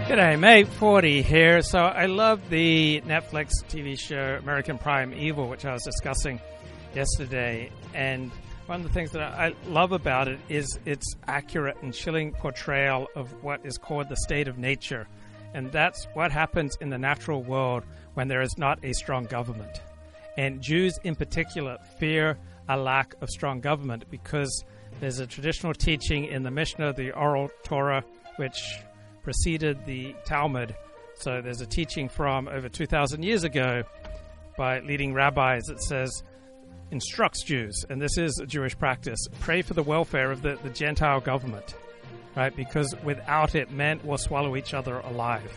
G'day, mate. 40 here. So I love the Netflix TV show American Primeval, which I was discussing yesterday. And one of the things that I love about it is its accurate and chilling portrayal of what is called the state of nature. And that's what happens in the natural world when there is not a strong government. And Jews in particular fear a lack of strong government because there's a traditional teaching in the Mishnah, the oral Torah, which preceded the Talmud. So there's a teaching from over 2,000 years ago by leading rabbis that says, instructs Jews, and this is a Jewish practice, pray for the welfare of the Gentile government, right? Because without it, men will swallow each other alive.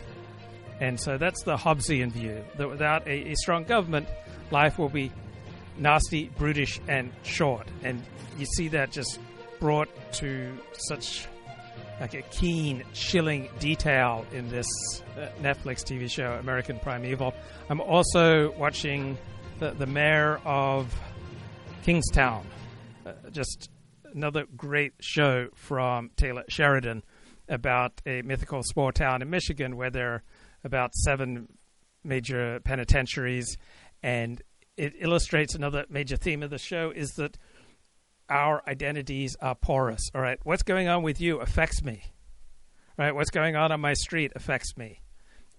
And so that's the Hobbesian view, that without a strong government, life will be nasty, brutish, and short. And you see that just brought to such like a keen, chilling detail in this Netflix TV show, American Primeval. I'm also watching the Mayor of Kingstown, just another great show from Taylor Sheridan about a mythical small town in Michigan where there are about 7 major penitentiaries, and it illustrates another major theme of the show is that our identities are porous. All right, what's going on with you affects me. All right, what's going on my street affects me.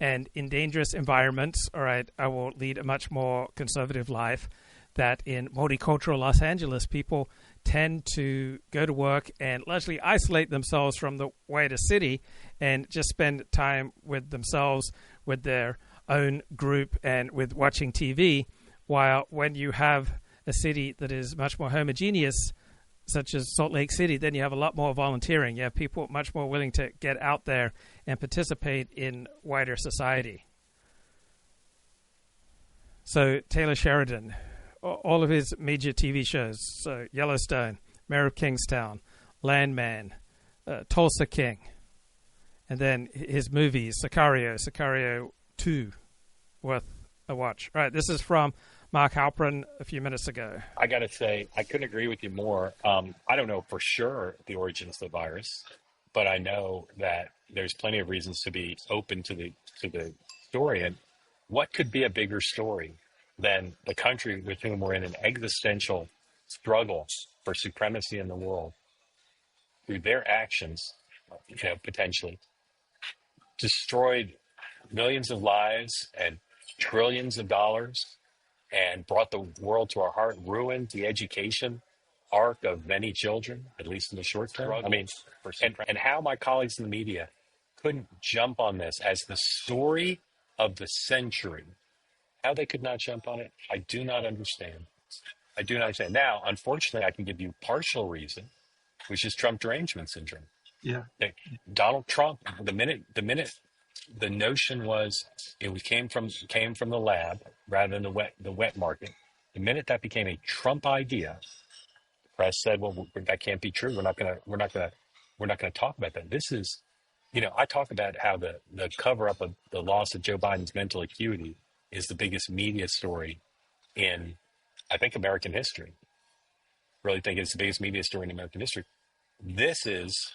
And in dangerous environments, all right, I will lead a much more conservative life. That in multicultural Los Angeles, people tend to go to work and largely isolate themselves from the wider city and just spend time with themselves, with their own group, and with watching TV. While when you have a city that is much more homogeneous, such as Salt Lake City, then you have a lot more volunteering. You have people much more willing to get out there and participate in wider society. So Taylor Sheridan, all of his major TV shows, so Yellowstone, Mayor of Kingstown, Landman, Tulsa King, and then his movies, Sicario 2, worth a watch. All right, this is from Mark Halperin a few minutes ago. I got to say, I couldn't agree with you more. I don't know for sure the origins of the virus, but I know that there's plenty of reasons to be open to the story. And what could be a bigger story than the country with whom we're in an existential struggle for supremacy in the world through their actions, potentially destroyed millions of lives and trillions of dollars and brought the world to our heart, ruined the education arc of many children, at least in the short term. I mean, and how my colleagues in the media couldn't jump on this as the story of the century. How they could not jump on it, I do not understand. I do not understand. Now, unfortunately, I can give you partial reason, which is Trump derangement syndrome. Yeah. Donald Trump, the minute the notion was it came from the lab rather than the wet market. The minute that became a Trump idea, the press said, "Well, that can't be true. We're not gonna talk about that." This is, I talk about how the cover up of the loss of Joe Biden's mental acuity is the biggest media story in, I think, American history. Really think it's the biggest media story in American history. This is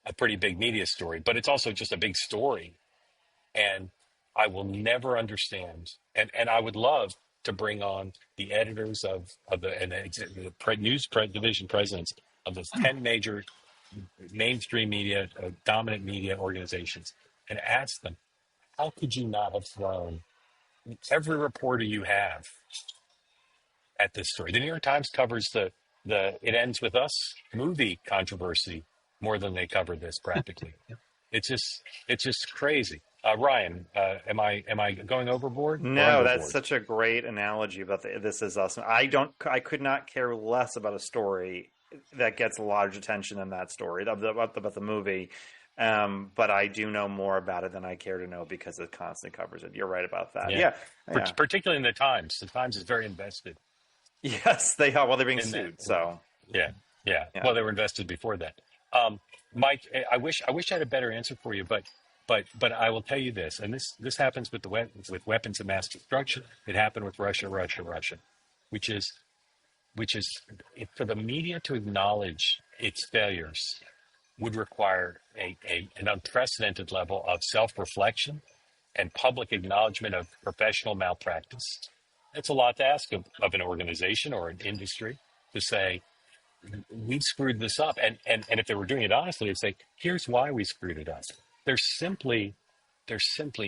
a pretty big media story, but it's also just a big story. And I will never understand. And I would love to bring on the editors of the news division presidents of the 10 major mainstream media, dominant media organizations, and ask them, how could you not have thrown every reporter you have at this story? The New York Times covers the It Ends With Us movie controversy more than they cover this practically. It's just crazy. Ryan, am I going overboard? No, that's such a great analogy about This Is Us. I could not care less about a story that gets large attention than that story about the movie. But I do know more about it than I care to know because it constantly covers it. You're right about that. Yeah. Particularly in the Times. The Times is very invested. Yes, they are. Well, they're being sued. So yeah. Well, they were invested before that. Mike, I wish I had a better answer for you, but I will tell you this, and this happens with weapons of mass destruction. It happened with Russia, which is for the media to acknowledge its failures would require an unprecedented level of self-reflection and public acknowledgement of professional malpractice. It's a lot to ask of an organization or an industry to say, we've screwed this up. And if they were doing it honestly, they'd say, here's why we screwed it up. There's simply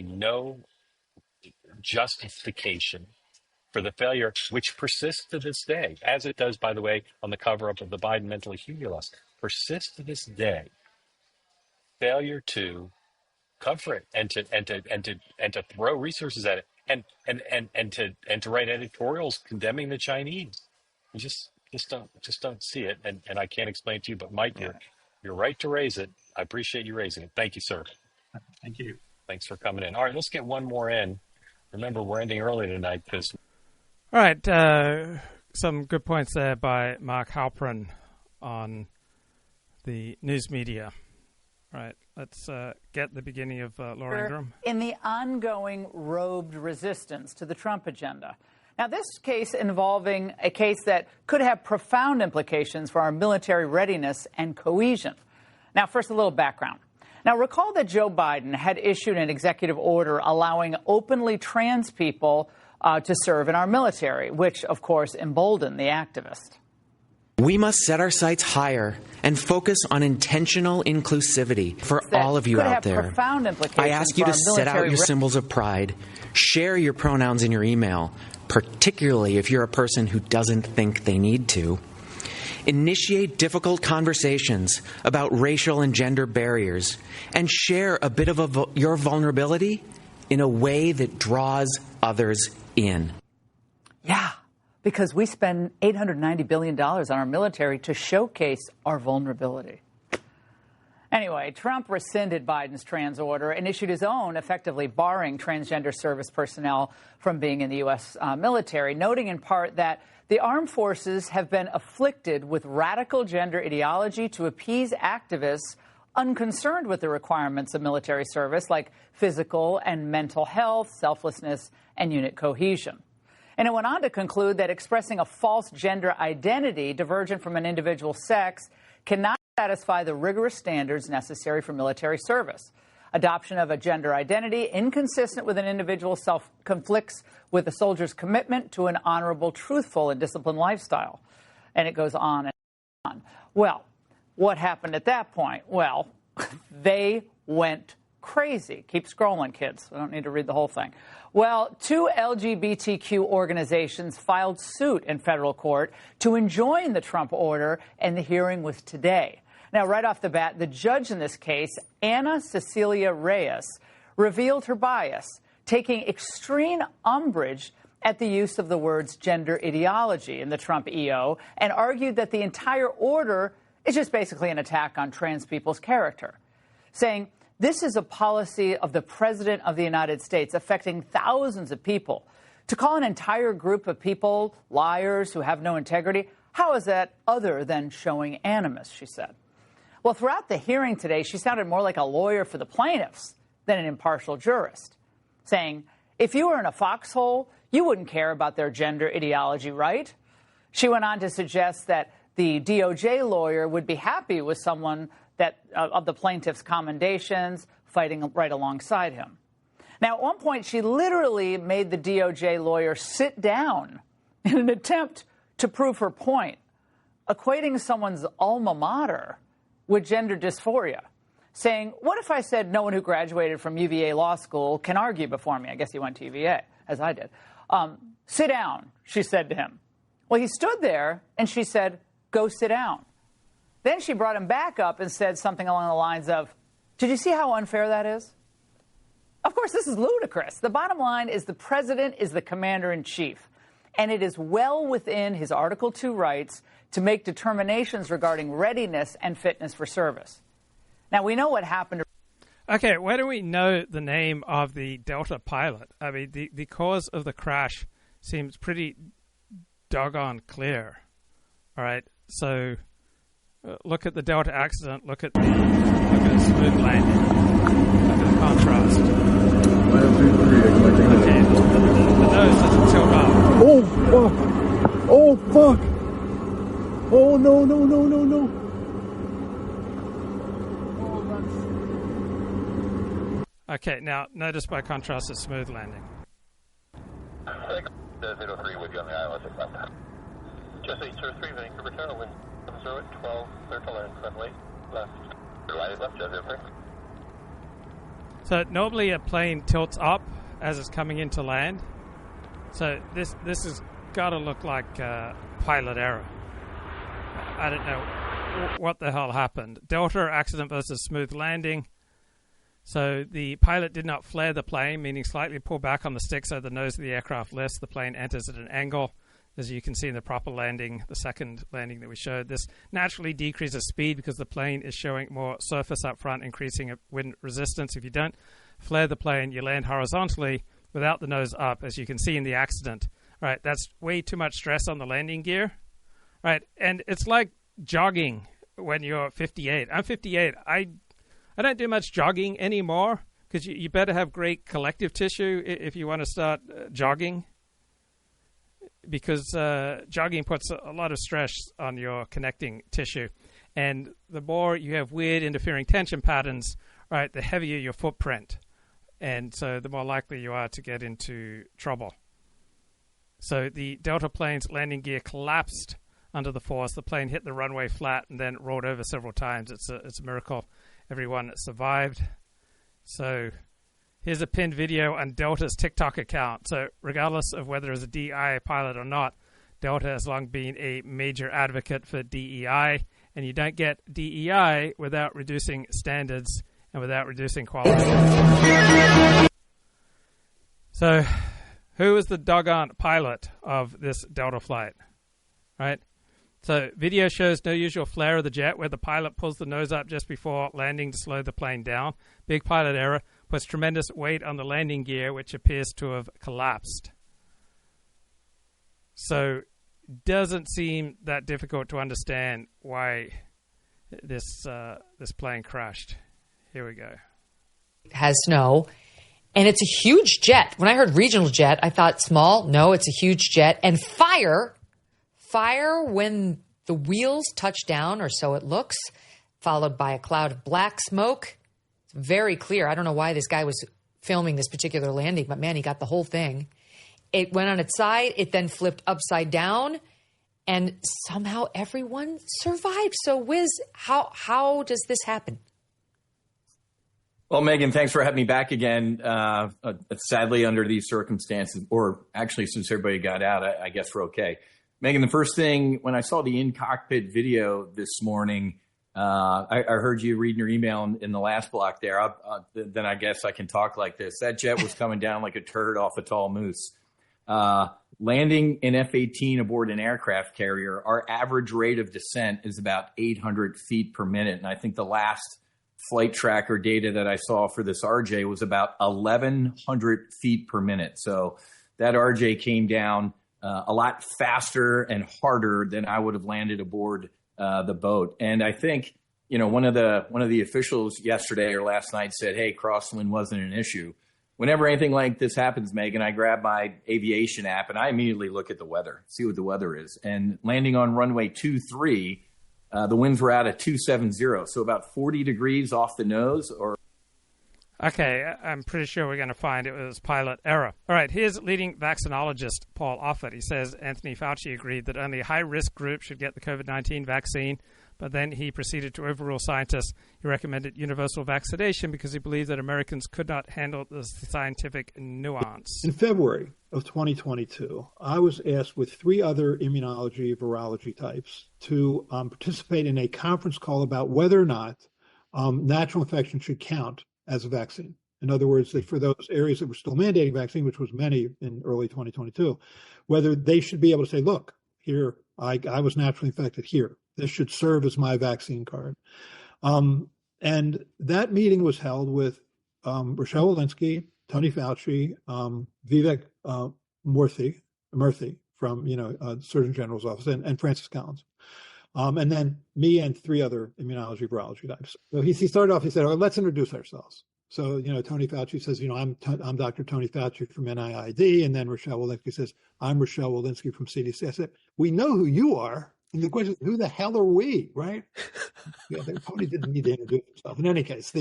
no justification for the failure, which persists to this day, as it does, by the way, on the cover-up of the Biden mental acuity list, persists to this day. Failure to cover it and to throw resources at it and to write editorials condemning the Chinese. You just don't see it, and I can't explain it to you. But Mike, you're right to raise it. I appreciate you raising it. Thank you, sir. Thank you. Thanks for coming in. All right, let's get one more in. Remember, we're ending early tonight because. All right, some good points there by Mark Halperin on the news media. All right, let's get the beginning of Laura Ingraham. In the ongoing robed resistance to the Trump agenda. Now, this case involving a case that could have profound implications for our military readiness and cohesion. Now, first, a little background. Now, recall that Joe Biden had issued an executive order allowing openly trans people to serve in our military, which, of course, emboldened the activist. We must set our sights higher and focus on intentional inclusivity for all of you out there. I ask you to set out your symbols of pride, share your pronouns in your email, particularly if you're a person who doesn't think they need to. Initiate difficult conversations about racial and gender barriers, and share a bit of your vulnerability in a way that draws others in. Yeah, because we spend $890 billion on our military to showcase our vulnerability. Anyway, Trump rescinded Biden's trans order and issued his own, effectively barring transgender service personnel from being in the U.S. Military, noting in part that the armed forces have been afflicted with radical gender ideology to appease activists unconcerned with the requirements of military service, like physical and mental health, selflessness, and unit cohesion. And it went on to conclude that expressing a false gender identity divergent from an individual's sex cannot satisfy the rigorous standards necessary for military service. Adoption of a gender identity inconsistent with an individual's self conflicts with a soldier's commitment to an honorable, truthful, and disciplined lifestyle. And it goes on and on. Well, what happened at that point? Well, they went crazy. Keep scrolling, kids. I don't need to read the whole thing. Well, 2 LGBTQ organizations filed suit in federal court to enjoin the Trump order, and the hearing was today. Now, right off the bat, the judge in this case, Ana Cecilia Reyes, revealed her bias, taking extreme umbrage at the use of the words gender ideology in the Trump EO, and argued that the entire order is just basically an attack on trans people's character, saying, this is a policy of the President of the United States affecting thousands of people. To call an entire group of people liars who have no integrity, how is that other than showing animus, she said. Well, throughout the hearing today, she sounded more like a lawyer for the plaintiffs than an impartial jurist, saying, if you were in a foxhole, you wouldn't care about their gender ideology, right? She went on to suggest that the DOJ lawyer would be happy with someone that of the plaintiff's commendations, fighting right alongside him. Now, at one point, she literally made the DOJ lawyer sit down in an attempt to prove her point, equating someone's alma mater with gender dysphoria, saying, what if I said no one who graduated from UVA Law School can argue before me? I guess he went to UVA, as I did. Sit down, she said to him. Well, he stood there, and she said, go sit down. Then she brought him back up and said something along the lines of, did you see how unfair that is? Of course, this is ludicrous. The bottom line is the president is the commander-in-chief, and it is well within his Article II rights to make determinations regarding readiness and fitness for service. Now, we know what happened. Okay, where do we know the name of the Delta pilot? I mean, the cause of the crash seems pretty doggone clear. All right, so look at the Delta accident. Look at the smooth landing. Look at the contrast. Okay, the nose doesn't tilt up. Oh, fuck. Oh, fuck. Oh, no. Okay, now notice by contrast a smooth landing. 03 with you on the island. Just 803, Vancouver Tower, wind 0 at 12, clear to land, runway left. Right left, Jet 03. So normally a plane tilts up as it's coming into land. So this has got to look like pilot error. I don't know what the hell happened. Delta accident versus smooth landing. So the pilot did not flare the plane, meaning slightly pull back on the stick so the nose of the aircraft lifts. The plane enters at an angle. As you can see in the proper landing, the second landing that we showed, this naturally decreases speed because the plane is showing more surface up front, increasing wind resistance. If you don't flare the plane, you land horizontally without the nose up, as you can see in the accident. Right, that's way too much stress on the landing gear. Right, and it's like jogging when you're 58. I'm 58. I don't do much jogging anymore because you better have great collective tissue if you want to start jogging, because jogging puts a lot of stress on your connecting tissue. And the more you have weird interfering tension patterns, right, the heavier your footprint. And so the more likely you are to get into trouble. So the Delta plane's landing gear collapsed under the force. The plane hit the runway flat and then rolled over several times. It's a miracle everyone survived. So here's a pinned video on Delta's TikTok account. So regardless of whether it's a DEI pilot or not, Delta has long been a major advocate for DEI, and you don't get DEI without reducing standards and without reducing quality. So who was the doggone pilot of this Delta flight, right? So video shows no usual flare of the jet where the pilot pulls the nose up just before landing to slow the plane down. Big pilot error puts tremendous weight on the landing gear, which appears to have collapsed. So doesn't seem that difficult to understand why this plane crashed. Here we go. It has snow, and it's a huge jet. When I heard regional jet, I thought small. No, it's a huge jet. And fire when the wheels touch down, or so it looks, followed by a cloud of black smoke. It's very clear. I don't know why this guy was filming this particular landing, but man, he got the whole thing. It went on its side. It then flipped upside down, and somehow everyone survived. So, Wiz, how does this happen? Well, Megyn, thanks for having me back again. Sadly, under these circumstances, or actually since everybody got out, I guess we're okay. Megyn, the first thing, when I saw the in-cockpit video this morning, I heard you reading your email in the last block there. Then I guess I can talk like this. That jet was coming down like a turd off a tall moose. Landing an F-18 aboard an aircraft carrier, our average rate of descent is about 800 feet per minute. And I think the last flight tracker data that I saw for this RJ was about 1,100 feet per minute. So that RJ came down a lot faster and harder than I would have landed aboard the boat. And I think, one of the officials yesterday or last night said, hey, crosswind wasn't an issue. Whenever anything like this happens, Megyn, I grab my aviation app and I immediately look at the weather, see what the weather is. And landing on runway 23, the winds were out at 270, so about 40 degrees off the nose. Okay, I'm pretty sure we're going to find it was pilot error. All right, here's leading vaccinologist Paul Offit. He says Anthony Fauci agreed that only high-risk groups should get the COVID-19 vaccine, but then he proceeded to overrule scientists. He recommended universal vaccination because he believed that Americans could not handle the scientific nuance. In February of 2022, I was asked with 3 other immunology virology types to participate in a conference call about whether or not natural infection should count as a vaccine. In other words, that for those areas that were still mandating vaccine, which was many in early 2022, whether they should be able to say, look, here, I was naturally infected here. This should serve as my vaccine card. And that meeting was held with Rochelle Walensky, Tony Fauci, Vivek Murthy from Surgeon General's office, and Francis Collins. And then me and 3 other immunology virology types. So he started off, he said, let's introduce ourselves. So, Tony Fauci says, I'm Dr. Tony Fauci from NIAID. And then Rochelle Walensky says, I'm Rochelle Walensky from CDC. I said, we know who you are. And the question is, who the hell are we, right? Yeah, Tony didn't need to introduce himself. In any case,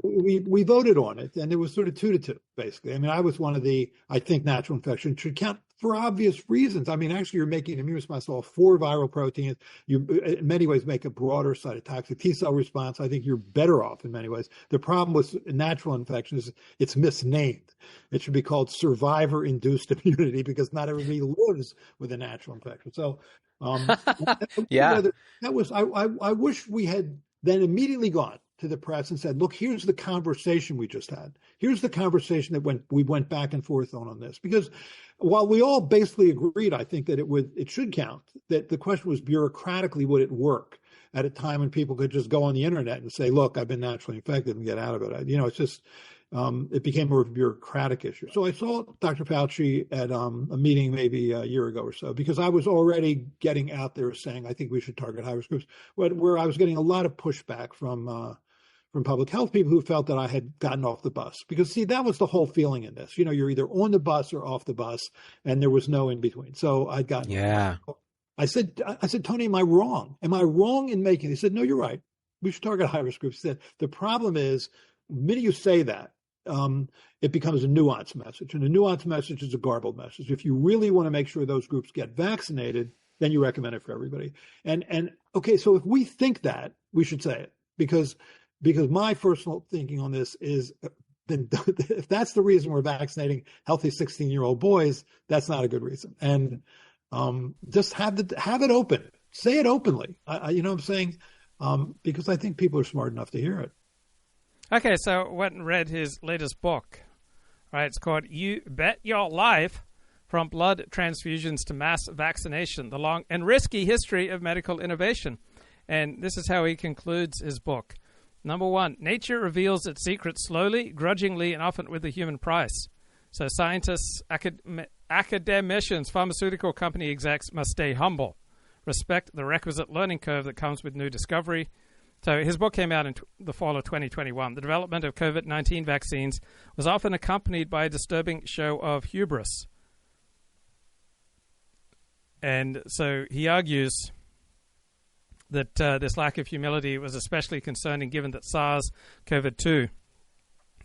we voted on it, and it was sort of 2-2, basically. I mean, I was one of I think natural infection should count for obvious reasons. I mean, actually, you're making an immune response to all 4 viral proteins. You, in many ways, make a broader cytotoxic T-cell response. I think you're better off in many ways. The problem with natural infection is it's misnamed. It should be called survivor-induced immunity because not everybody lives with a natural infection. So, yeah, that was. I wish we had then immediately gone to the press and said, "Look, here's the conversation we just had. Here's the conversation that we went back and forth on this." Because while we all basically agreed, I think that it should count. That the question was bureaucratically, would it work at a time when people could just go on the internet and say, "Look, I've been naturally infected," and get out of it. It's just. It became more of a bureaucratic issue. So I saw Dr. Fauci at a meeting maybe a year ago or so, because I was already getting out there saying I think we should target high-risk groups, where I was getting a lot of pushback from public health people who felt that I had gotten off the bus. Because, see, that was the whole feeling in this. You're either on the bus or off the bus, and there was no in between. So I'd gotten I said, Tony, am I wrong? Am I wrong in making? He said, no, you're right. We should target high-risk groups. He said, the problem is, the minute you say that, it becomes a nuanced message. And a nuanced message is a garbled message. If you really want to make sure those groups get vaccinated, then you recommend it for everybody. And okay, so if we think that, we should say it. Because my personal thinking on this is, then if that's the reason we're vaccinating healthy 16-year-old boys, that's not a good reason. And just have it open. Say it openly. You know what I'm saying? Because I think people are smart enough to hear it. Okay, so I went and read his latest book. Right, it's called You Bet Your Life, From Blood Transfusions to Mass Vaccination, The Long and Risky History of Medical Innovation. And this is how he concludes his book. Number 1, nature reveals its secrets slowly, grudgingly, and often with a human price. So scientists, academicians, pharmaceutical company execs must stay humble, respect the requisite learning curve that comes with new discovery. So his book came out in the fall of 2021. The development of COVID-19 vaccines was often accompanied by a disturbing show of hubris. And so he argues that this lack of humility was especially concerning given that SARS-CoV-2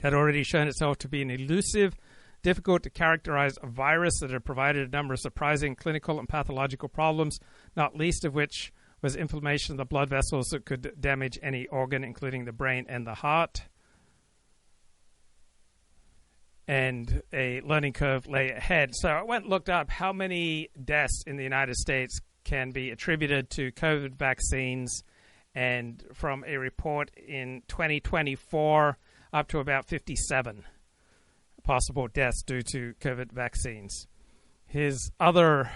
had already shown itself to be an elusive, difficult to characterize virus that had provided a number of surprising clinical and pathological problems, not least of which was inflammation of the blood vessels that could damage any organ, including the brain and the heart. And a learning curve lay ahead. So I went and looked up how many deaths in the United States can be attributed to COVID vaccines. And from a report in 2024, up to about 57 possible deaths due to COVID vaccines. His other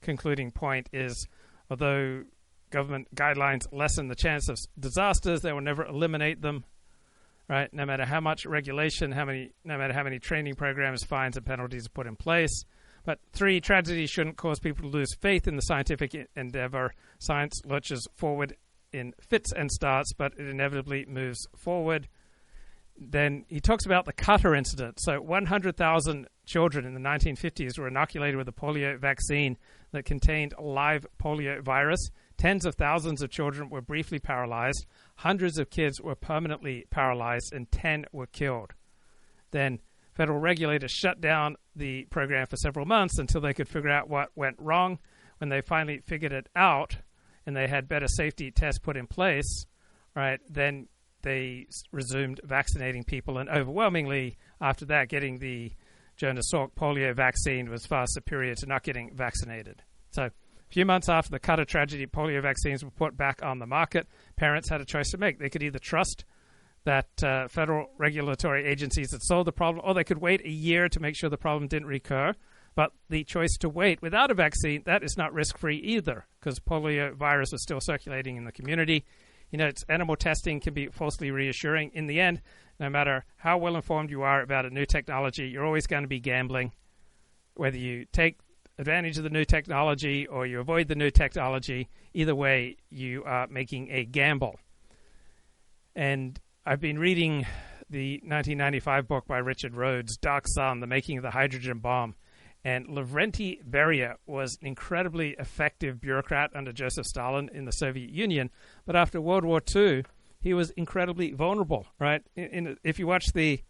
concluding point is, although government guidelines lessen the chance of disasters, they will never eliminate them, right? No matter how much regulation, no matter how many training programs, fines, and penalties are put in place. But 3, tragedy shouldn't cause people to lose faith in the scientific endeavor. Science lurches forward in fits and starts, but it inevitably moves forward. Then he talks about the Qatar incident. So 100,000 children in the 1950s were inoculated with a polio vaccine that contained live polio virus. Tens of thousands of children were briefly paralyzed. Hundreds of kids were permanently paralyzed, and 10 were killed. Then federal regulators shut down the program for several months until they could figure out what went wrong. When they finally figured it out and they had better safety tests put in place, right, then they resumed vaccinating people. And overwhelmingly, after that, getting the Jonas Salk polio vaccine was far superior to not getting vaccinated. So a few months after the Qatar tragedy, polio vaccines were put back on the market. Parents had a choice to make. They could either trust that federal regulatory agencies had solved the problem, or they could wait a year to make sure the problem didn't recur. But the choice to wait without a vaccine, that is not risk-free either, because polio virus was still circulating in the community. It's animal testing can be falsely reassuring. In the end, no matter how well-informed you are about a new technology, you're always going to be gambling. Whether you take advantage of the new technology or you avoid the new technology, either way, you are making a gamble. And I've been reading the 1995 book by Richard Rhodes, Dark Sun, The Making of the Hydrogen Bomb. And Lavrentiy Beria was an incredibly effective bureaucrat under Joseph Stalin in the Soviet Union. But after World War II, he was incredibly vulnerable, right? If you watch the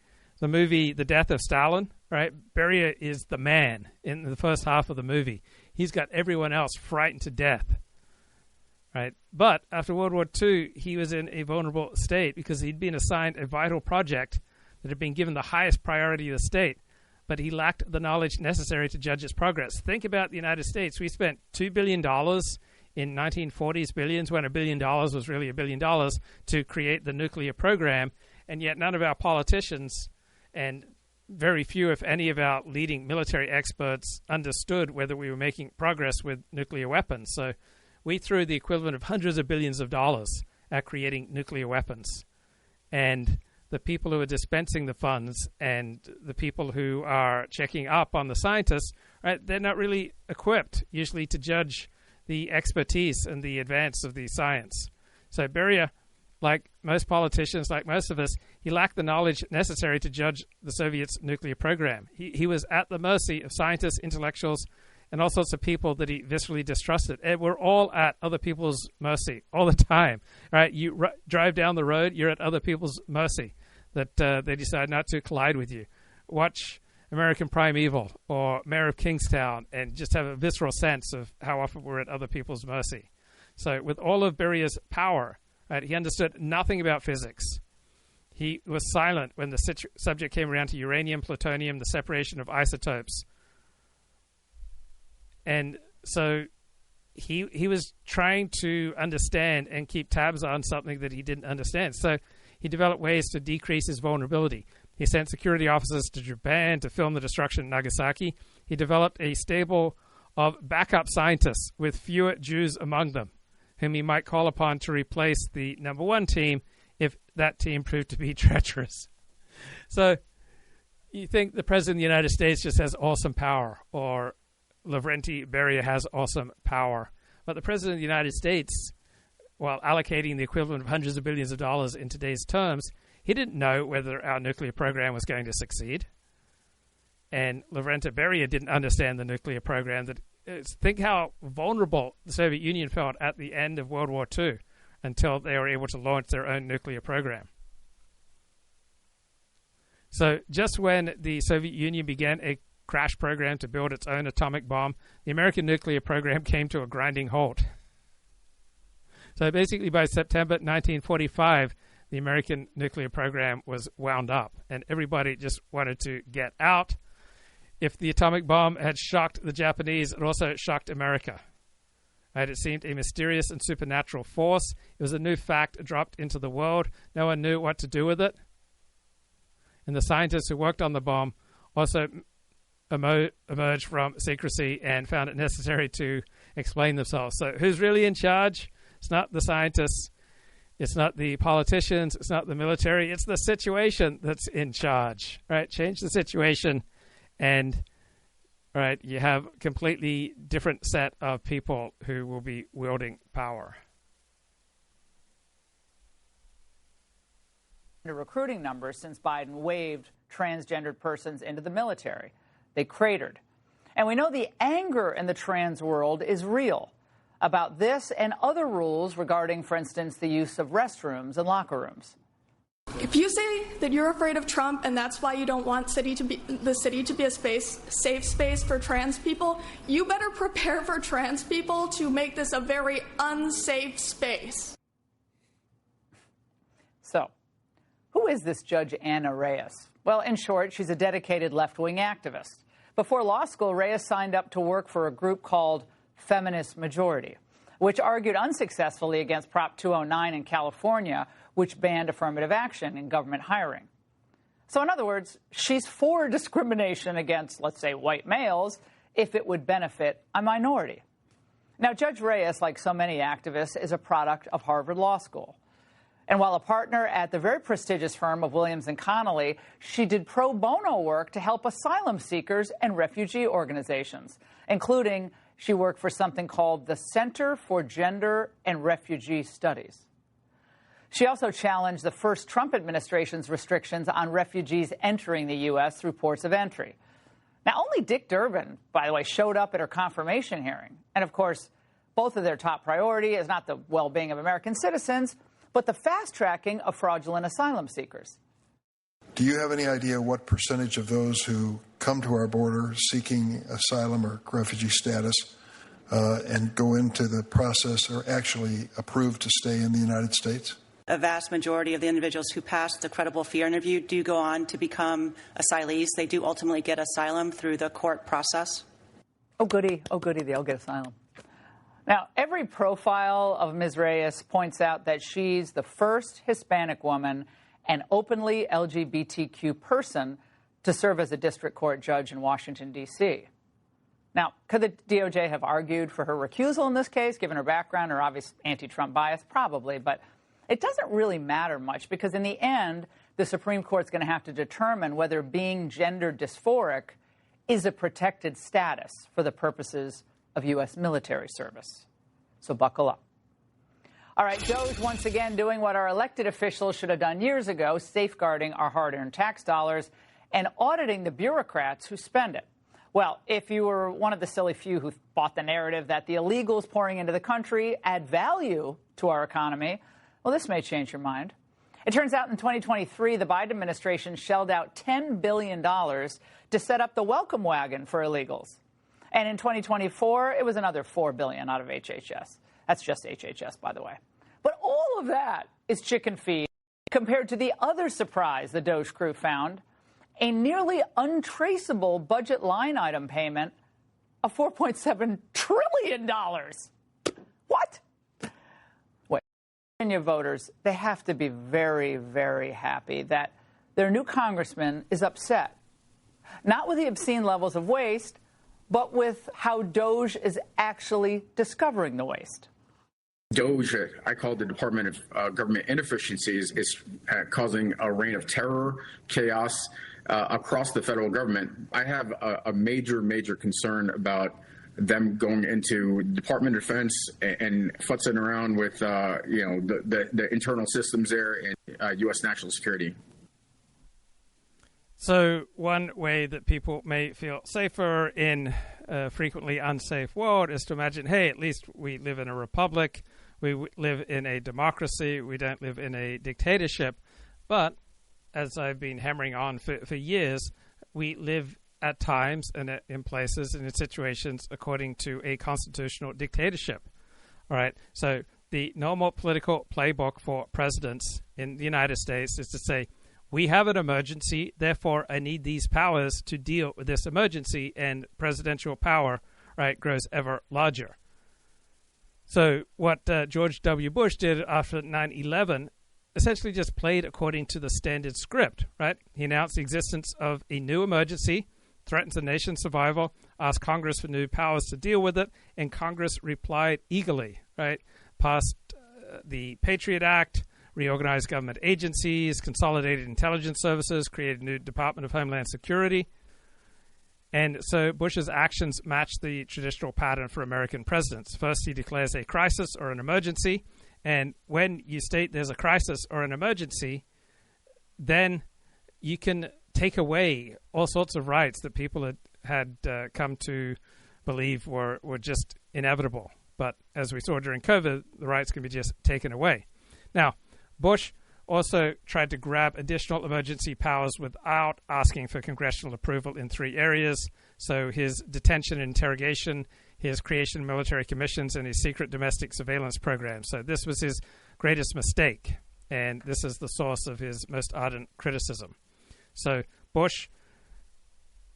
movie The Death of Stalin, right, Beria is the man in the first half of the movie. He's got everyone else frightened to death, right? But after World War II, he was in a vulnerable state because he'd been assigned a vital project that had been given the highest priority of the state, but he lacked the knowledge necessary to judge its progress. Think about the United States. We spent $2 billion in 1940s billions, when $1 billion was really $1 billion, to create the nuclear program, and yet none of our politicians and very few, if any, of our leading military experts understood whether we were making progress with nuclear weapons. So we threw the equivalent of hundreds of billions of dollars at creating nuclear weapons. And the people who are dispensing the funds and the people who are checking up on the scientists, right, they're not really equipped usually to judge the expertise and the advance of the science. So Beria, like most politicians, like most of us, he lacked the knowledge necessary to judge the Soviets' nuclear program. He was at the mercy of scientists, intellectuals, and all sorts of people that he viscerally distrusted. And we're all at other people's mercy all the time, right? You drive down the road, you're at other people's mercy, that they decide not to collide with you. Watch American Primeval or Mayor of Kingstown and just have a visceral sense of how often we're at other people's mercy. So with all of Beria's power, right, he understood nothing about physics. He was silent when the subject came around to uranium, plutonium, the separation of isotopes. And so he was trying to understand and keep tabs on something that he didn't understand. So he developed ways to decrease his vulnerability. He sent security officers to Japan to film the destruction of Nagasaki. He developed a stable of backup scientists with fewer Jews among them, whom he might call upon to replace the number one team if that team proved to be treacherous. So you think the President of the United States just has awesome power, or Lavrentiy Beria has awesome power. But the President of the United States, while allocating the equivalent of hundreds of billions of dollars in today's terms, he didn't know whether our nuclear program was going to succeed. And Lavrentiy Beria didn't understand the nuclear program. Think how vulnerable the Soviet Union felt at the end of World War II until they were able to launch their own nuclear program. So just when the Soviet Union began a crash program to build its own atomic bomb, the American nuclear program came to a grinding halt. So basically by September 1945, the American nuclear program was wound up, and everybody just wanted to get out. If the atomic bomb had shocked the Japanese, it also shocked America. Right? It seemed a mysterious and supernatural force. It was a new fact dropped into the world. No one knew what to do with it. And the scientists who worked on the bomb also emerged from secrecy and found it necessary to explain themselves. So who's really in charge? It's not the scientists. It's not the politicians. It's not the military. It's the situation that's in charge. Right? Change the situation, and right, you have a completely different set of people who will be wielding power. The recruiting numbers since Biden waved transgendered persons into the military. They cratered. And we know the anger in the trans world is real about this and other rules regarding, for instance, the use of restrooms and locker rooms. If you say that you're afraid of Trump and that's why you don't want the city to be a safe space for trans people, you better prepare for trans people to make this a very unsafe space. So, who is this Judge Anna Reyes? Well, in short, she's a dedicated left-wing activist. Before law school, Reyes signed up to work for a group called Feminist Majority, which argued unsuccessfully against Prop 209 in California, which banned affirmative action in government hiring. So in other words, she's for discrimination against, let's say, white males if it would benefit a minority. Now, Judge Reyes, like so many activists, is a product of Harvard Law School. And while a partner at the very prestigious firm of Williams & Connolly, she did pro bono work to help asylum seekers and refugee organizations, including she worked for something called the Center for Gender and Refugee Studies. She also challenged the first Trump administration's restrictions on refugees entering the U.S. through ports of entry. Now, only Dick Durbin, by the way, showed up at her confirmation hearing. And, of course, both of their top priority is not the well-being of American citizens, but the fast-tracking of fraudulent asylum seekers. Do you have any idea what percentage of those who come to our border seeking asylum or refugee status and go into the process are actually approved to stay in the United States? A vast majority of the individuals who pass the credible fear interview do go on to become asylees. They do ultimately get asylum through the court process. Oh, goody, they'll get asylum. Now, every profile of Ms. Reyes points out that she's the first Hispanic woman and openly LGBTQ person to serve as a district court judge in Washington, D.C. Now, could the DOJ have argued for her recusal in this case, given her background or obvious anti-Trump bias? Probably, but it doesn't really matter much because in the end, the Supreme Court's going to have to determine whether being gender dysphoric is a protected status for the purposes of U.S. military service. So buckle up. All right, DOGE once again doing what our elected officials should have done years ago, safeguarding our hard-earned tax dollars and auditing the bureaucrats who spend it. Well, if you were one of the silly few who bought the narrative that the illegals pouring into the country add value to our economy, well, this may change your mind. It turns out in 2023, the Biden administration shelled out $10 billion to set up the welcome wagon for illegals. And in 2024, it was another $4 billion out of HHS. That's just HHS, by the way. But all of that is chicken feed compared to the other surprise the DOGE crew found, a nearly untraceable budget line item payment of $4.7 trillion. What? Wait, Virginia voters, they have to be very, very happy that their new congressman is upset. Not with the obscene levels of waste, but with how DOGE is actually discovering the waste. DOGE, I call it the Department of Government Inefficiencies, is causing a reign of terror, chaos across the federal government. I have a major concern about them going into Department of Defense and futzing around with the internal systems there and U.S. national security. So one way that people may feel safer in a frequently unsafe world is to imagine, hey, at least we live in a republic, we live in a democracy, we don't live in a dictatorship. But as I've been hammering on for years, we live at times and in places and in situations according to a constitutional dictatorship. All right, so the normal political playbook for presidents in the United States is to say, we have an emergency, therefore I need these powers to deal with this emergency, and presidential power, right, grows ever larger. So what George W. Bush did after 9/11 essentially just played according to the standard script, right? He announced the existence of a new emergency, threatens the nation's survival, asked Congress for new powers to deal with it, and Congress replied eagerly, right? Passed the Patriot Act, reorganized government agencies, consolidated intelligence services, created a new Department of Homeland Security. And so Bush's actions matched the traditional pattern for American presidents. First, he declares a crisis or an emergency. And when you state there's a crisis or an emergency, then you can take away all sorts of rights that people had come to believe were just inevitable. But as we saw during COVID, the rights can be just taken away. Now, Bush also tried to grab additional emergency powers without asking for congressional approval in 3 areas. So his detention and interrogation, his creation of military commissions, and his secret domestic surveillance program. So this was his greatest mistake, and this is the source of his most ardent criticism. So Bush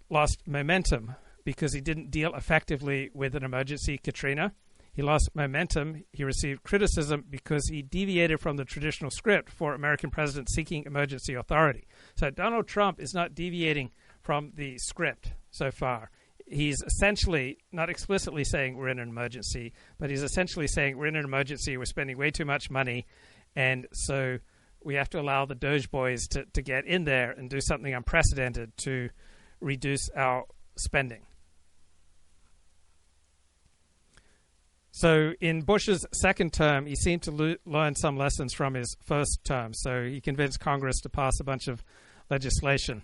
lost momentum because he didn't deal effectively with an emergency, Katrina. He lost momentum. He received criticism because he deviated from the traditional script for American presidents seeking emergency authority. So Donald Trump is not deviating from the script so far. He's essentially, not explicitly saying we're in an emergency, but he's essentially saying we're in an emergency, we're spending way too much money, and so we have to allow the Doge boys to get in there and do something unprecedented to reduce our spending. So in Bush's second term, he seemed to learn some lessons from his first term. So he convinced Congress to pass a bunch of legislation.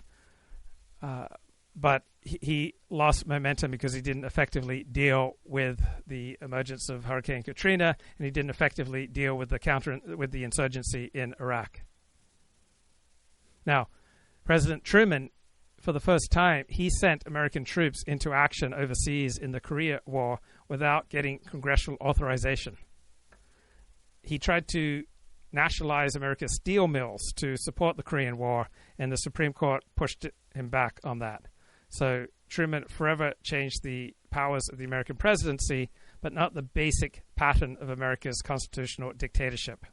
but he lost momentum because he didn't effectively deal with the emergence of Hurricane Katrina, and he didn't effectively deal with the insurgency in Iraq. Now, President Truman, for the first time, he sent American troops into action overseas in the Korea War without getting congressional authorization. He tried to nationalize America's steel mills to support the Korean War, and the Supreme Court pushed him back on that. So Truman forever changed the powers of the American presidency, but not the basic pattern of America's constitutional dictatorship.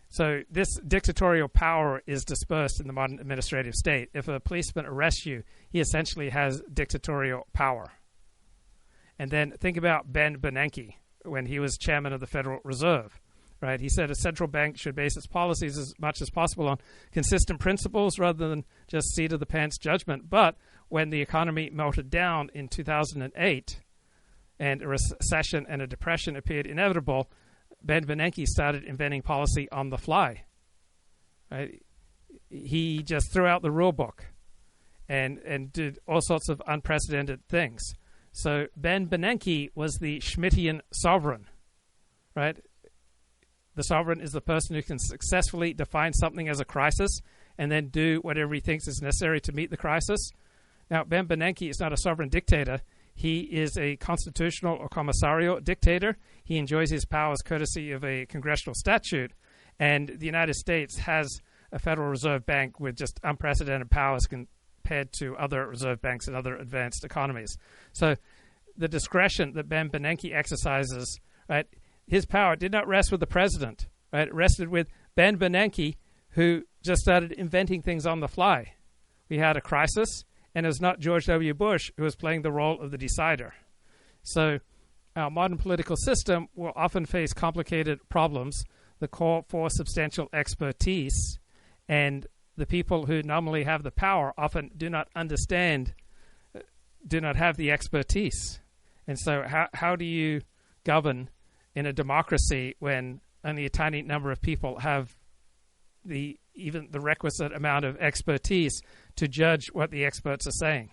So this dictatorial power is dispersed in the modern administrative state. If a policeman arrests you, he essentially has dictatorial power. And then think about Ben Bernanke when he was chairman of the Federal Reserve. Right, he said a central bank should base its policies as much as possible on consistent principles rather than just seat of the pants judgment. But when the economy melted down in 2008 and a recession and a depression appeared inevitable, Ben Bernanke started inventing policy on the fly. Right? He just threw out the rule book and did all sorts of unprecedented things. So Ben Bernanke was the Schmittian sovereign, right? The sovereign is the person who can successfully define something as a crisis and then do whatever he thinks is necessary to meet the crisis. Now, Ben Bernanke is not a sovereign dictator. He is a constitutional or commissarial dictator. He enjoys his powers courtesy of a congressional statute. And the United States has a Federal Reserve Bank with just unprecedented powers compared to other reserve banks in other advanced economies. So the discretion that Ben Bernanke exercises, right, his power did not rest with the president, right? It rested with Ben Bernanke, who just started inventing things on the fly. We had a crisis, and it was not George W. Bush who was playing the role of the decider. So our modern political system will often face complicated problems that call for substantial expertise, and the people who normally have the power often do not understand, do not have the expertise. And so how do you govern in a democracy when only a tiny number of people have even the requisite amount of expertise to judge what the experts are saying?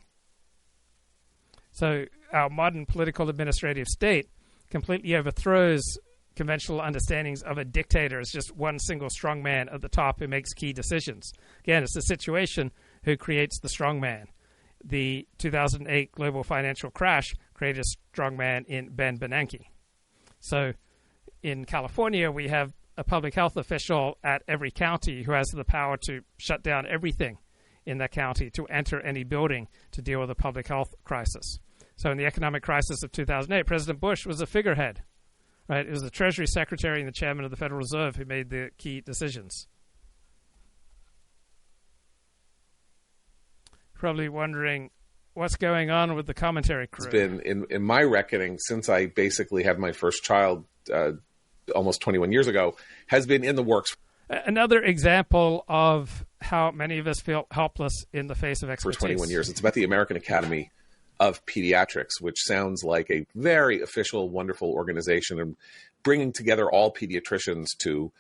So our modern political administrative state completely overthrows conventional understandings of a dictator as just one single strongman at the top who makes key decisions. Again, it's the situation who creates the strongman. The 2008 global financial crash created a strongman in Ben Bernanke. So in California, we have a public health official at every county who has the power to shut down everything in that county, to enter any building to deal with a public health crisis. So in the economic crisis of 2008, President Bush was a figurehead. Right? It was the Treasury Secretary and the Chairman of the Federal Reserve who made the key decisions. Probably wondering what's going on with the commentary crew. It's been, in my reckoning, since I basically had my first child almost 21 years ago, has been in the works. Another example of how many of us feel helpless in the face of expertise. For 21 years. It's about the American Academy of Pediatrics, which sounds like a very official, wonderful organization, and bringing together all pediatricians to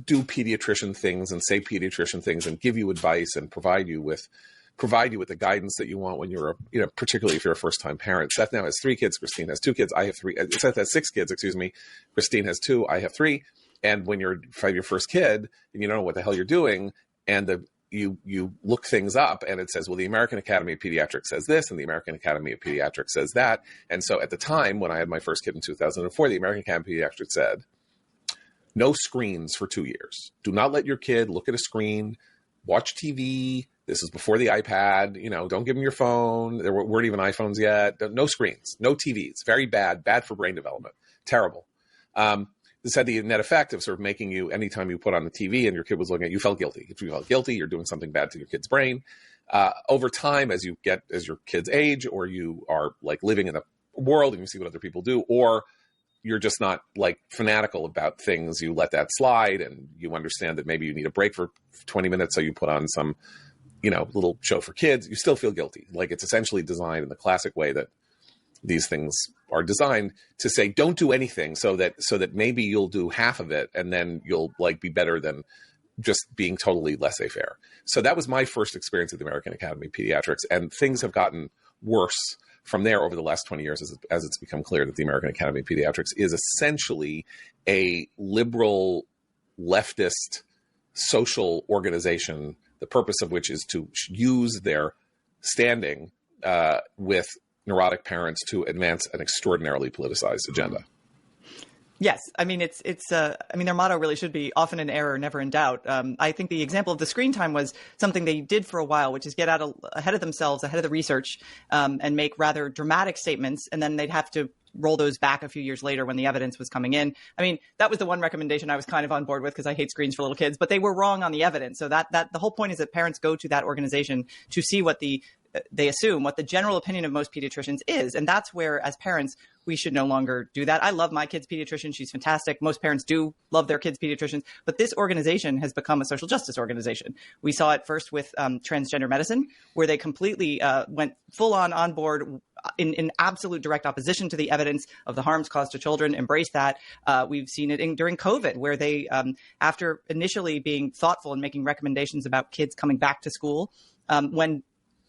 do pediatrician things and say pediatrician things and give you advice and provide you with the guidance that you want when you're, particularly if you're a first-time parent. Seth now has 3 kids. Christine has 2 kids. I have 3. Seth has 6 kids, excuse me. Christine has 2. I have 3. And when you're your first kid and you don't know what the hell you're doing, and you look things up and it says, well, the American Academy of Pediatrics says this and the American Academy of Pediatrics says that. And so at the time when I had my first kid in 2004, the American Academy of Pediatrics said, no screens for 2 years. Do not let your kid look at a screen, watch TV. This is before the iPad. Don't give them your phone. There weren't even iPhones yet. No screens, no TVs. Very bad for brain development. Terrible. This had the net effect of sort of making you, anytime you put on the TV and your kid was looking at you, felt guilty. If you felt guilty, you're doing something bad to your kid's brain. Over time, as your kids age, or you are like living in a world and you see what other people do, or you're just not like fanatical about things, you let that slide and you understand that maybe you need a break for 20 minutes. So you put on some, little show for kids, you still feel guilty. Like it's essentially designed in the classic way that these things are designed to say, don't do anything so that maybe you'll do half of it and then you'll like be better than just being totally laissez-faire. So that was my first experience at the American Academy of Pediatrics, and things have gotten worse from there over the last 20 years as it's become clear that the American Academy of Pediatrics is essentially a liberal, leftist, social organization, the purpose of which is to use their standing with neurotic parents to advance an extraordinarily politicized agenda. Yes, I mean their motto really should be often in error, never in doubt. I think the example of the screen time was something they did for a while, which is get out ahead of themselves, ahead of the research, and make rather dramatic statements, and then they'd have to roll those back a few years later when the evidence was coming in. I mean, that was the one recommendation I was kind of on board with because I hate screens for little kids, but they were wrong on the evidence. So that the whole point is that parents go to that organization to see what they assume what the general opinion of most pediatricians is. And that's where, as parents, we should no longer do that. I love my kid's pediatrician. She's fantastic. Most parents do love their kids' pediatricians. But this organization has become a social justice organization. We saw it first with transgender medicine, where they completely went full on board in absolute direct opposition to the evidence of the harms caused to children, embraced that. We've seen it during COVID, where they, after initially being thoughtful and making recommendations about kids coming back to school, when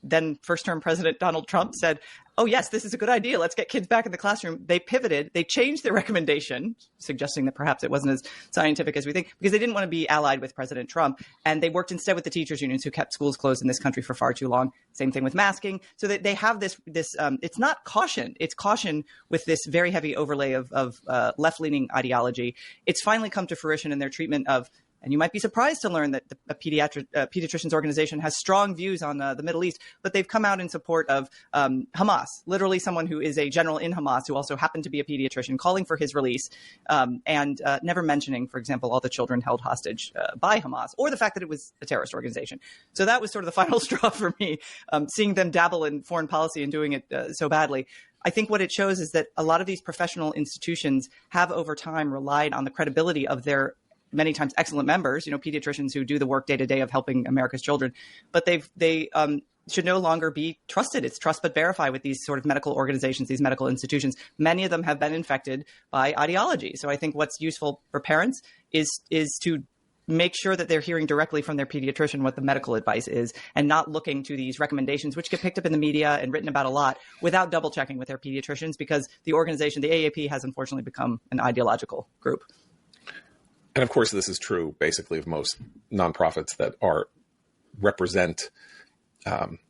then first-term President Donald Trump said, oh, yes, this is a good idea. Let's get kids back in the classroom. They pivoted. They changed their recommendation, suggesting that perhaps it wasn't as scientific as we think, because they didn't want to be allied with President Trump. And they worked instead with the teachers unions who kept schools closed in this country for far too long. Same thing with masking. So that they have this it's not caution. It's caution with this very heavy overlay of left-leaning ideology. It's finally come to fruition in their treatment of, and you might be surprised to learn that the pediatricians organization has strong views on the Middle East, but they've come out in support of Hamas, literally someone who is a general in Hamas who also happened to be a pediatrician, calling for his release, and never mentioning, for example, all the children held hostage by Hamas, or the fact that it was a terrorist organization. So that was sort of the final straw for me, seeing them dabble in foreign policy and doing it so badly. I think what it shows is that a lot of these professional institutions have over time relied on the credibility of their many times excellent members, pediatricians who do the work day to day of helping America's children, but they should no longer be trusted. It's trust but verify with these sort of medical organizations, these medical institutions. Many of them have been infected by ideology. So I think what's useful for parents is to make sure that they're hearing directly from their pediatrician what the medical advice is, and not looking to these recommendations, which get picked up in the media and written about a lot, without double checking with their pediatricians, because the organization, the AAP, has unfortunately become an ideological group. And of course, this is true basically of most nonprofits that represent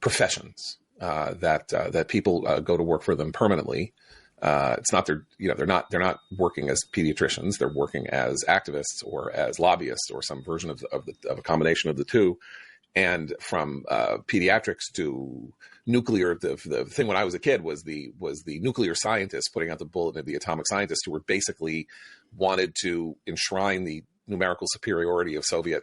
professions that people go to work for them permanently. It's not they're not working as pediatricians. They're working as activists or as lobbyists or some version of a combination of the two. And from pediatrics to nuclear, the thing when I was a kid was the nuclear scientists putting out the bulletin of the atomic scientists, who were basically wanted to enshrine the numerical superiority of Soviet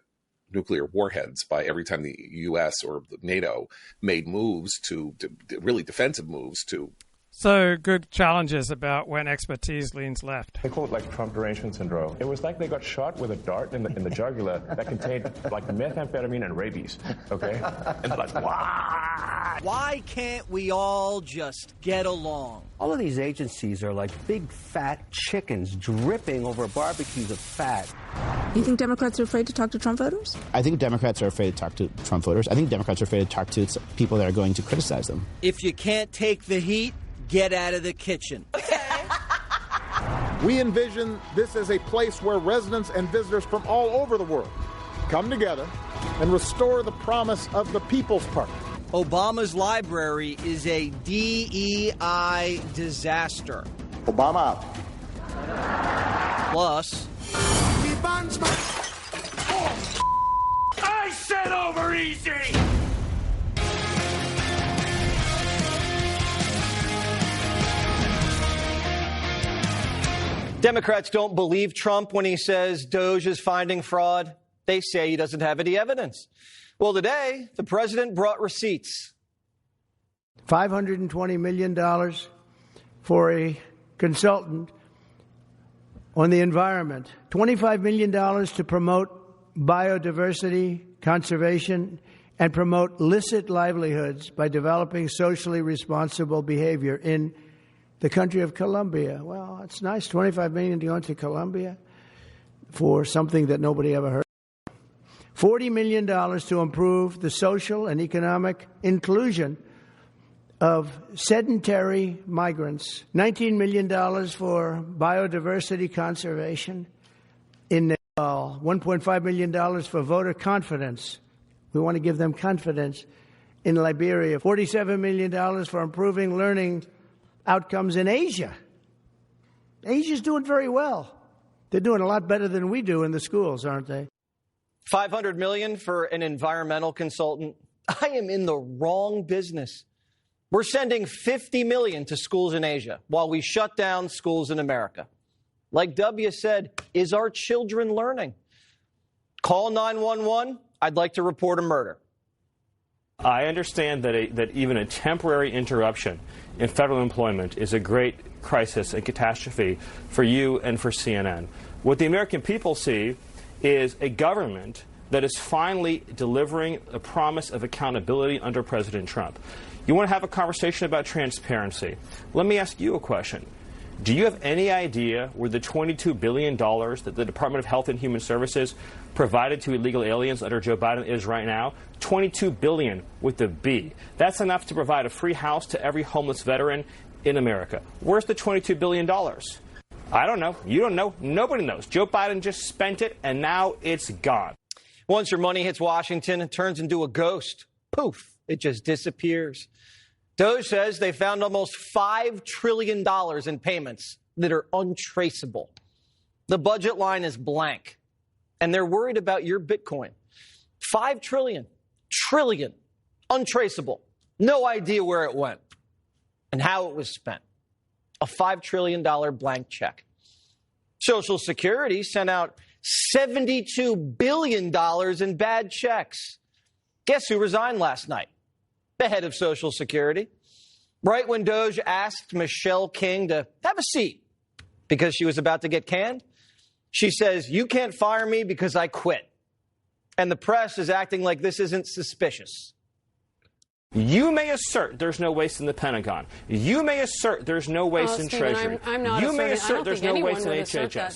nuclear warheads by every time the U.S. or NATO made moves to really defensive moves to. So good challenges about when expertise leans left. They call it like Trump derangement syndrome. It was like they got shot with a dart in the jugular that contained like methamphetamine and rabies, okay? And they're like, why? Why can't we all just get along? All of these agencies are like big fat chickens dripping over barbecues of fat. You think Democrats are afraid to talk to Trump voters? I think Democrats are afraid to talk to Trump voters. I think Democrats are afraid to talk to people that are going to criticize them. If you can't take the heat, get out of the kitchen. We envision this as a place where residents and visitors from all over the world come together and restore the promise of the People's Party. Obama's library is a DEI disaster. Obama out. Plus, I said over easy! Democrats don't believe Trump when he says DOGE is finding fraud. They say he doesn't have any evidence. Well, today, the president brought receipts. $520 million for a consultant on the environment. $25 million to promote biodiversity, conservation, and promote licit livelihoods by developing socially responsible behavior in the country of Colombia. Well, it's nice, $25 million to go into Colombia for something that nobody ever heard. $40 million to improve the social and economic inclusion of sedentary migrants, $19 million for biodiversity conservation in Nepal, $1.5 million for voter confidence. We want to give them confidence in Liberia, $47 million for improving learning outcomes in Asia. Asia's doing very well. They're doing a lot better than we do in the schools, aren't they? $500 million for an environmental consultant. I am in the wrong business. We're sending $50 million to schools in Asia while we shut down schools in America. Like W said, is our children learning? Call 911. I'd like to report a murder. I understand that even a temporary interruption in federal employment is a great crisis and catastrophe for you and for CNN. What the American people see is a government that is finally delivering a promise of accountability under President Trump. You want to have a conversation about transparency. Let me ask you a question. Do you have any idea where the $22 billion that the Department of Health and Human Services provided to illegal aliens under Joe Biden is right now? $22 billion with a B. That's enough to provide a free house to every homeless veteran in America. Where's the $22 billion? I don't know. You don't know. Nobody knows. Joe Biden just spent it, and now it's gone. Once your money hits Washington, it turns into a ghost. Poof. It just disappears. DOGE says they found almost $5 trillion in payments that are untraceable. The budget line is blank, and they're worried about your Bitcoin. $5 trillion, untraceable. No idea where it went and how it was spent. A $5 trillion blank check. Social Security sent out $72 billion in bad checks. Guess who resigned last night? The head of Social Security. Right when DOGE asked Michelle King to have a seat because she was about to get canned, she says, "You can't fire me because I quit." And the press is acting like this isn't suspicious. You may assert there's no waste in the Pentagon. You may assert there's no waste in Stephen, Treasury. I'm not you asserting, may assert there's no waste in HHS. That,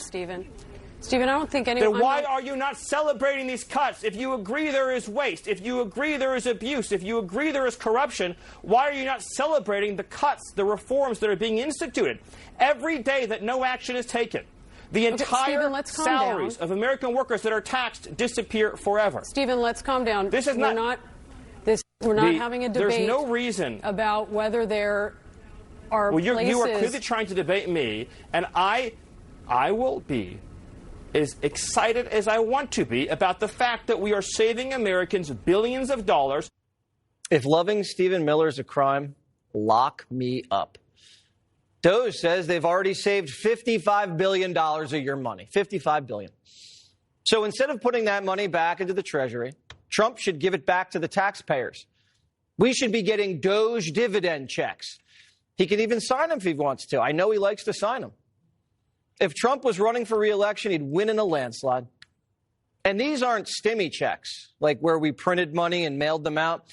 Stephen, I don't think anyone... Then why are you not celebrating these cuts? If you agree there is waste, if you agree there is abuse, if you agree there is corruption, why are you not celebrating the cuts, the reforms that are being instituted? Every day that no action is taken, the entire salaries of American workers that are taxed disappear forever. Stephen, let's calm down. This is We're not having a debate. There's no reason about whether there are places... You are clearly trying to debate me, and I will be as excited as I want to be about the fact that we are saving Americans billions of dollars. If loving Stephen Miller is a crime, lock me up. DOGE says they've already saved $55 billion of your money. $55 billion. So instead of putting that money back into the Treasury, Trump should give it back to the taxpayers. We should be getting DOGE dividend checks. He can even sign them if he wants to. I know he likes to sign them. If Trump was running for re-election, he'd win in a landslide. And these aren't stimmy checks, like where we printed money and mailed them out.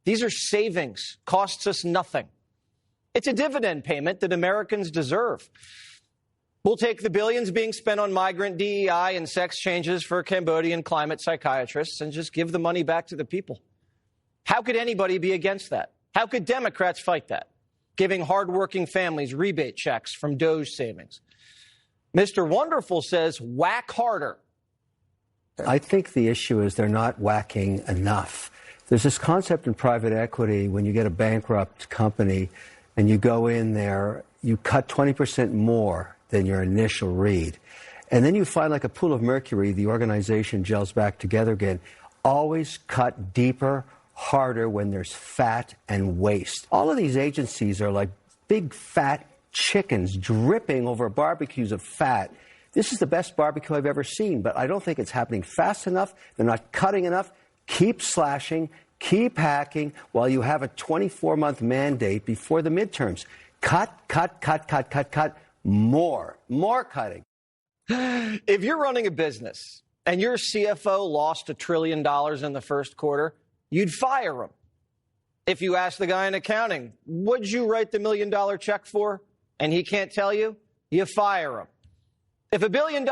These are savings, costs us nothing. It's a dividend payment that Americans deserve. We'll take the billions being spent on migrant DEI and sex changes for Cambodian climate psychiatrists and just give the money back to the people. How could anybody be against that? How could Democrats fight that? Giving hardworking families rebate checks from DOGE savings. Mr. Wonderful says, whack harder. I think the issue is they're not whacking enough. There's this concept in private equity when you get a bankrupt company and you go in there, you cut 20% more than your initial read. And then you find like a pool of mercury, the organization gels back together again. Always cut deeper, harder when there's fat and waste. All of these agencies are like big fat chickens dripping over barbecues of fat. This is the best barbecue I've ever seen, but I don't think it's happening fast enough. They're not cutting enough. Keep slashing, keep hacking while you have a 24-month mandate before the midterms. Cut, more cutting. If you're running a business and your CFO lost $1 trillion in the first quarter, you'd fire him. If you ask the guy in accounting, what'd you write the $1 million check for? And he can't tell you, you fire him. If $1 billion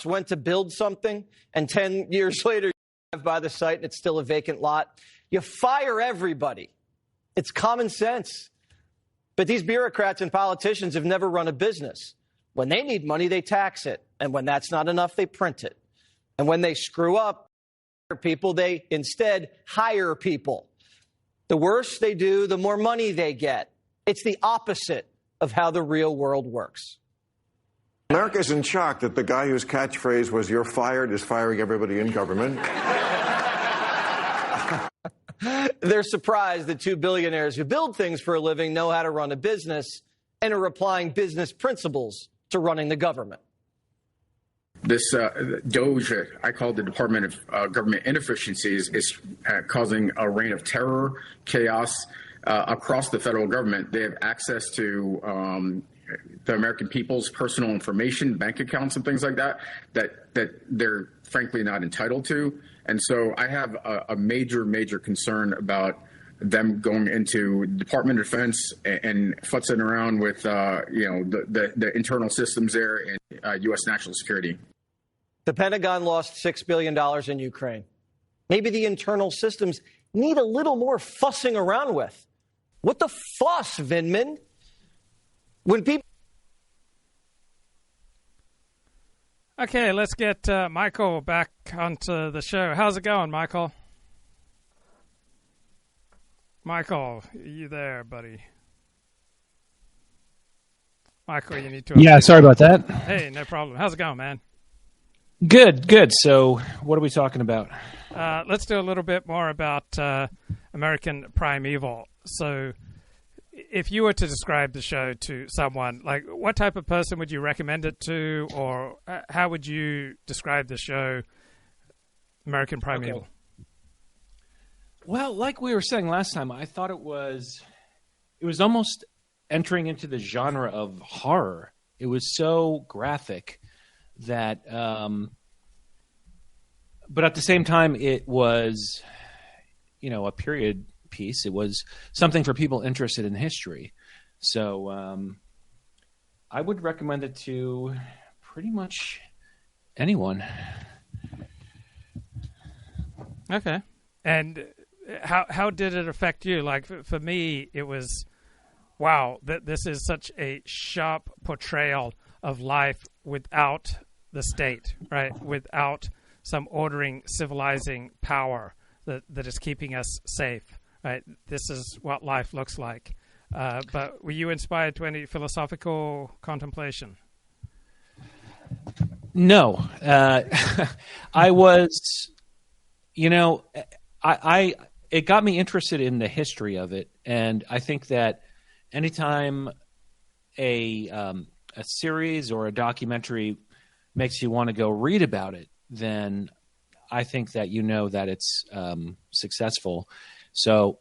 went to build something and 10 years later you by the site and it's still a vacant lot, you fire everybody. It's common sense. But these bureaucrats and politicians have never run a business. When they need money, they tax it. And when that's not enough, they print it. And when they screw up people, they instead hire people. The worse they do, the more money they get. It's the opposite of how the real world works. America's in shock that the guy whose catchphrase was "you're fired" is firing everybody in government. They're surprised that two billionaires who build things for a living know how to run a business and are applying business principles to running the government. This DOGE, I call it the Department of Government Inefficiencies, is causing a reign of terror, chaos across the federal government. They have access to the American people's personal information, bank accounts and things like that they're frankly not entitled to. And so I have a major concern about them going into Department of Defense and futzing around with the internal systems there and U.S. national security. The Pentagon lost $6 billion in Ukraine. Maybe the internal systems need a little more fussing around with. What the fuss, Vindman? When people... Okay, let's get Michael back onto the show. How's it going, Michael? Michael, are you there, buddy? Michael, you need to... Yeah, sorry about that. Hey, no problem. How's it going, man? Good. So what are we talking about? Let's do a little bit more about American Primeval. So if you were to describe the show to someone, like what type of person would you recommend it to, or how would you describe the show American Primeval? Okay. Well, like we were saying last time, I thought it was almost entering into the genre of horror. It was so graphic that, but at the same time, it was, a period piece. It was something for people interested in history. So I would recommend it to pretty much anyone. Okay. And how did it affect you? Like for me, it was, wow, this is such a sharp portrayal of life without the state, right? Without some ordering, civilizing power that is keeping us safe, right? This is what life looks like. But were you inspired to any philosophical contemplation? No. I was, it got me interested in the history of it. And I think that anytime a series or a documentary makes you want to go read about it, then I think that that it's successful. So,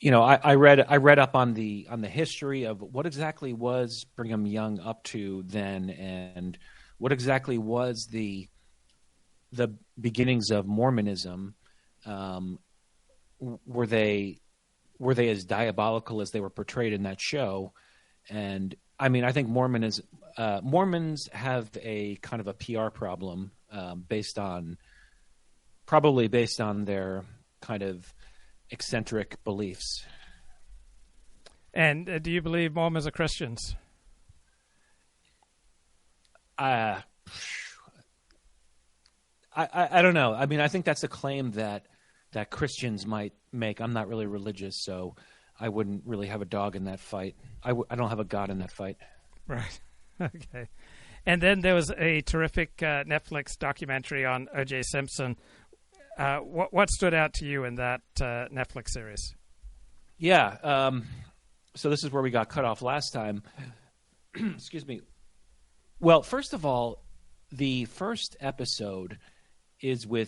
I read up on the history of what exactly was Brigham Young up to then, and what exactly was the beginnings of Mormonism. Were they as diabolical as they were portrayed in that show? And I mean, I think Mormons have a kind of a PR problem probably based on their kind of eccentric beliefs. And do you believe Mormons are Christians? I don't know. I mean, I think that's a claim that Christians might make. I'm not really religious, so I wouldn't really have a dog in that fight. I don't have a god in that fight. Right. Okay. And then there was a terrific Netflix documentary on O.J. Simpson. What stood out to you in that Netflix series? Yeah. So this is where we got cut off last time. Excuse me. Well, first of all, the first episode it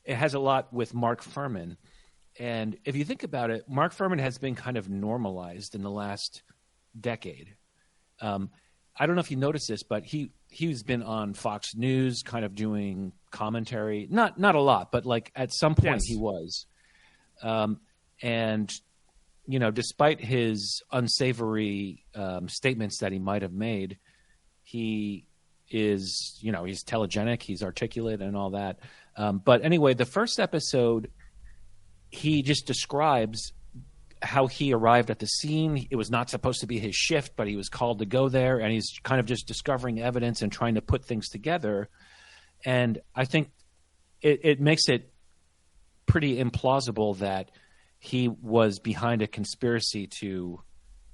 has a lot with Mark Furman. And if you think about it, Mark Furman has been kind of normalized in the last decade. I don't know if you noticed this, but he's been on Fox News kind of doing commentary. Not a lot, but like at some point he was. And, despite his unsavory statements that he might have made, he is, he's telegenic, he's articulate and all that. But anyway, the first episode, he just describes how he arrived at the scene. It was not supposed to be his shift, but he was called to go there, and he's kind of just discovering evidence and trying to put things together. And I think it makes it pretty implausible that he was behind a conspiracy to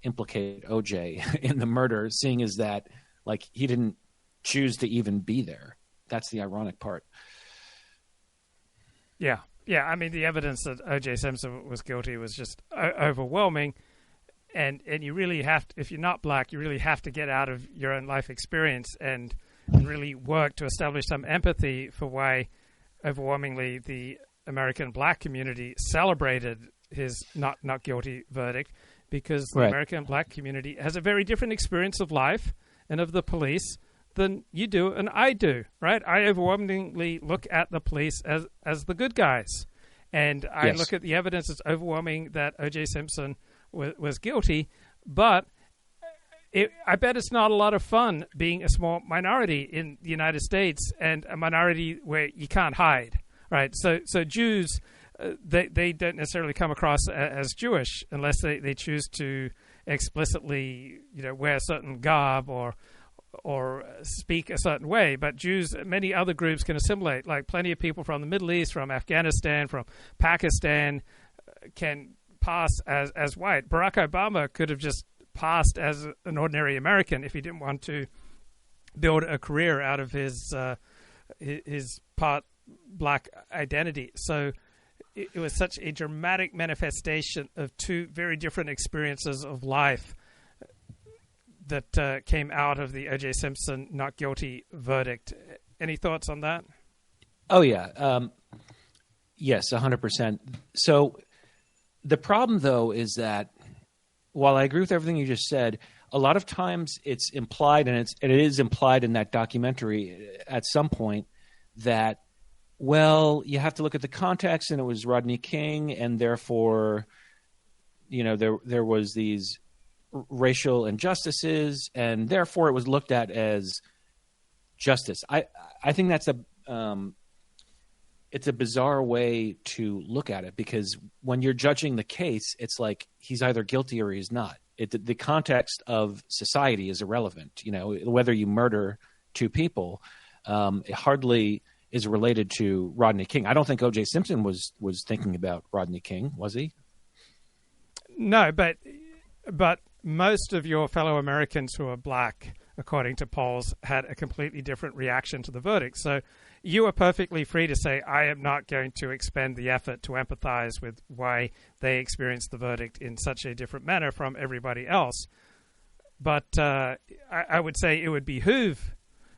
implicate OJ in the murder, seeing as that, like, he didn't choose to even be there. That's the ironic part. Yeah. Yeah, I mean, the evidence that O.J. Simpson was guilty was just overwhelming, and you really have to, if you're not black, you really have to get out of your own life experience and really work to establish some empathy for why overwhelmingly the American black community celebrated his not guilty verdict, because the American black community has a very different experience of life and of the police than you do and I do, right? I overwhelmingly look at the police as the good guys. And I look at the evidence, it's overwhelming that O.J. Simpson was guilty, but I bet it's not a lot of fun being a small minority in the United States, and a minority where you can't hide, right? So Jews, they don't necessarily come across as Jewish unless they choose to explicitly, wear a certain garb or speak a certain way. But Jews, many other groups can assimilate. Like plenty of people from the Middle East, from Afghanistan, from Pakistan, can pass as white. Barack Obama could have just passed as an ordinary American if he didn't want to build a career out of his part black identity. So it was such a dramatic manifestation of two very different experiences of life that came out of the O.J. Simpson not guilty verdict. Any thoughts on that? Oh, yeah. Yes, 100%. So the problem, though, is that while I agree with everything you just said, a lot of times it's implied, and it is implied in that documentary at some point, that, well, you have to look at the context, and it was Rodney King, and therefore, there was these racial injustices, and therefore it was looked at as justice. I think that's it's a bizarre way to look at it, because when you're judging the case, it's like he's either guilty or he's not. The context of society is irrelevant. Whether you murder two people, it hardly is related to Rodney King. I don't think O.J. Simpson was thinking about Rodney King, was he? No, but most of your fellow Americans who are black, according to polls, had a completely different reaction to the verdict. So you are perfectly free to say, I am not going to expend the effort to empathize with why they experienced the verdict in such a different manner from everybody else. But I would say it would behoove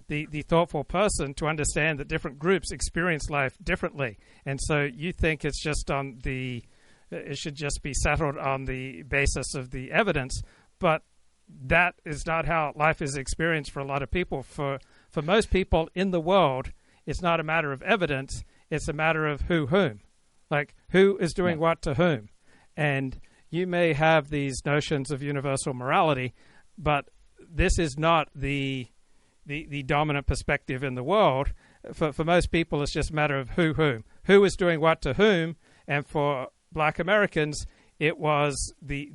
the thoughtful person to understand that different groups experience life differently. And so you think it's just it should just be settled on the basis of the evidence, but that is not how life is experienced for a lot of people. For most people in the world, it's not a matter of evidence, it's a matter of whom. Like, who is doing what to whom. And you may have these notions of universal morality, but this is not the dominant perspective in the world. For most people, it's just a matter of whom. Who is doing what to whom, and for black Americans, it was the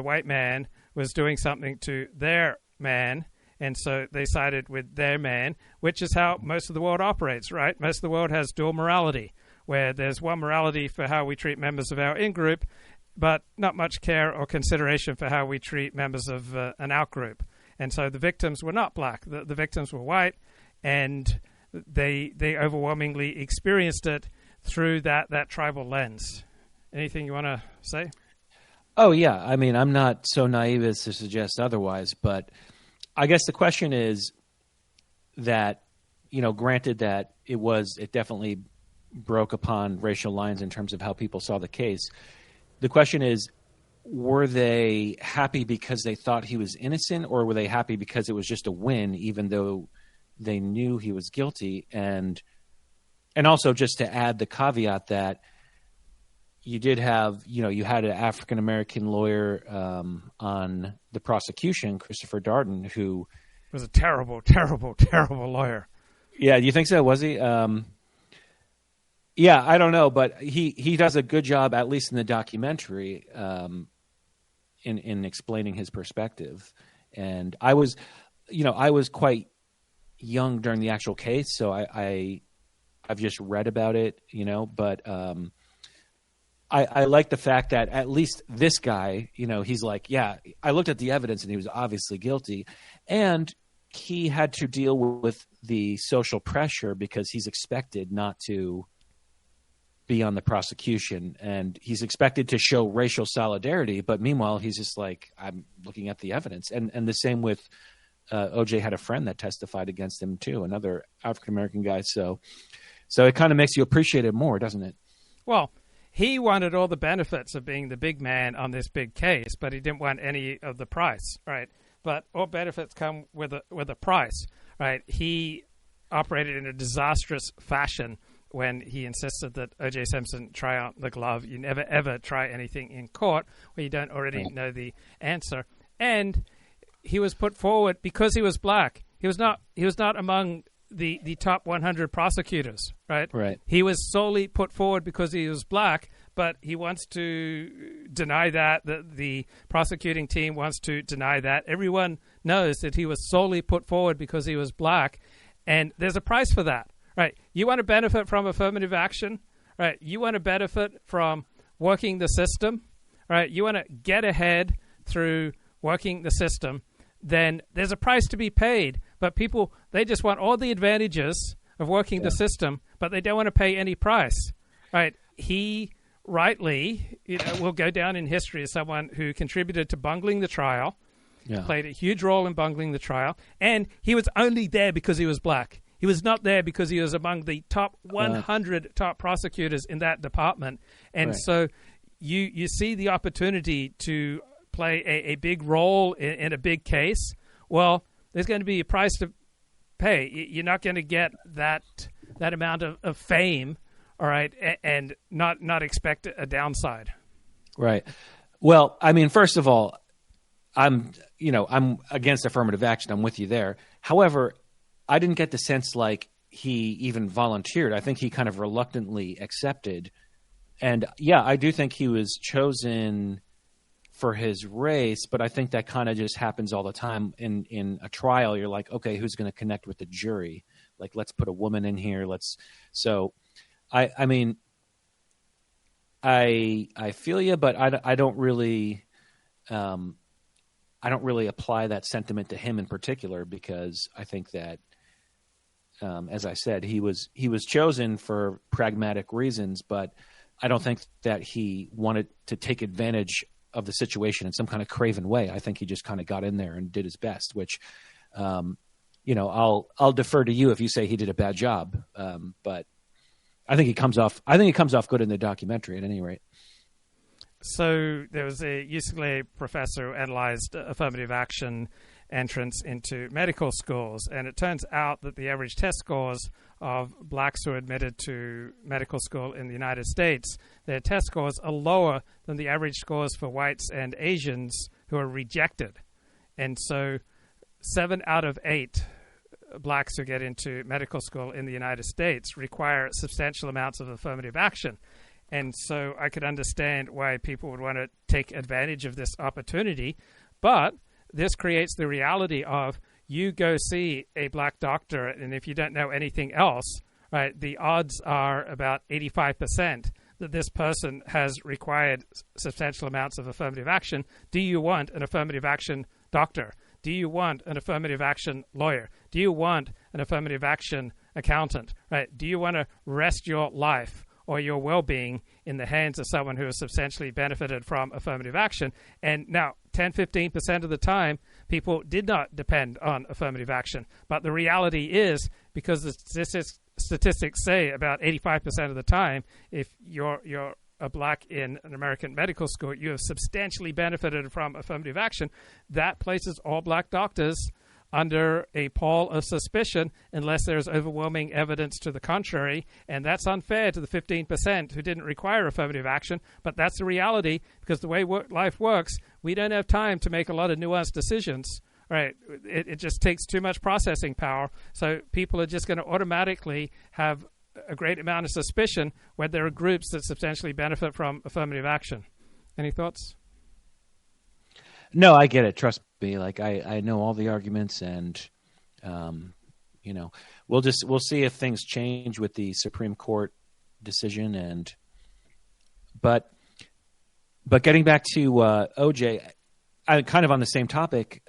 white man was doing something to their man, and so they sided with their man, which is how most of the world operates, right? Most of the world has dual morality, where there's one morality for how we treat members of our in-group, but not much care or consideration for how we treat members of an out-group. And so the victims were not black. The victims were white, and they overwhelmingly experienced it through that tribal lens. Anything you want to say? Oh, yeah. I mean, I'm not so naive as to suggest otherwise, but I guess the question is that, granted that it definitely broke upon racial lines in terms of how people saw the case. The question is, were they happy because they thought he was innocent, or were they happy because it was just a win, even though they knew he was guilty? And also, just to add the caveat that you did have, you had an African-American lawyer on the prosecution, Christopher Darden, who was a terrible, terrible, terrible lawyer. Yeah, do you think so? Was he? Yeah, I don't know, but he does a good job, at least in the documentary, in explaining his perspective. And I was quite young during the actual case, so I've just read about it, but I like the fact that at least this guy, he's like, yeah, I looked at the evidence and he was obviously guilty, and he had to deal with the social pressure because he's expected not to be on the prosecution, and he's expected to show racial solidarity, but meanwhile he's just like, I'm looking at the evidence. And the same with OJ had a friend that testified against him too, another African-American guy. So it kind of makes you appreciate it more, doesn't it? Well, he wanted all the benefits of being the big man on this big case, but he didn't want any of the price, right? But all benefits come with a price, right? He operated in a disastrous fashion when he insisted that O.J. Simpson try out the glove. You never, ever try anything in court where you don't already know the answer. And he was put forward because he was black. He was not among the top 100 prosecutors, right? Right. He was solely put forward because he was black, but he wants to deny that. The prosecuting team wants to deny that. Everyone knows that he was solely put forward because he was black, and there's a price for that. Right, you want to benefit from affirmative action, right? You want to benefit from working the system, right? You want to get ahead through working the system, then there's a price to be paid. But people, they just want all the advantages of working the system, but they don't want to pay any price, right? He rightly, will go down in history as someone who contributed to bungling the trial, played a huge role in bungling the trial, and he was only there because he was black. He was not there because he was among the top 100 top prosecutors in that department. And so you see the opportunity to play a big role in a big case. Well, there's going to be a price to pay. You're not going to get that amount of fame, all right, and not expect a downside. Right. Well, I mean, first of all, I'm against affirmative action. I'm with you there. However, I didn't get the sense like he even volunteered. I think he kind of reluctantly accepted. And yeah, I do think he was chosen for his race, but I think that kind of just happens all the time in a trial. You're like, okay, who's going to connect with the jury? Like, let's put a woman in here. I mean, I feel you, but I don't really apply that sentiment to him in particular, because I think that, as I said, he was chosen for pragmatic reasons, but I don't think that he wanted to take advantage of the situation in some kind of craven way. I think he just kind of got in there and did his best, which, I'll defer to you if you say he did a bad job. But I think he comes off good in the documentary at any rate. So there was a UCLA professor who analyzed affirmative action entrance into medical schools, and it turns out that the average test scores of blacks who are admitted to medical school in the United States, their test scores are lower than the average scores for whites and Asians who are rejected. And so 7 out of 8 blacks who get into medical school in the United States require substantial amounts of affirmative action. And so I could understand why people would want to take advantage of this opportunity, but this creates the reality of you go see a black doctor, and if you don't know anything else, right, the odds are about 85% that this person has required substantial amounts of affirmative action. Do you want an affirmative action doctor? Do you want an affirmative action lawyer? Do you want an affirmative action accountant? Right? Do you want to rest your life or your well-being in the hands of someone who has substantially benefited from affirmative action? And now 10-15% of the time, people did not depend on affirmative action. But the reality is, because the statistics say about 85% of the time, if you're a black in an American medical school, you have substantially benefited from affirmative action. That places all black doctors under a pall of suspicion unless there's overwhelming evidence to the contrary, and that's unfair to the 15% who didn't require affirmative action, but that's the reality, because the way life works, we don't have time to make a lot of nuanced decisions, right? It just takes too much processing power. So people are just going to automatically have a great amount of suspicion when there are groups that substantially benefit from affirmative action. Any thoughts? No, I get it. Trust me. Like I know all the arguments, and we'll see if things change with the Supreme Court decision. But getting back to OJ, I kind of on the same topic.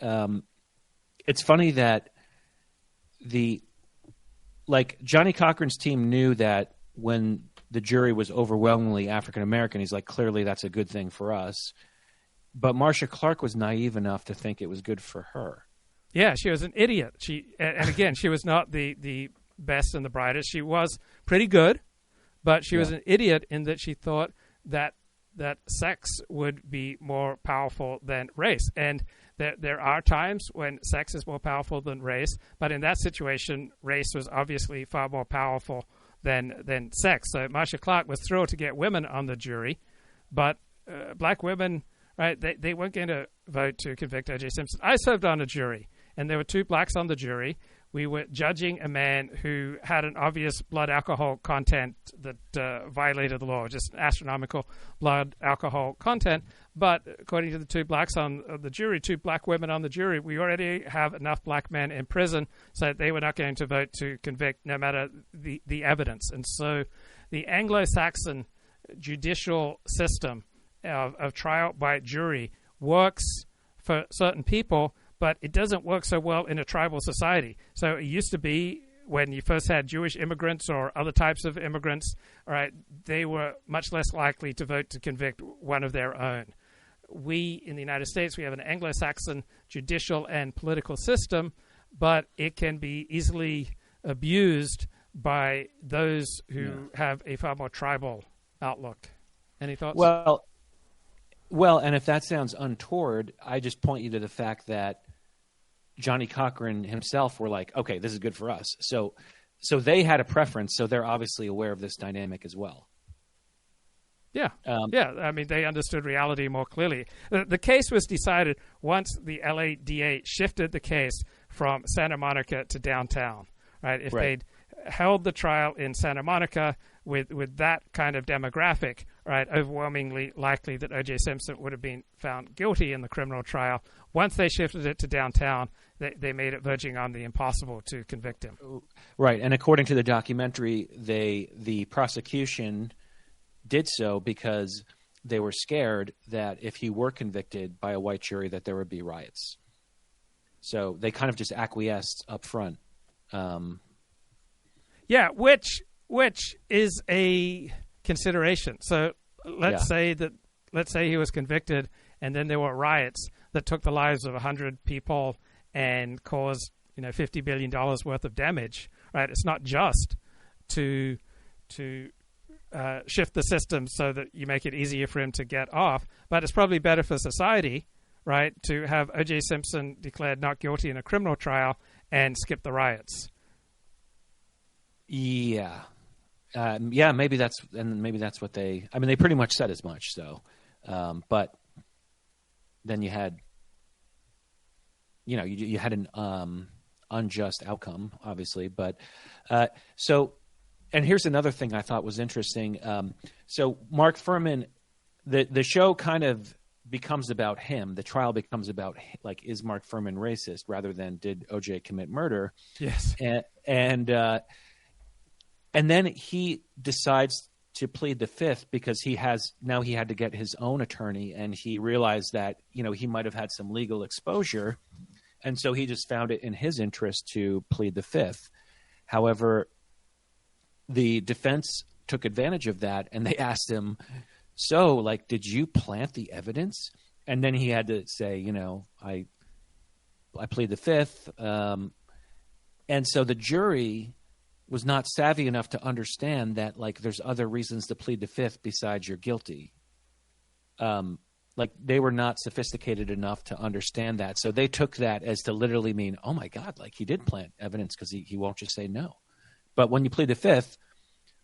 It's funny that Johnny Cochran's team knew that when the jury was overwhelmingly African American, he's like, clearly that's a good thing for us. But Marcia Clark was naive enough to think it was good for her. Yeah, she was an idiot. And again, she was not the best and the brightest. She was pretty good, but she was an idiot in that she thought that sex would be more powerful than race. And there are times when sex is more powerful than race, but in that situation, race was obviously far more powerful than sex. So Marcia Clark was thrilled to get women on the jury, but black women, right, they weren't going to vote to convict O.J. Simpson. I served on a jury, and there were 2 blacks on the jury. We were judging a man who had an obvious blood alcohol content that violated the law, just astronomical blood alcohol content. But according to the 2 blacks on the jury, 2 black women on the jury, we already have enough black men in prison, so they were not going to vote to convict no matter the evidence. And so the Anglo-Saxon judicial system of trial by jury works for certain people, but it doesn't work so well in a tribal society. So it used to be when you first had Jewish immigrants or other types of immigrants, all right, they were much less likely to vote to convict one of their own. We, in the United States, we have an Anglo-Saxon judicial and political system, but it can be easily abused by those who have a far more tribal outlook. Any thoughts? Well, and if that sounds untoward, I just point you to the fact that Johnny Cochran himself were like, okay, this is good for us. So they had a preference, so they're obviously aware of this dynamic as well. Yeah. I mean, they understood reality more clearly. The case was decided once the LA DA shifted the case from Santa Monica to downtown. Right? If they'd held the trial in Santa Monica with that kind of demographic, right, overwhelmingly likely that O.J. Simpson would have been found guilty in the criminal trial. Once they shifted it to downtown, they made it verging on the impossible to convict him. Right, and according to the documentary, the prosecution did so because they were scared that if he were convicted by a white jury that there would be riots. So they kind of just acquiesced up front. Which is a consideration. So let's say he was convicted and then there were riots that took the lives of 100 people and caused $50 billion worth of damage. Right? It's not just to shift the system so that you make it easier for him to get off, but it's probably better for society, right, to have O.J. Simpson declared not guilty in a criminal trial and skip the riots. Yeah. Maybe that's what they. I mean, they pretty much said as much. So, but then you had, you had an unjust outcome, obviously. But and here's another thing I thought was interesting. So Mark Fuhrman, the show kind of becomes about him. The trial becomes about is Mark Fuhrman racist rather than did OJ commit murder? Yes. And then he decides to plead the fifth because he had to get his own attorney, and he realized that he might have had some legal exposure, and so he just found it in his interest to plead the fifth. However, the defense took advantage of that, and they asked him, "So, did you plant the evidence?" And then he had to say, I plead the fifth, and so the jury was not savvy enough to understand that there's other reasons to plead the fifth besides you're guilty. They were not sophisticated enough to understand that. So they took that as to literally mean, oh my God, he did plant evidence because he won't just say no. But when you plead the fifth,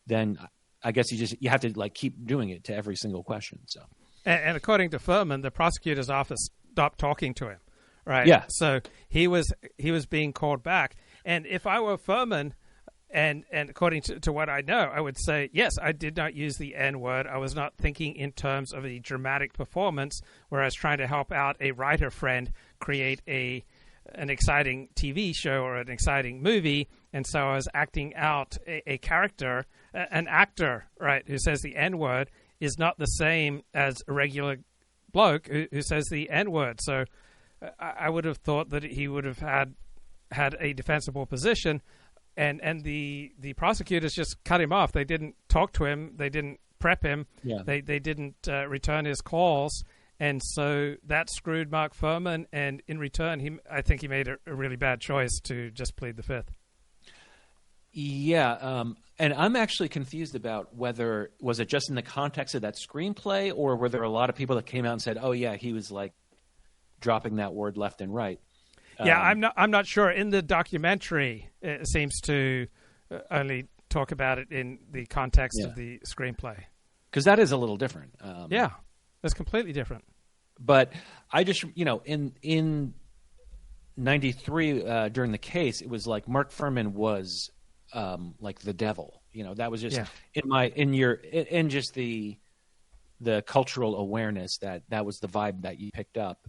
then I guess you have to keep doing it to every single question. So, and according to Furman, the prosecutor's office stopped talking to him. right? Yeah. So he was being called back. And if I were Furman, and according to what I know, I would say, yes, I did not use the N-word. I was not thinking in terms of a dramatic performance where I was trying to help out a writer friend create an exciting TV show or an exciting movie. And so I was acting out a character, an actor, right, who says the N-word is not the same as a regular bloke who says the N-word. So I would have thought that he would have had a defensible position. And the prosecutors just cut him off. They didn't talk to him. They didn't prep him. Yeah. They didn't return his calls. And so that screwed Mark Furman. And in return, I think he made a really bad choice to just plead the fifth. Yeah. And I'm actually confused about whether was it just in the context of that screenplay, or were there a lot of people that came out and said, oh, yeah, he was like dropping that word left and right. Yeah, I'm not sure. In the documentary, it seems to only talk about it in the context of the screenplay. Because that is a little different. Yeah, that's completely different. But I just, in 93, during the case, it was like Mark Furman was like the devil. That was just in just the cultural awareness that was the vibe that you picked up.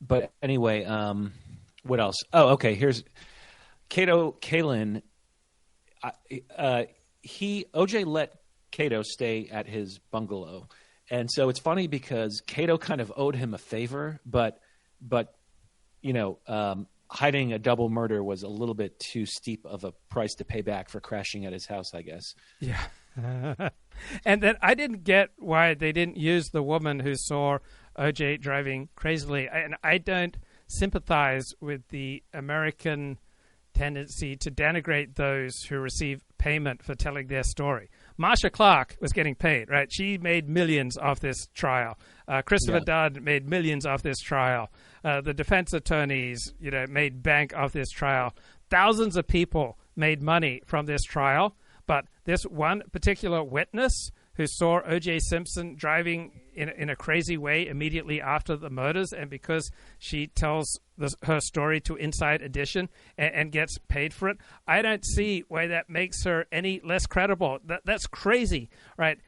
But anyway, what else? Oh, okay. Here's Cato Kalin. OJ let Cato stay at his bungalow, and so it's funny because Cato kind of owed him a favor, but hiding a double murder was a little bit too steep of a price to pay back for crashing at his house, I guess. Yeah. And then I didn't get why they didn't use the woman who saw OJ driving crazily. And I don't sympathize with the American tendency to denigrate those who receive payment for telling their story. Marsha Clark was getting paid, right? She made millions off this trial. Christopher Dunn made millions off this trial. The defense attorneys, made bank off this trial. Thousands of people made money from this trial. But this one particular witness who saw O.J. Simpson driving in a crazy way immediately after the murders, and because she tells her story to Inside Edition and gets paid for it, I don't see why that makes her any less credible. That's crazy, right?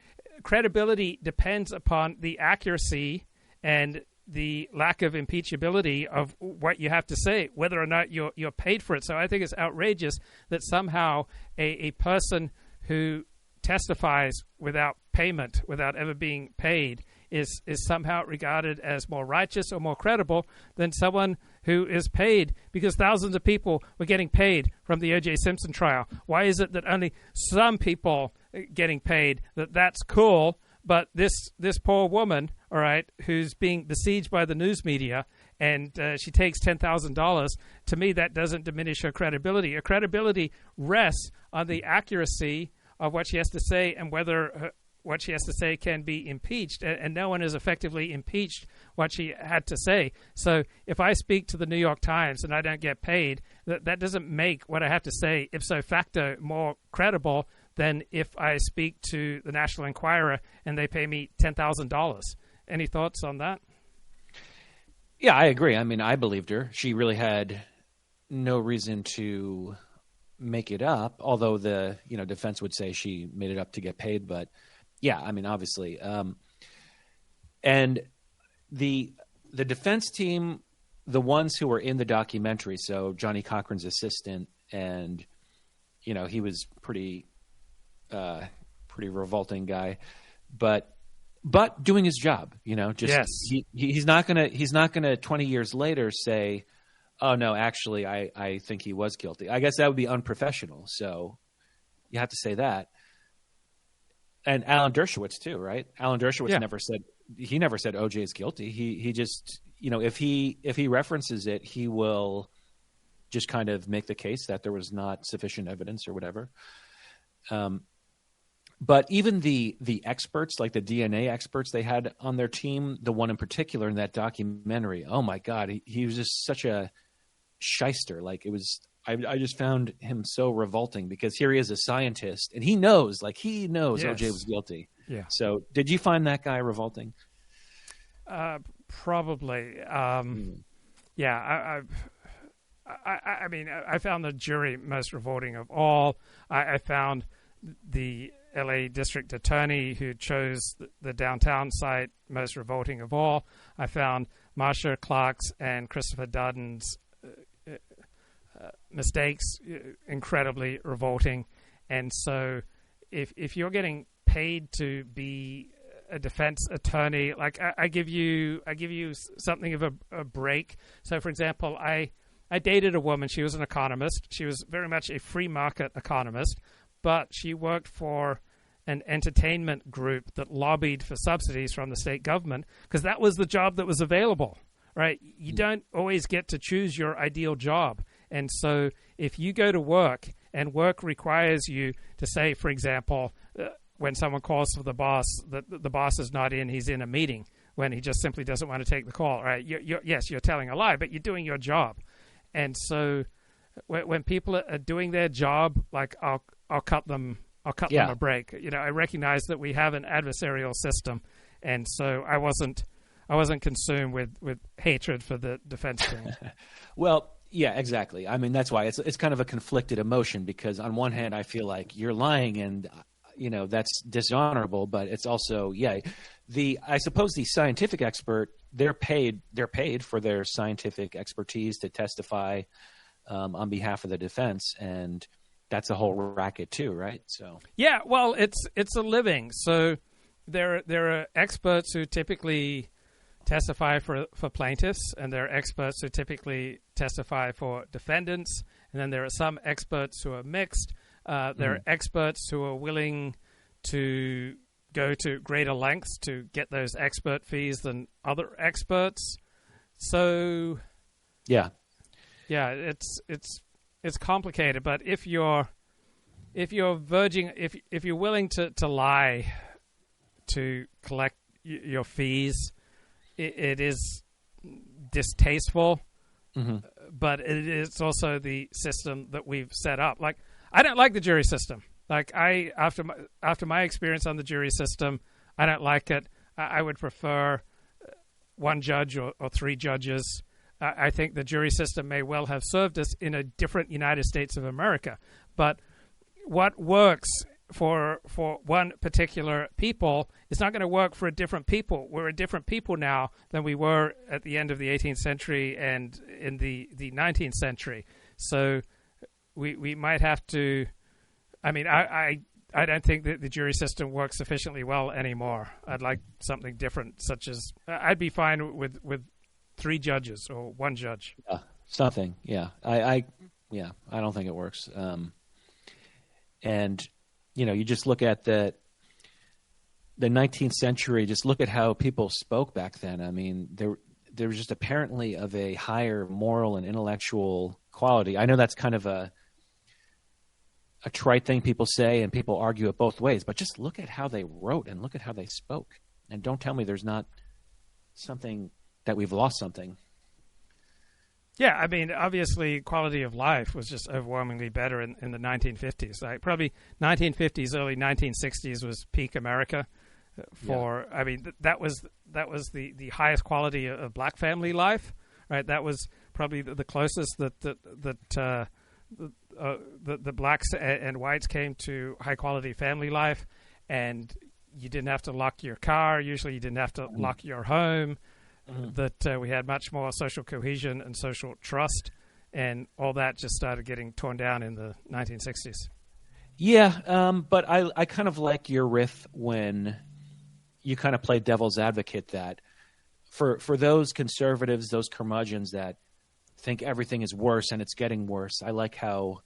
Credibility depends upon the accuracy and the lack of impeachability of what you have to say, whether or not you're paid for it. So I think it's outrageous that somehow a person who testifies without payment, without ever being paid, is somehow regarded as more righteous or more credible than someone who is paid, because thousands of people were getting paid from the O.J. Simpson trial. Why is it that only some people getting paid, that's cool, but this poor woman, all right, who's being besieged by the news media, and she takes $10,000, to me that doesn't diminish her credibility. Her credibility rests on the accuracy of what she has to say and whether what she has to say can be impeached, and no one has effectively impeached what she had to say. So if I speak to the New York Times and I don't get paid, that doesn't make what I have to say ipso facto more credible than if I speak to the National Enquirer and they pay me $10,000. Any thoughts on that? Yeah, I agree. I mean, I believed her. She really had no reason to make it up, although the defense would say she made it up to get paid. But yeah, I mean, obviously. And the defense team, the ones who were in the documentary, so Johnny Cochran's assistant, and he was pretty revolting guy, but doing his job, yes. He's not gonna 20 years later say, oh no, actually I think he was guilty. I guess that would be unprofessional. So you have to say that. And Alan Dershowitz too, right? Alan Dershowitz never said OJ is guilty. He just, if he references it, he will just kind of make the case that there was not sufficient evidence or whatever. But even the experts, like the DNA experts they had on their team, the one in particular in that documentary, oh my God, he was just such a shyster. Like, it was, I just found him so revolting, because here he is, a scientist, and he knows yes. OJ was guilty. Yeah. So did you find that guy revolting? Probably. Yeah, I mean, I found the jury most revolting of all. I found the LA District Attorney who chose the downtown site most revolting of all. I found Marsha Clark's and Christopher Darden's mistakes incredibly revolting. And so if you're getting paid to be a defense attorney, like I give you something of a break. So, for example, I dated a woman. She was an economist. She was very much a free market economist, but she worked for an entertainment group that lobbied for subsidies from the state government because that was the job that was available, right? You don't always get to choose your ideal job. And so if you go to work and work requires you to say, for example, when someone calls for the boss, that the boss is not in, he's in a meeting, when he just simply doesn't want to take the call, right? Yes, you're telling a lie, but you're doing your job. And so when people are doing their job, like I'll cut them a break. You know, I recognize that we have an adversarial system, and so I wasn't consumed with hatred for the defense team. Well, yeah, exactly. I mean, that's why it's kind of a conflicted emotion, because on one hand I feel like you're lying and that's dishonorable, but it's also I suppose the scientific expert, they're paid for their scientific expertise to testify on behalf of the defense, and that's a whole racket too, right? So yeah, well, it's a living. So there are experts who typically testify for plaintiffs, and there are experts who typically testify for defendants, and then there are some experts who are mixed. There are experts who are willing to go to greater lengths to get those expert fees than other experts. So it's complicated. But if you're willing to lie to collect your fees, it is distasteful. Mm-hmm. But it is also the system that we've set up. Like, I don't like the jury system. Like, after my experience on the jury system, I don't like it. I would prefer one judge or three judges. I think the jury system may well have served us in a different United States of America. But what works for one particular people is not going to work for a different people. We're a different people now than we were at the end of the 18th century and in the 19th century. So we might have to. I mean, I don't think that the jury system works sufficiently well anymore. I'd like something different, such as I'd be fine with three judges or one judge. Something, yeah. I don't think it works. And you just look at the 19th century. Just look at how people spoke back then. I mean, there was just apparently of a higher moral and intellectual quality. I know that's kind of a trite thing people say, and people argue it both ways, but just look at how they wrote and look at how they spoke. And don't tell me there's not something that we've lost something. Yeah, I mean, obviously, quality of life was just overwhelmingly better in the 1950s. Like, probably 1950s, early 1960s was peak America. I mean, that was the highest quality of black family life, right? That was probably the closest that the blacks and whites came to high quality family life, and you didn't have to lock your car. Usually, you didn't have to lock your home. That we had much more social cohesion and social trust, and all that just started getting torn down in the 1960s. Yeah, but I kind of like your riff when you kind of play devil's advocate, that for those conservatives, those curmudgeons that think everything is worse and it's getting worse, I like how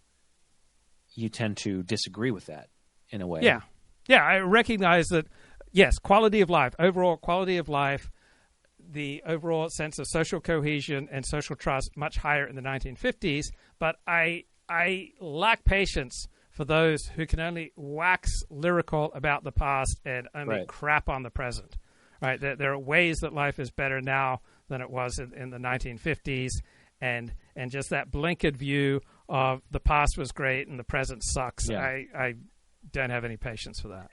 you tend to disagree with that in a way. Yeah, I recognize that, yes, quality of life, overall quality of life, the overall sense of social cohesion and social trust much higher in the 1950s, but I lack patience for those who can only wax lyrical about the past and only crap on the present. Right? There are ways that life is better now than it was in the 1950s, and just that blinkered view of the past was great and the present sucks. Yeah. I don't have any patience for that.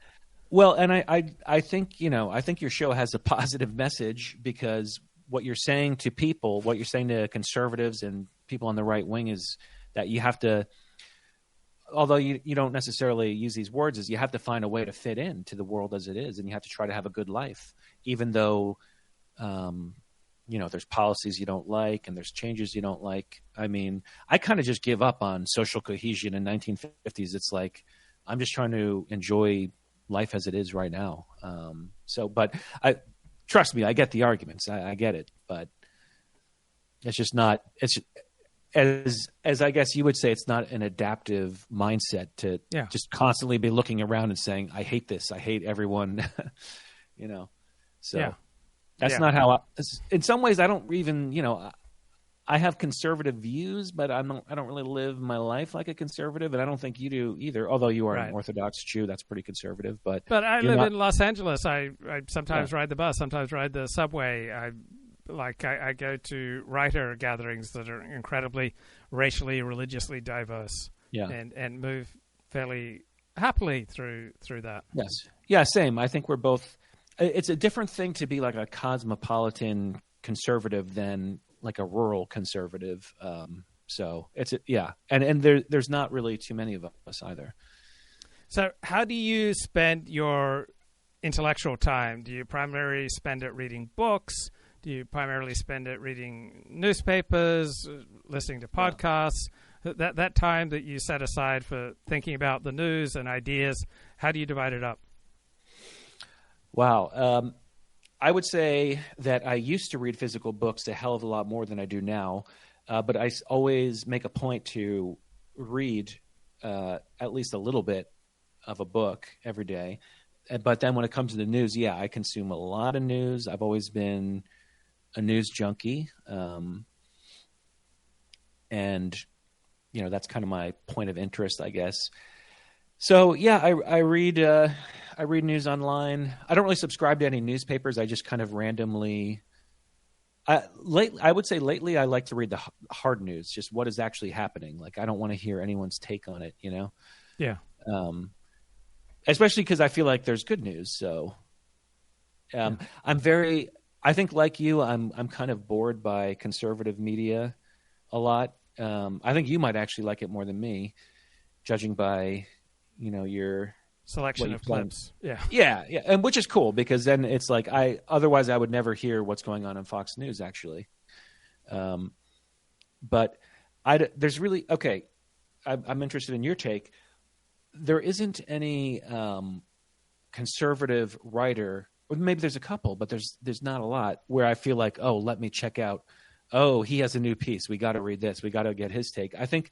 Well, and I think, I think your show has a positive message, because what you're saying to people, what you're saying to conservatives and people on the right wing is that you have to, although you don't necessarily use these words, is you have to find a way to fit into the world as it is, and you have to try to have a good life, even though, there's policies you don't like and there's changes you don't like. I mean, I kind of just give up on social cohesion in 1950s. It's like, I'm just trying to enjoy life as it is right now. But trust me, I get the arguments. I get it, but it's just not. It's as I guess you would say, it's not an adaptive mindset to just constantly be looking around and saying, "I hate this. I hate everyone." So that's not how. In some ways, I don't even. I have conservative views, but I don't really live my life like a conservative, and I don't think you do either. Although you are an Orthodox Jew, that's pretty conservative. But I live in Los Angeles. I sometimes ride the bus, sometimes ride the subway. I go to writer gatherings that are incredibly racially, religiously diverse, and move fairly happily through that. Yes, yeah, same. I think we're both. It's a different thing to be like a cosmopolitan conservative than like a rural conservative. So it's and there's not really too many of us either. So how do you spend your intellectual time? Do you primarily spend it reading books? Do you primarily spend it reading newspapers, listening to podcasts? That time that you set aside for thinking about the news and ideas, how do you divide it up? Wow. I would say that I used to read physical books a hell of a lot more than I do now, but I always make a point to read at least a little bit of a book every day. But then when it comes to the news, I consume a lot of news. I've always been a news junkie, and that's kind of my point of interest, I guess. So I read news online. I don't really subscribe to any newspapers. I just kind of randomly. I would say lately I like to read the hard news, just what is actually happening. Like, I don't want to hear anyone's take on it, Yeah. Especially because I feel like there's good news. So I think like you, I'm kind of bored by conservative media a lot. I think you might actually like it more than me, judging by your selection of clips. Yeah, and which is cool, because then it's like otherwise I would never hear what's going on Fox News actually. But there's really I'm interested in your take. There isn't any conservative writer, or maybe there's a couple, but there's not a lot where I feel like, oh, let me check out. Oh, he has a new piece. We got to read this. We got to get his take. I think,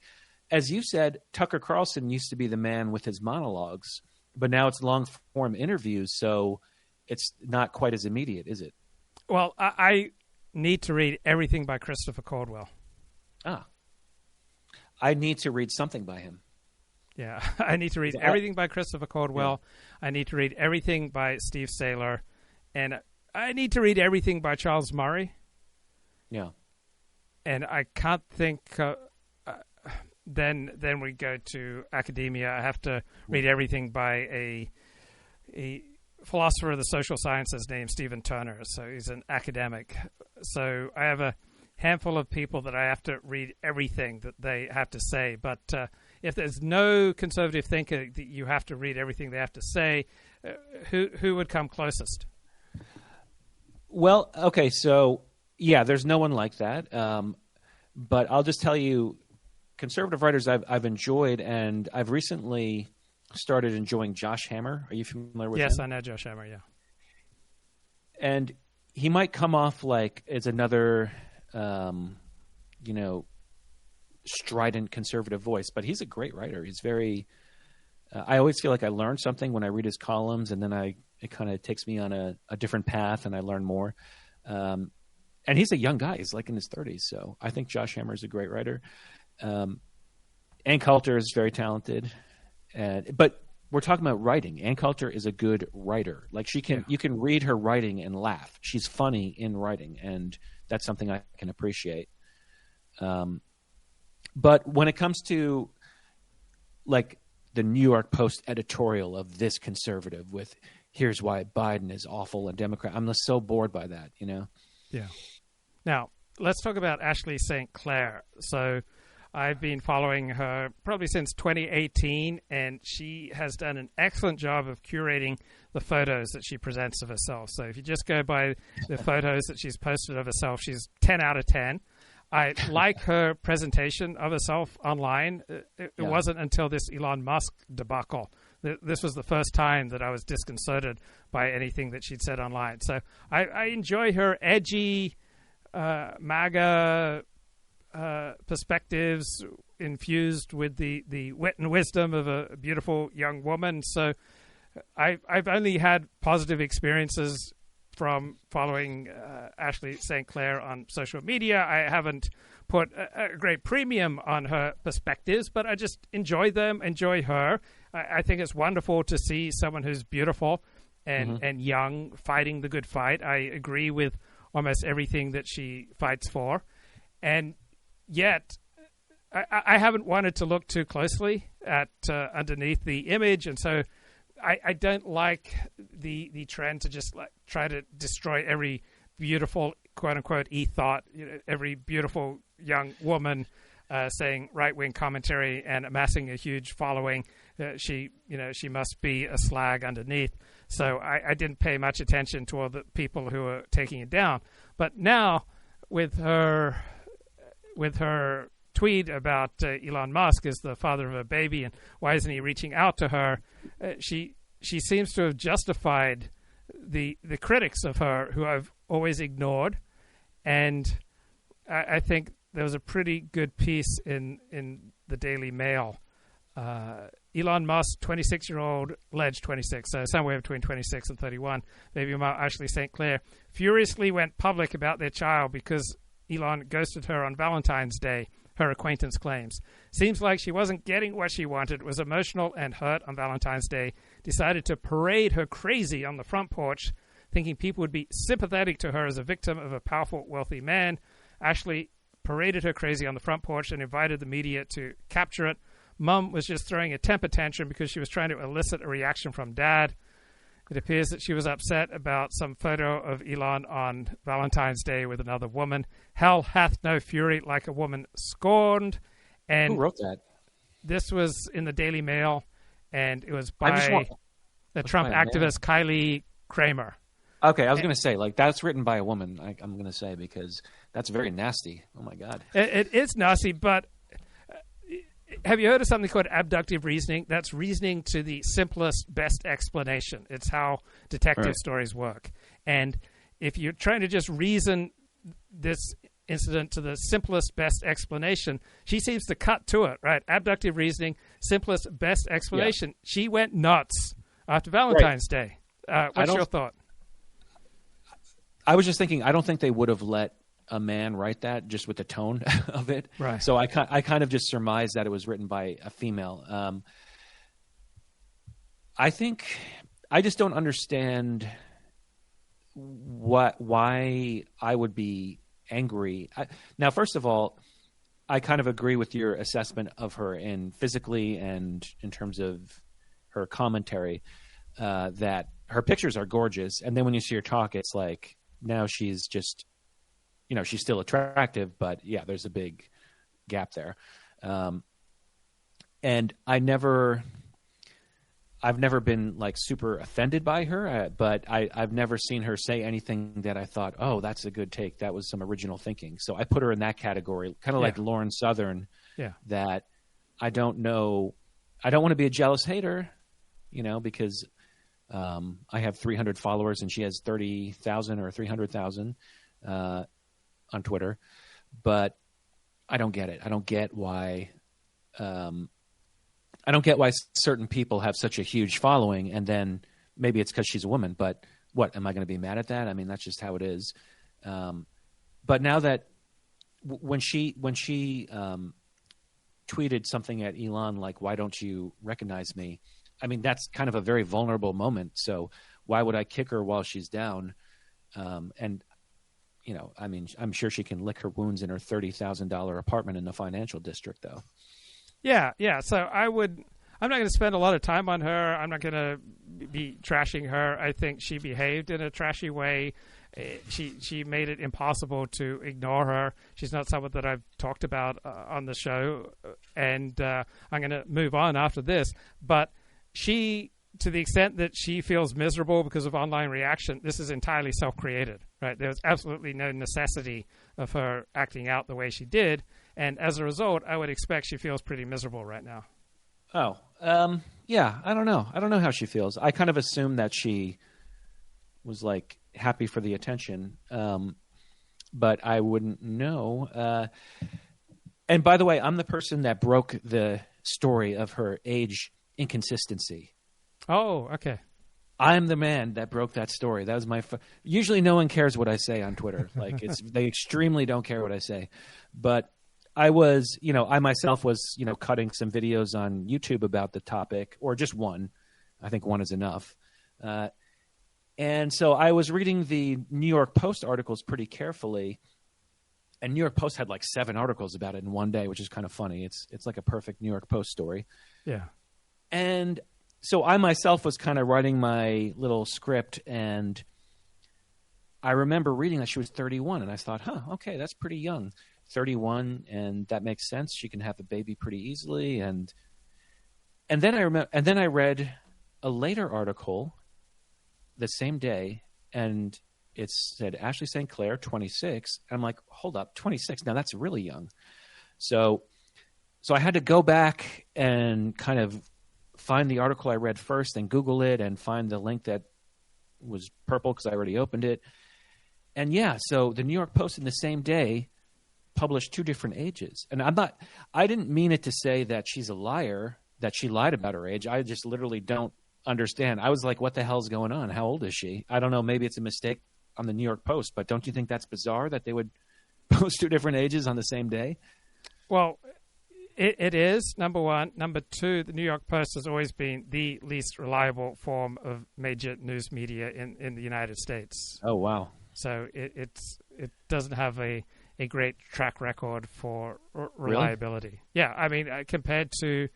as you said, Tucker Carlson used to be the man with his monologues, but now it's long form interviews, so it's not quite as immediate, is it? Well, I need to read everything by Christopher Caldwell. I need to read something by him. Yeah, I need to read everything by Christopher Caldwell. Yeah. I need to read everything by Steve Saylor, and I need to read everything by Charles Murray. Yeah. And I can't think. Then we go to academia. I have to read everything by a philosopher of the social sciences named Stephen Turner. So he's an academic. So I have a handful of people that I have to read everything that they have to say. But if there's no conservative thinker that you have to read everything they have to say, who would come closest? Well, okay, so there's no one like that. But I'll just tell you, conservative writers I've enjoyed, and I've recently started enjoying Josh Hammer. Are you familiar with him? Yes, I know Josh Hammer, yeah. And he might come off like as another, strident conservative voice, but he's a great writer. He's very I always feel like I learn something when I read his columns, and then it kind of takes me on a different path, and I learn more. And he's a young guy. He's like in his 30s, so I think Josh Hammer is a great writer. Ann Coulter is very talented, but we're talking about writing. Ann Coulter is a good writer. Like you can read her writing and laugh. She's funny in writing, and that's something I can appreciate. But when it comes to like the New York Post editorial of this conservative with here's why Biden is awful and Democrat. I'm just so bored by that, you know? Yeah. Now, let's talk about Ashley St. Clair. So I've been following her probably since 2018, and she has done an excellent job of curating the photos that she presents of herself. So if you just go by the photos that she's posted of herself, she's 10 out of 10. I like her presentation of herself online. It wasn't until this Elon Musk debacle. This was the first time that I was disconcerted by anything that she'd said online. So I enjoy her edgy, MAGA perspectives infused with the wit and wisdom of a beautiful young woman. So I've only had positive experiences from following Ashley St. Clair on social media. I haven't put a great premium on her perspectives, but I just enjoy them, enjoy her. I think it's wonderful to see someone who's beautiful and young fighting the good fight. I agree with almost everything that she fights for. And yet, I haven't wanted to look too closely at underneath the image, and so I don't like the trend to just try to destroy every beautiful quote unquote e-thought, every beautiful young woman saying right-wing commentary and amassing a huge following. She must be a slag underneath. So I didn't pay much attention to all the people who were taking it down. But now with her tweet about Elon Musk is the father of her baby and why isn't he reaching out to her, she seems to have justified the critics of her who I've always ignored. And I think there was a pretty good piece in the Daily Mail. Elon Musk, 26-year-old, alleged 26, so somewhere between 26 and 31, baby mom Ashley St. Clair, furiously went public about their child because Elon ghosted her on Valentine's Day, her acquaintance claims. Seems like she wasn't getting what she wanted, was emotional and hurt on Valentine's Day, decided to parade her crazy on the front porch, thinking people would be sympathetic to her as a victim of a powerful, wealthy man. Ashley paraded her crazy on the front porch and invited the media to capture it. Mum was just throwing a temper tantrum because she was trying to elicit a reaction from Dad. It appears that she was upset about some photo of Elon on Valentine's Day with another woman. Hell hath no fury like a woman scorned. And who wrote that? This was in the Daily Mail, and it was by the Trump activist Kylie Kramer. Okay, I was going to say, that's written by a woman, I'm going to say, because that's very nasty. Oh, my God. It is nasty, but have you heard of something called abductive reasoning? That's reasoning to the simplest, best explanation. It's how detective stories work. And if you're trying to just reason this incident to the simplest, best explanation, she seems to cut to it, right? Abductive reasoning, simplest, best explanation. Yeah. She went nuts after Valentine's Day. What's your thought? I was just thinking, I don't think they would have let a man write that just with the tone of it. Right. So I kind of just surmised that it was written by a female. I think I just don't understand why I would be angry. Now, first of all, I kind of agree with your assessment of her in physically and in terms of her commentary, that her pictures are gorgeous. And then when you see her talk, it's like now she's just, she's still attractive, but yeah, there's a big gap there. And I've never been super offended by her, but I've never seen her say anything that I thought, oh, that's a good take. That was some original thinking. So I put her in that category, kind of like Lauren Southern, that I don't know. I don't want to be a jealous hater, because I have 300 followers and she has 30,000 or 300,000 on Twitter, but I don't get it. I don't get why certain people have such a huge following, and then maybe it's because she's a woman. But what, am I going to be mad at that? I mean, that's just how it is. But now that when she tweeted something at Elon like, "Why don't you recognize me?" I mean, that's kind of a very vulnerable moment. So why would I kick her while she's down? And I mean, I'm sure she can lick her wounds in her $30,000 apartment in the financial district, though. Yeah. So I would I'm not going to spend a lot of time on her. I'm not going to be trashing her. I think she behaved in a trashy way. She made it impossible to ignore her. She's not someone that I've talked about on the show, and I'm going to move on after this. But she, to the extent that she feels miserable because of online reaction, this is entirely self-created, right? There's absolutely no necessity of her acting out the way she did, and as a result, I would expect she feels pretty miserable right now. Oh, yeah, I don't know. I don't know how she feels. I kind of assumed that she was like happy for the attention, but I wouldn't know. And by the way, I'm the person that broke the story of her age inconsistency. Oh, okay. I'm the man that broke that story. That was my. Usually, no one cares what I say on Twitter. Like they extremely don't care what I say, but I was, I myself was, cutting some videos on YouTube about the topic, or just one. I think one is enough. And so I was reading the New York Post articles pretty carefully, and New York Post had like 7 articles about it in one day, which is kind of funny. It's like a perfect New York Post story. Yeah. And so I myself was kind of writing my little script, and I remember reading that she was 31, and I thought, okay, that's pretty young. 31, and that makes sense. She can have a baby pretty easily. And then I read a later article the same day, and it said Ashley St. Clair, 26. I'm like, hold up, 26. Now that's really young. So I had to go back and kind of find the article I read first and Google it and find the link that was purple because I already opened it. And yeah, so the New York Post in the same day published 2 different ages. And I didn't mean it to say that she's a liar, that she lied about her age. I just literally don't understand. I was like, what the hell's going on? How old is she? I don't know. Maybe it's a mistake on the New York Post, but don't you think that's bizarre that they would post 2 different ages on the same day? Well, it is, number one. Number two, the New York Post has always been the least reliable form of major news media in the United States. Oh, wow. So it doesn't have a great track record for reliability. Really? Yeah, I mean, compared to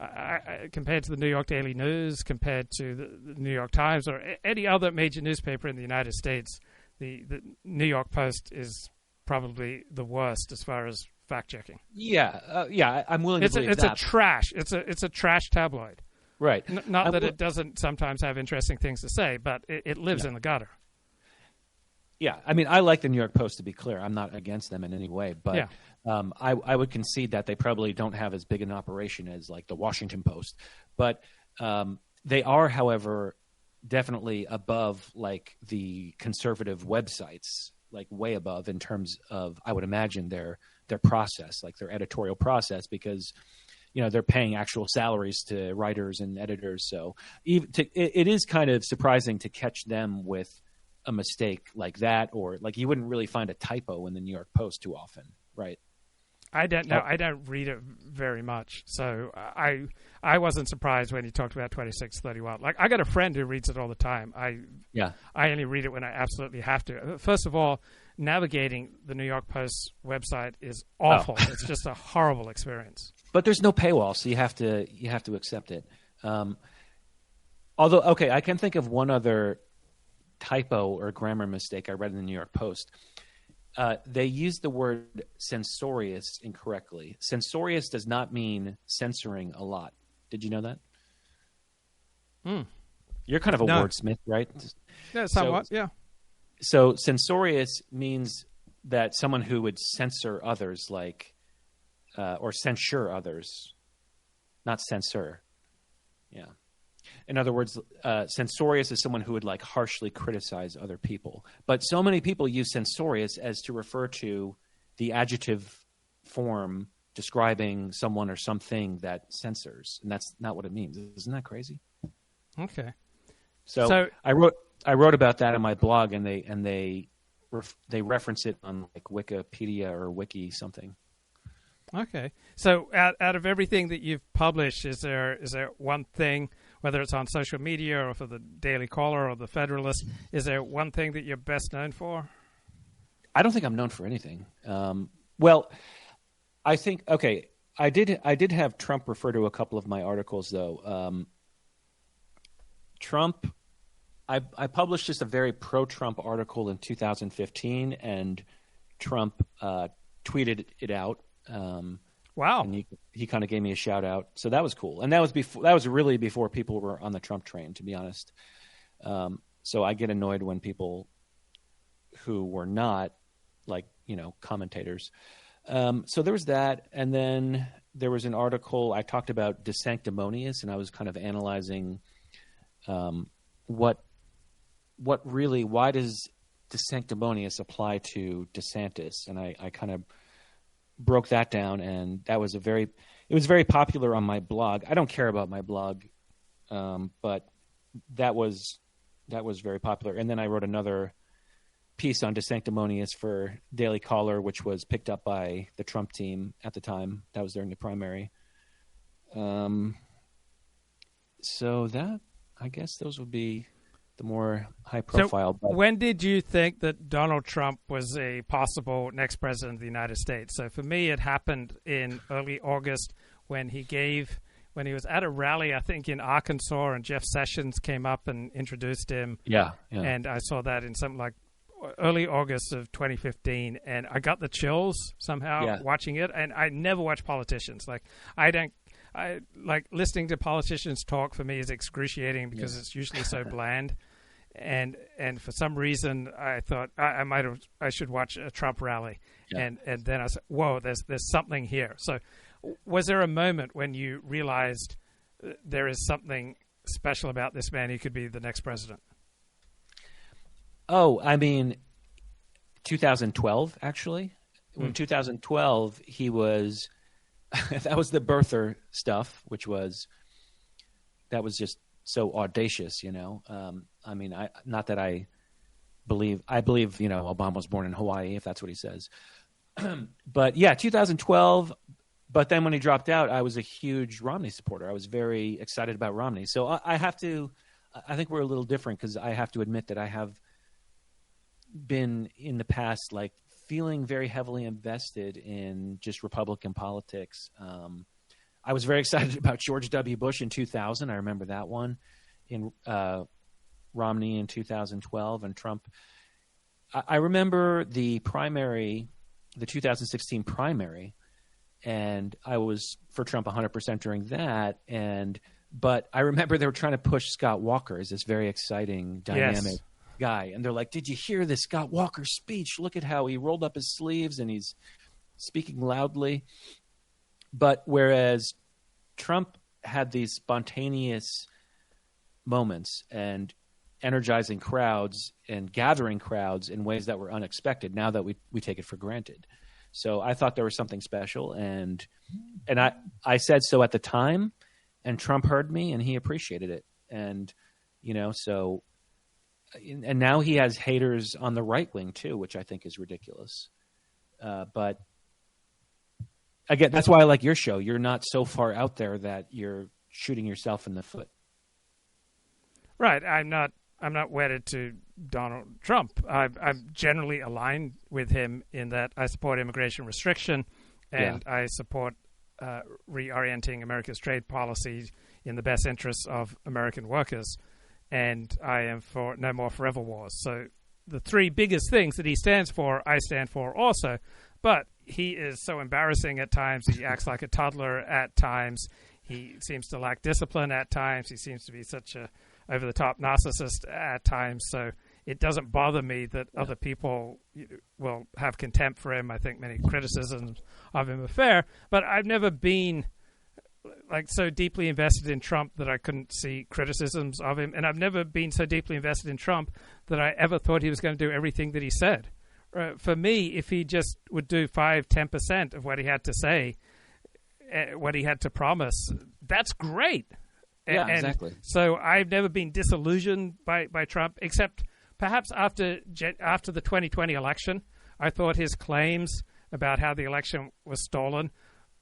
the New York Daily News, compared to the New York Times, or any other major newspaper in the United States, the New York Post is probably the worst as far as fact checking. Yeah, I'm willing to believe that. It's a trash tabloid. Right. Not that it doesn't sometimes have interesting things to say, but it lives in the gutter. Yeah, I mean, I like the New York Post, to be clear. I'm not against them in any way, but I would concede that they probably don't have as big an operation as like the Washington Post. But they are, however, definitely above like the conservative websites, like way above in terms of, I would imagine, their process, like their editorial process, because they're paying actual salaries to writers and editors. So it is kind of surprising to catch them with a mistake like that, or like you wouldn't really find a typo in the New York Post too often, right? I don't know. I don't read it very much, so I wasn't surprised when he talked about 2631. Like, I got a friend who reads it all the time. I only read it when I absolutely have to. First of all, navigating the New York Post website is awful. Oh. It's just a horrible experience. But there's no paywall, so you have to accept it. Although, okay, I can think of one other typo or grammar mistake I read in the New York Post. They used the word censorious incorrectly. Censorious does not mean censoring a lot. Did you know that? You're kind of a wordsmith, right? Yeah, somewhat, yeah. So censorious means that someone who would censor others, like, or censure others, not censor. Yeah. In other words, censorious is someone who would like harshly criticize other people. But so many people use censorious as to refer to the adjective form describing someone or something that censors, and that's not what it means. Isn't that crazy? Okay. So I wrote about that in my blog, and they reference it on like Wikipedia or Wiki something. Okay. So out of everything that you've published, is there one thing, whether it's on social media or for the Daily Caller or the Federalist, is there one thing that you're best known for? I don't think I'm known for anything. Well, I think, okay, I did have Trump refer to a couple of my articles, though. Trump, I published just a very pro-Trump article in 2015, and Trump tweeted it out. Wow! And he kind of gave me a shout out, so that was cool. And that was really before people were on the Trump train, to be honest. So I get annoyed when people who were not, like, commentators. So there was that, and then there was an article I talked about DeSanctimonious, and I was kind of analyzing why does DeSanctimonious apply to DeSantis, and I kind of broke that down, and it was very popular on my blog. I don't care about my blog, but that was very popular. And then I wrote another piece on DeSanctimonious for Daily Caller, which was picked up by the Trump team at the time. That was during the primary. So that, I guess those would be the more high profile. So when did you think that Donald Trump was a possible next president of the United States? So for me, it happened in early August when he was at a rally, I think in Arkansas, and Jeff Sessions came up and introduced him. Yeah. And I saw that in something like early August of 2015, and I got the chills somehow watching it. And I never watch politicians. I like listening to politicians talk. For me is excruciating because it's usually so bland, and for some reason I thought I should watch a Trump rally, and then I said, whoa, there's something here. So was there a moment when you realized there is something special about this man? He could be the next president. Oh, I mean, 2012 actually. In 2012 he was. That was the birther stuff, that was just so audacious, I mean, I believe, Obama was born in Hawaii, if that's what he says. But yeah, 2012. But then when he dropped out, I was a huge Romney supporter. I was very excited about Romney. So I think we're a little different because I have to admit that I have been in the past, like, feeling very heavily invested in just Republican politics. I was very excited about George W. Bush in 2000. I remember that one. In Romney in 2012, and Trump. I remember the 2016 primary, and I was for Trump 100% during that. But I remember they were trying to push Scott Walker as this very exciting, dynamic guy, and they're like, did you hear this Scott Walker speech? Look at how he rolled up his sleeves and he's speaking loudly. But whereas Trump had these spontaneous moments and energizing crowds and gathering crowds in ways that were unexpected, now that we take it for granted. So I thought there was something special, and I said so at the time, and Trump heard me and he appreciated it. And so and now he has haters on the right wing too, which I think is ridiculous. But again, that's why I like your show. You're not so far out there that you're shooting yourself in the foot. Right. I'm not wedded to Donald Trump. I'm generally aligned with him in that I support immigration restriction, and I support reorienting America's trade policy in the best interests of American workers. And I am for no more forever wars. So the three biggest things that he stands for, I stand for also. But he is so embarrassing at times. He acts like a toddler at times. He seems to lack discipline at times. He seems to be such a over-the-top narcissist at times. So it doesn't bother me that other people will have contempt for him. I think many criticisms of him are fair. But I've never been so deeply invested in Trump that I couldn't see criticisms of him. And I've never been so deeply invested in Trump that I ever thought he was going to do everything that he said. For me, if he just would do 5-10% of what he had to say, what he had to promise, that's great. Yeah, exactly. So I've never been disillusioned by Trump, except perhaps after the 2020 election. I thought his claims about how the election was stolen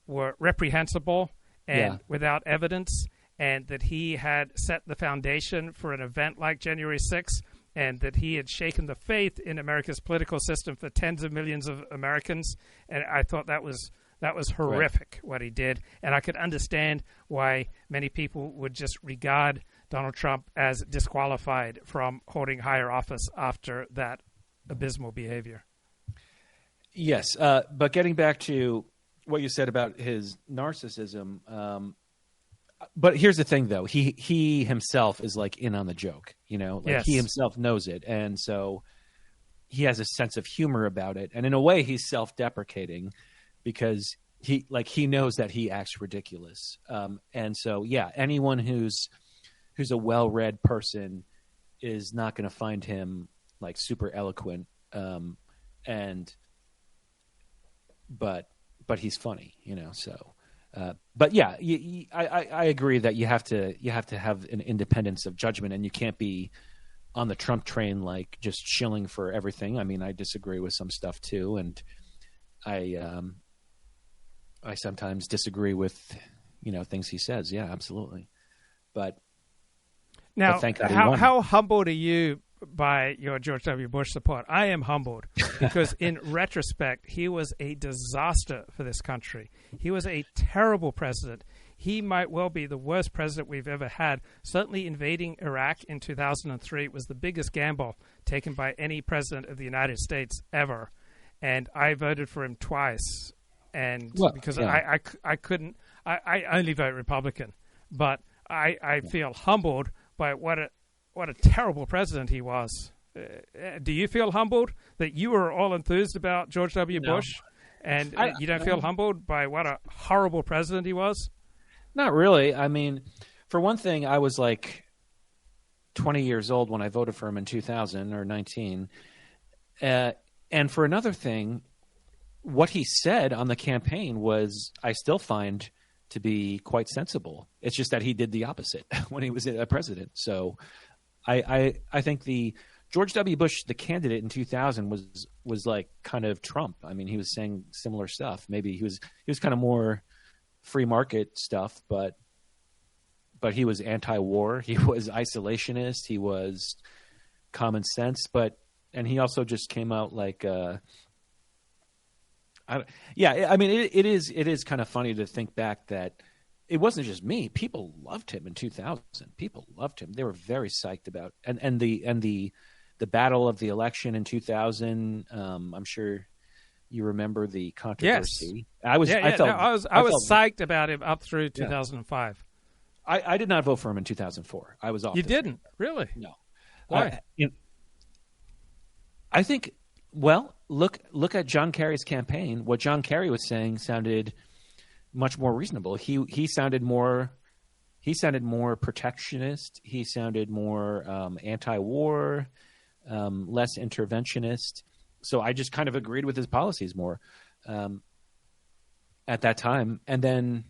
were reprehensible and without evidence, and that he had set the foundation for an event like January 6th, and that he had shaken the faith in America's political system for tens of millions of Americans. And I thought that was That was horrific, what he did. And I could understand why many people would just regard Donald Trump as disqualified from holding higher office after that abysmal behavior. Yes, but getting back to what you said about his narcissism, but here's the thing, though. He himself is like in on the joke, you know? Like yes. He himself knows it, and so he has a sense of humor about it. And in a way, he's self-deprecating because he knows that he acts ridiculous. And so, yeah, anyone who's a well-read person is not going to find him like super eloquent. But he's funny, you know. So, but yeah, I agree that you have to have an independence of judgment, and you can't be on the Trump train like just shilling for everything. I mean, I disagree with some stuff too, and I sometimes disagree with, you know, things he says. Yeah, absolutely. But now, thank God how humbled are you by your George W. Bush support? I am humbled because in retrospect, he was a disaster for this country. He was a terrible president. He might well be the worst president we've ever had. Certainly invading Iraq in 2003 was the biggest gamble taken by any president of the United States ever. And I voted for him twice. And because I couldn't, I only vote Republican, but I feel humbled by what a terrible president he was. Do you feel humbled that you were all enthused about George W. Bush, and you don't feel humbled by what a horrible president he was? Not really. I mean, for one thing, I was like 20 years old when I voted for him in 2000 or 19. And for another thing, what he said on the campaign was, I still find to be quite sensible. It's just that he did the opposite when he was a president. So I think the George W. Bush, the candidate in 2000, was like kind of Trump. I mean, he was saying similar stuff. Maybe he was kind of more free market stuff, but he was anti-war. He was isolationist. He was common sense, and he also just came out like, I mean, it is kind of funny to think back that it wasn't just me. People loved him in 2000. People loved him. They were very psyched about, and the battle of the election in 2000. I'm sure you remember the controversy. Yes. I was psyched about him up through 2005. I did not vote for him in 2004. I was off. You didn't? Really? No. Why? I think. Well, look at John Kerry's campaign. What John Kerry was saying sounded much more reasonable. He sounded more protectionist. He sounded more anti-war, less interventionist. So I just kind of agreed with his policies more at that time. And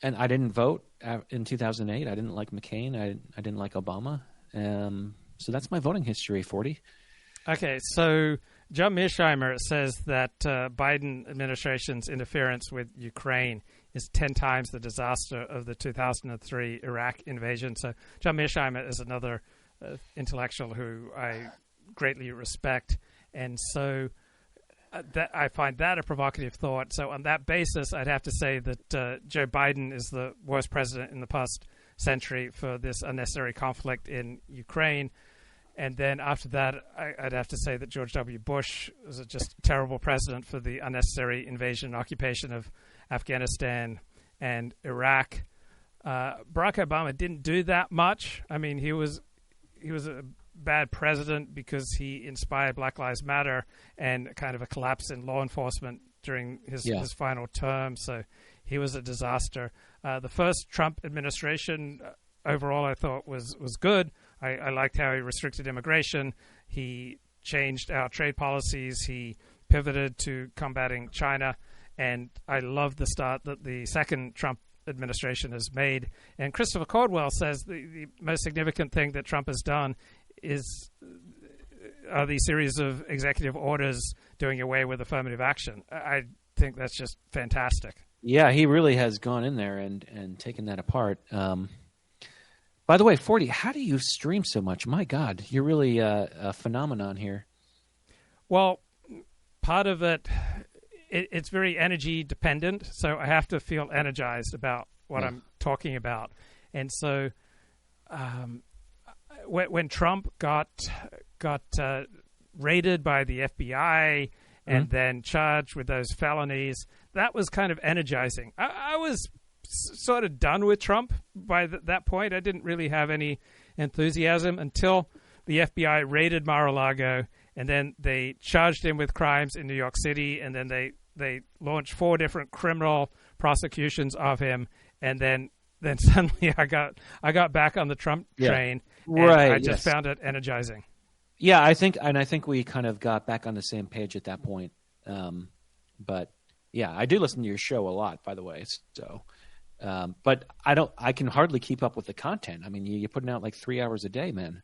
I didn't vote in 2008. I didn't like McCain. I didn't like Obama. So that's my voting history, 40. Okay, so John Mearsheimer says that Biden administration's interference with Ukraine is 10 times the disaster of the 2003 Iraq invasion. So John Mearsheimer is another intellectual who I greatly respect, and so that I find that a provocative thought. So on that basis, I'd have to say that Joe Biden is the worst president in the past century for this unnecessary conflict in Ukraine. And then after that, I'd have to say that George W. Bush was just a terrible president for the unnecessary invasion and occupation of Afghanistan and Iraq. Barack Obama didn't do that much. I mean, he was a bad president because he inspired Black Lives Matter and kind of a collapse in law enforcement during his final term. So he was a disaster. The first Trump administration overall I thought was good. I liked how he restricted immigration. He changed our trade policies. He pivoted to combating China. And I love the start that the second Trump administration has made. And Christopher Caldwell says the most significant thing that Trump has done are these series of executive orders doing away with affirmative action. I think that's just fantastic. Yeah, he really has gone in there and taken that apart. By the way, 40, how do you stream so much? My God, you're really a phenomenon here. Well, part of it it's very energy dependent, so I have to feel energized about what I'm talking about. And so when Trump got raided by the FBI and then charged with those felonies, that was kind of energizing. I was sort of done with Trump by that point. I didn't really have any enthusiasm until the FBI raided Mar-a-Lago, and then they charged him with crimes in New York City, and then they launched 4 different criminal prosecutions of him, and then suddenly I got back on the Trump train, and I just found it energizing. Yeah, I think we kind of got back on the same page at that point. But yeah, I do listen to your show a lot, by the way. So, but I can hardly keep up with the content. I mean, you're putting out like 3 hours a day, man,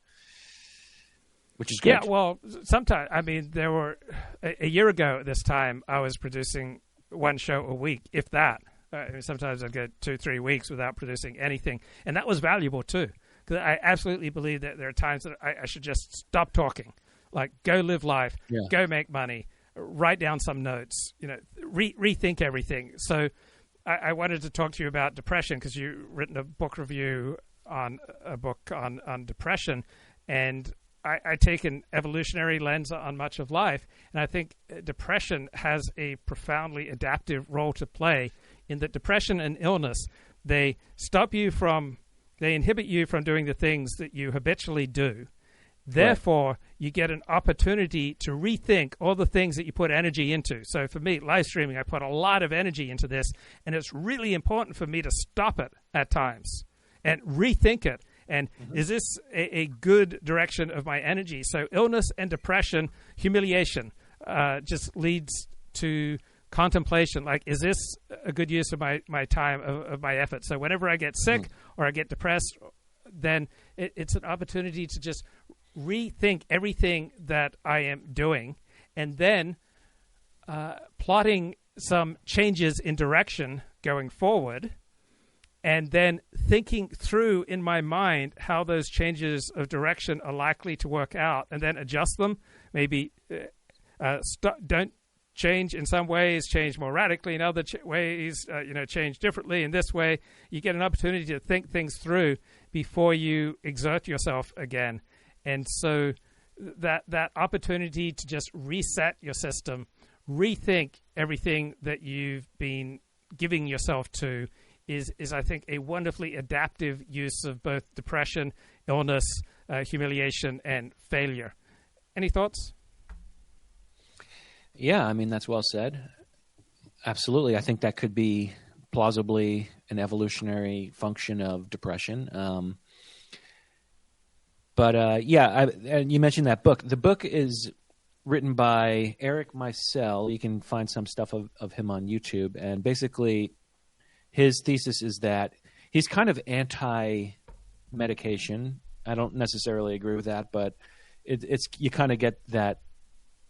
which is good. Yeah, well, sometimes, I mean, there were a year ago at this time, I was producing 1 show a week, if that. Sometimes I'd go 2-3 weeks without producing anything, and that was valuable too. Because I absolutely believe that there are times that I should just stop talking, like go live life, go make money, write down some notes, rethink everything. So I wanted to talk to you about depression because you've written a book review on a book on depression, and I take an evolutionary lens on much of life, and I think depression has a profoundly adaptive role to play in that depression and illness, they inhibit you from doing the things that you habitually do. Therefore, you get an opportunity to rethink all the things that you put energy into. So for me, live streaming, I put a lot of energy into this, and it's really important for me to stop it at times and rethink it. And is this a good direction of my energy? So illness and depression, humiliation, just leads to contemplation. Like, is this a good use of my time, of my effort? So whenever I get sick or I get depressed, then it's an opportunity to just rethink everything that I am doing, and then plotting some changes in direction going forward, and then thinking through in my mind how those changes of direction are likely to work out, and then adjust them. Maybe don't change in some ways, change more radically in other ways, change differently in this way. You get an opportunity to think things through before you exert yourself again. And so that opportunity to just reset your system, rethink everything that you've been giving yourself to is I think, a wonderfully adaptive use of both depression, illness, humiliation, and failure. Any thoughts? Yeah, I mean, that's well said. Absolutely. I think that could be plausibly an evolutionary function of depression. And you mentioned that book. The book is written by Eric Meisel. You can find some stuff of him on YouTube. And basically, his thesis is that he's kind of anti-medication. I don't necessarily agree with that, but it's you kind of get that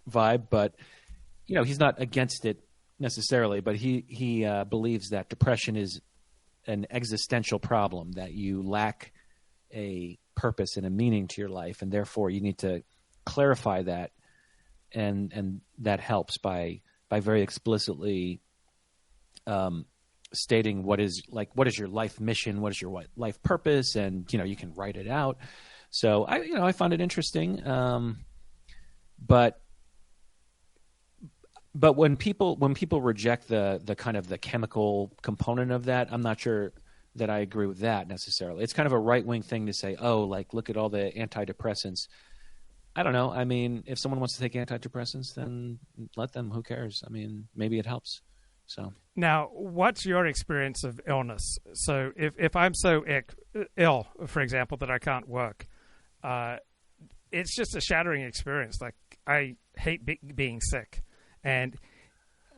vibe. But he's not against it necessarily. But he believes that depression is an existential problem, that you lack a purpose and a meaning to your life, and therefore you need to clarify that, and that helps by very explicitly stating what is your life mission, what is your life purpose, and you can write it out. So I find it interesting, but when people reject the kind of the chemical component of that, I'm not sure that I agree with that necessarily. It's kind of a right-wing thing to say, look at all the antidepressants. I don't know. I mean, if someone wants to take antidepressants, then let them. Who cares? I mean, maybe it helps. So now, what's your experience of illness? So if I'm so ill, for example, that I can't work, it's just a shattering experience. Like, I hate being sick. And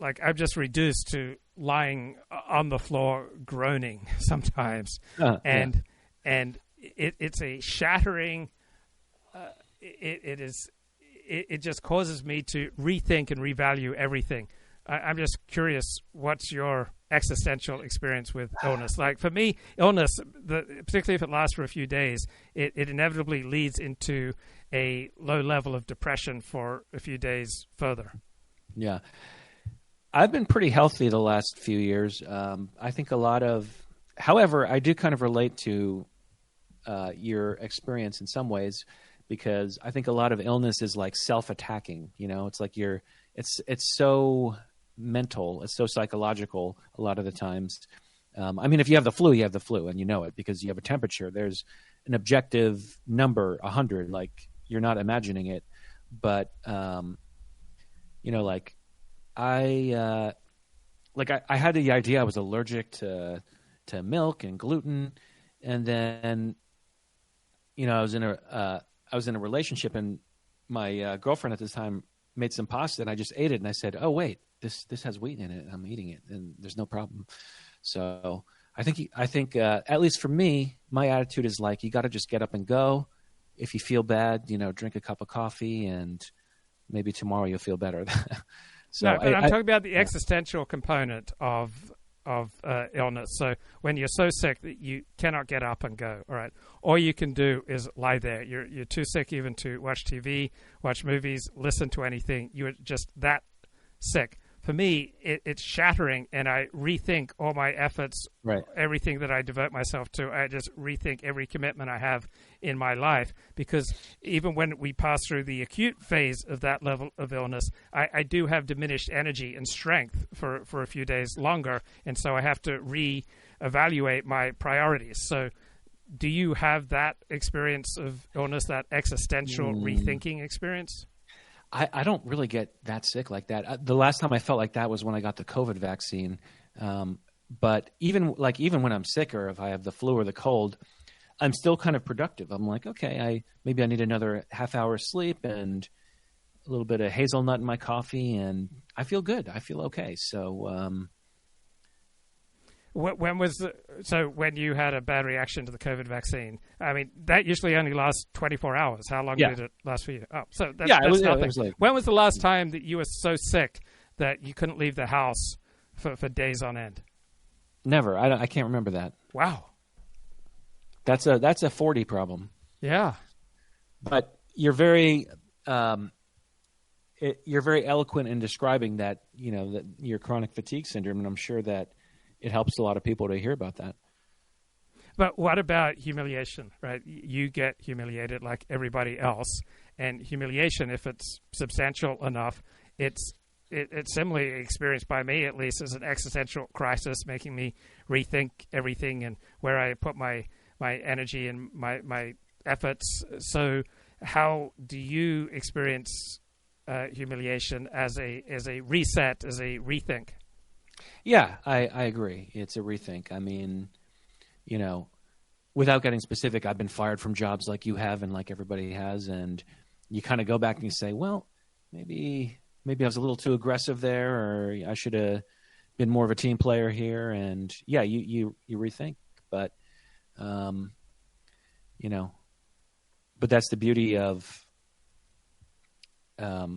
I'm just reduced to lying on the floor groaning sometimes. And it's a shattering, it just causes me to rethink and revalue everything. I'm just curious, what's your existential experience with illness? Like, for me, illness, particularly if it lasts for a few days, it inevitably leads into a low level of depression for a few days further. Yeah. I've been pretty healthy the last few years. I think however, I do kind of relate to your experience in some ways, because I think a lot of illness is like self-attacking. It's like it's so mental, it's so psychological a lot of the times. I mean, if you have the flu, you have the flu, and you know it because you have a temperature. There's an objective number, 100. Like, you're not imagining it, but like I had the idea I was allergic to milk and gluten, and then I was in a relationship, and my girlfriend at this time made some pasta, and I just ate it, and I said, "Oh wait, this has wheat in it, and I'm eating it, and there's no problem." So I think at least for me, my attitude is like, you got to just get up and go. If you feel bad, drink a cup of coffee, and maybe tomorrow you'll feel better. So no, but I'm talking about the existential component of illness. So when you're so sick that you cannot get up and go, all right, all you can do is lie there. You're too sick even to watch TV, watch movies, listen to anything. You're just that sick. For me, it's shattering, and I rethink all my efforts, right. Everything that I devote myself to. I just rethink every commitment I have in my life, because even when we pass through the acute phase of that level of illness, I do have diminished energy and strength for a few days longer, and so I have to reevaluate my priorities. So do you have that experience of illness, that existential rethinking experience? I don't really get that sick like that. The last time I felt like that was when I got the COVID vaccine. But even when I'm sick, or if I have the flu or the cold, I'm still kind of productive. I'm like, okay, maybe I need another half hour sleep and a little bit of hazelnut in my coffee, and I feel good. I feel okay. So, when you had a bad reaction to the COVID vaccine, I mean, that usually only lasts 24 hours. How long did it last for you? Oh, so that's nothing. When was the last time that you were so sick that you couldn't leave the house for days on end? Never. I can't remember that. Wow. That's a 40 problem. Yeah. But you're very eloquent in describing that, that your chronic fatigue syndrome, and I'm sure that it helps a lot of people to hear about that. But what about humiliation, right? You get humiliated like everybody else, and humiliation, if it's substantial enough, it's similarly experienced by me, at least, as an existential crisis, making me rethink everything and where I put my energy and my efforts. So how do you experience humiliation as a reset, as a rethink? Yeah, I agree. It's a rethink. I mean, without getting specific, I've been fired from jobs like you have and like everybody has, and you kind of go back and you say, well, maybe I was a little too aggressive there, or I should have been more of a team player here. And yeah, you rethink, but but that's the beauty of I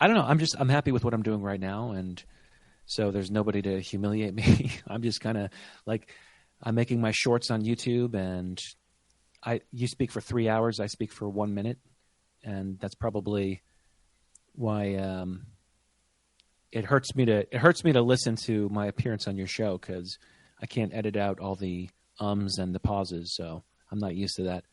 don't know. I'm happy with what I'm doing right now, and so there's nobody to humiliate me. I'm just kind of like, I'm making my shorts on YouTube, and you speak for 3 hours, I speak for 1 minute, and that's probably why it hurts me to listen to my appearance on your show, because I can't edit out all the ums and the pauses, so I'm not used to that.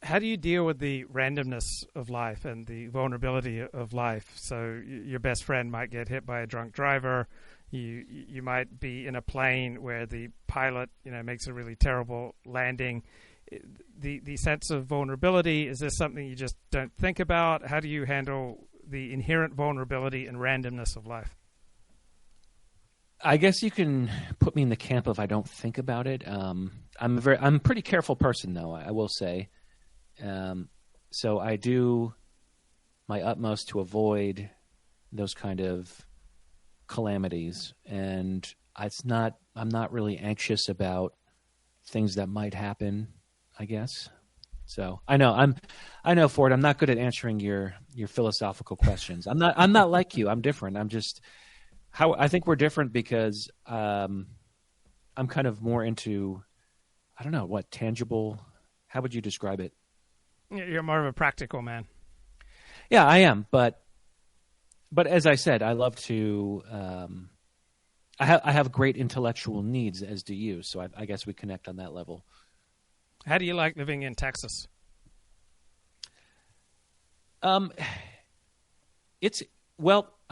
How do you deal with the randomness of life and the vulnerability of life? So your best friend might get hit by a drunk driver. You might be in a plane where the pilot, makes a really terrible landing. The sense of vulnerability, is this something you just don't think about? How do you handle the inherent vulnerability and randomness of life? I guess you can put me in the camp of I don't think about it. I'm a pretty careful person, though, I will say. So I do my utmost to avoid those kind of calamities, and I'm not really anxious about things that might happen, I guess. So I know, Ford, I'm not good at answering your philosophical questions. I'm not like you. I'm different. I think we're different because I'm kind of more into, I don't know, what, tangible. How would you describe it? You're more of a practical man. Yeah, I am. But but as I said, I love to. I have great intellectual needs, as do you. So I guess we connect on that level. How do you like living in Texas? I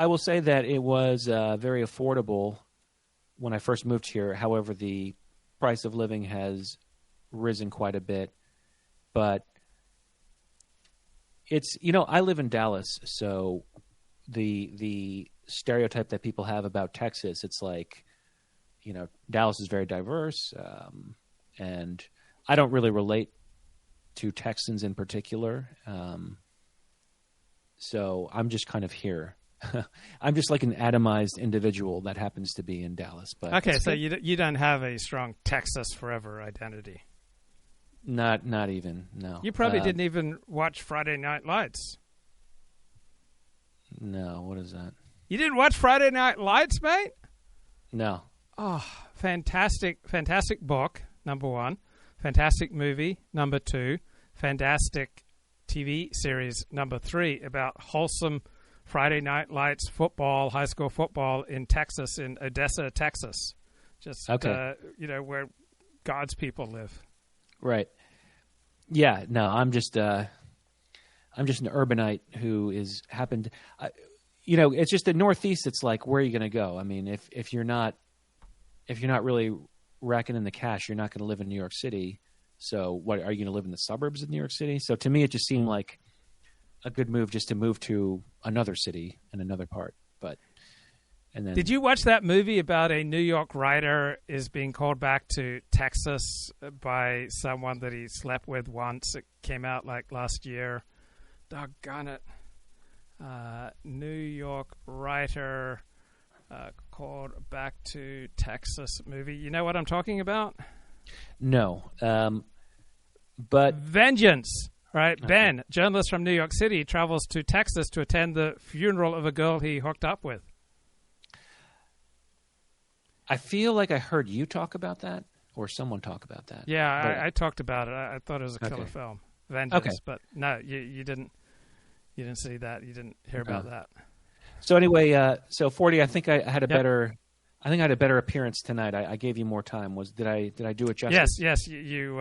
will say that it was very affordable when I first moved here. However, the price of living has risen quite a bit. But it's, I live in Dallas, so the stereotype that people have about Texas, it's like, Dallas is very diverse, and I don't really relate to Texans in particular. So I'm just kind of here. I'm just like an atomized individual that happens to be in Dallas. But okay, so you don't have a strong Texas forever identity. Not even, no. You probably didn't even watch Friday Night Lights. No, what is that? You didn't watch Friday Night Lights, mate? No. Oh, fantastic book, number one. Fantastic movie, number two. Fantastic TV series, number three, about wholesome Friday Night Lights football, high school football in Texas, in Odessa, Texas. Just, okay. Where God's people live. Right. Yeah. No, I'm just an urbanite who is happened. It's just the Northeast. It's like, where are you going to go? I mean, if you're not really racking in the cash, you're not going to live in New York City. So, what are you going to live in the suburbs of New York City? So, to me, it just seemed like a good move just to move to another city in another part. And then, did you watch that movie about a New York writer is being called back to Texas by someone that he slept with once? It came out like last year. Doggone it. New York writer called back to Texas movie. You know what I'm talking about? No. But Vengeance, right? Okay. Ben, journalist from New York City, travels to Texas to attend the funeral of a girl he hooked up with. I feel like I heard you talk about that, or someone talk about that. Yeah, I talked about it. I thought it was a killer film, Vengeance. Okay. But no, you didn't. You didn't see that. You didn't hear about that. So anyway, 40. I think I had a better. I think I had a better appearance tonight. I gave you more time. Did I do it justice? Yes. You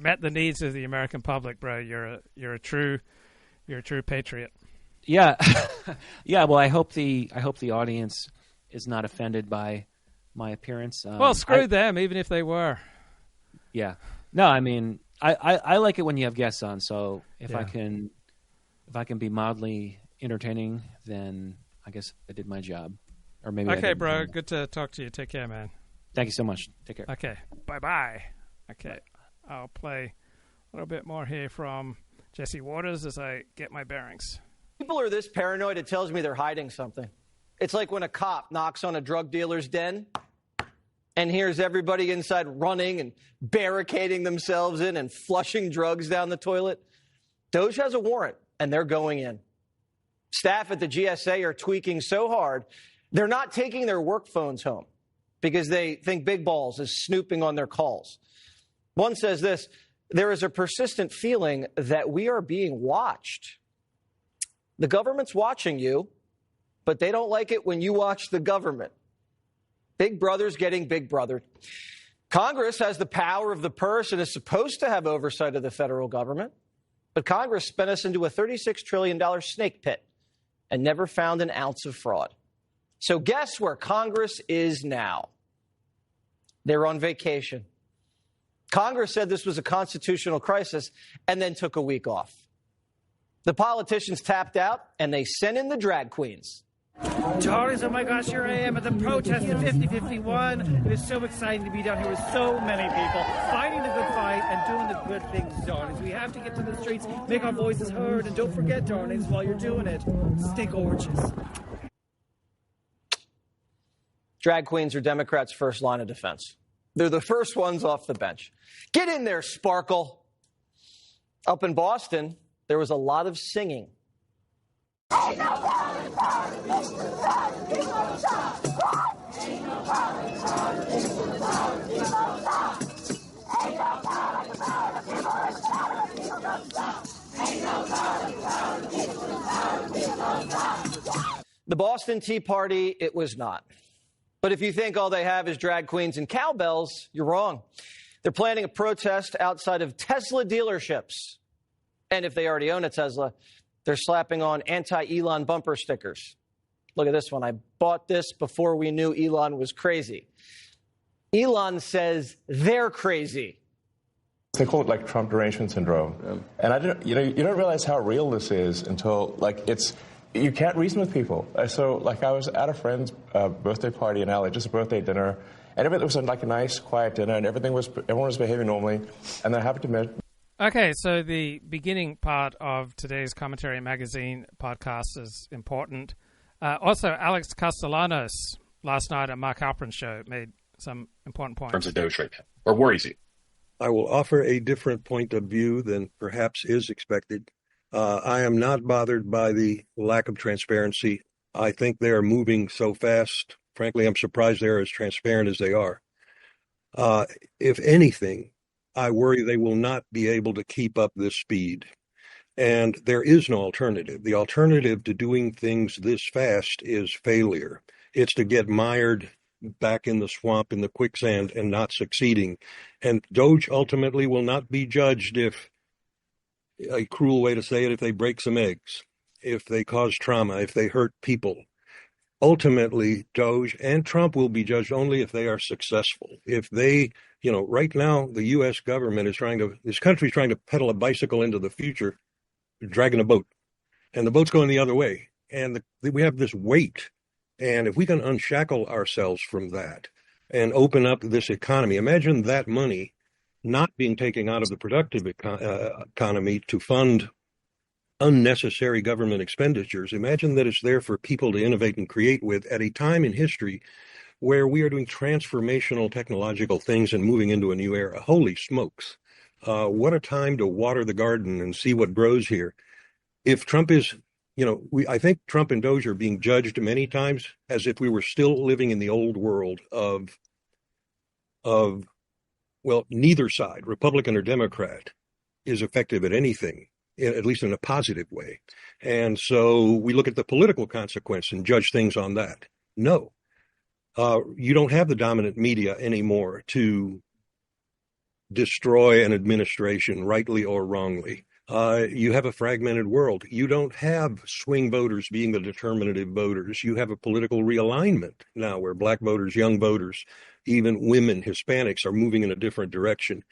met the needs of the American public, bro. You're a true patriot. Yeah, yeah. Well, I hope the audience is not offended by my appearance. Well, screw them, even if they were. Yeah. No, I mean, I like it when you have guests on. So if I can be mildly entertaining, then I guess I did my job. Or maybe okay, bro. Good to talk to you. Take care, man. Thank you so much. Take care. Okay. Bye-bye. Okay. I'll play a little bit more here from Jesse Waters as I get my bearings. People are this paranoid, it tells me they're hiding something. It's like when a cop knocks on a drug dealer's den and hears everybody inside running and barricading themselves in and flushing drugs down the toilet. DOGE has a warrant, and they're going in. Staff at the GSA are tweaking so hard, they're not taking their work phones home because they think Big Balls is snooping on their calls. One says this: there is a persistent feeling that we are being watched. The government's watching you, but they don't like it when you watch the government. Big Brother's getting Big Brothered. Congress has the power of the purse and is supposed to have oversight of the federal government. But Congress spent us into a $36 trillion snake pit and never found an ounce of fraud. So guess where Congress is now? They're on vacation. Congress said this was a constitutional crisis and then took a week off. The politicians tapped out and they sent in the drag queens. Darlings, oh my gosh, here I am at the protest at 5051. It is so exciting to be down here with so many people fighting the good fight and doing the good things, darlings. We have to get to the streets, make our voices heard, and don't forget, darlings, while you're doing it, stay gorgeous. Drag queens are Democrats' first line of defense. They're the first ones off the bench. Get in there, Sparkle. Up in Boston, there was a lot of singing. Ain't no politics without people stop. Ain't no politics without people stop. Ain't no politics without people stop. Ain't no politics without people stop. The Boston Tea Party, it was not. But if you think all they have is drag queens and cowbells, you're wrong. They're planning a protest outside of Tesla dealerships. And if they already own a Tesla, they're slapping on anti-Elon bumper stickers. Look at this one. I bought this before we knew Elon was crazy. Elon says they're crazy. They call it like Trump derangement syndrome. And you don't realize how real this is until you can't reason with people. So I was at a friend's birthday party in LA, just a birthday dinner, and it was like a nice, quiet dinner, and everyone was behaving normally. And then I happened to meet. Okay, so the beginning part of today's Commentary Magazine podcast is important. Also, Alex Castellanos last night at Mark Halperin's show made some important points. In terms of DOGE right now, or worries you? I will offer a different point of view than perhaps is expected. I am not bothered by the lack of transparency. I think they are moving so fast. Frankly, I'm surprised they're as transparent as they are. If anything, I worry they will not be able to keep up this speed. And there is no alternative. The alternative to doing things this fast is failure. It's to get mired back in the swamp, in the quicksand, and not succeeding. And DOGE ultimately will not be judged if, a cruel way to say it, if they break some eggs, if they cause trauma, if they hurt people. Ultimately, DOGE and Trump will be judged only if they are successful. If they, right now, the U.S. government this country is trying to pedal a bicycle into the future, dragging a boat, and the boat's going the other way. And we have this weight. And if we can unshackle ourselves from that and open up this economy, imagine that money not being taken out of the productive economy to fund unnecessary government expenditures. Imagine that it's there for people to innovate and create with at a time in history where we are doing transformational technological things and moving into a new era. Holy smokes. What a time to water the garden and see what grows here. If Trump is, I think Trump and DOGE are being judged many times as if we were still living in the old world of neither side, Republican or Democrat, is effective at anything, at least in a positive way. And so we look at the political consequence and judge things on that. No, you don't have the dominant media anymore to destroy an administration, rightly or wrongly. You have a fragmented world. You don't have swing voters being the determinative voters. You have a political realignment now where black voters, young voters, even women, Hispanics are moving in a different direction.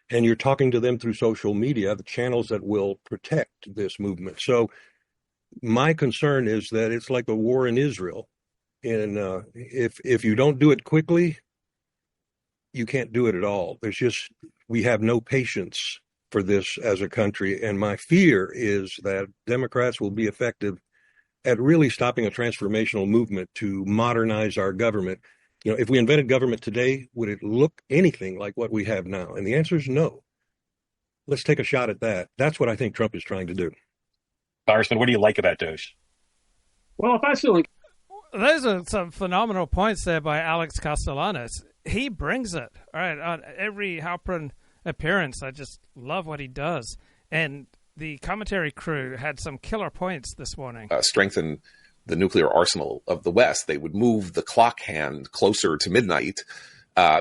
And you're talking to them through social media, the channels that will protect this movement. So my concern is that it's like a war in Israel. And if you don't do it quickly, you can't do it at all. We have no patience for this as a country. And my fear is that Democrats will be effective at really stopping a transformational movement to modernize our government. If we invented government today, would it look anything like what we have now? And the answer is no. Let's take a shot at that. That's what I think Trump is trying to do. Congressman, what do you like about DOGE? Well, if I feel like those are some phenomenal points there by Alex Castellanos. He brings it. All right, on every Halperin appearance, I just love what he does. And the commentary crew had some killer points this morning. Strengthen the nuclear arsenal of the West. They would move the clock hand closer to midnight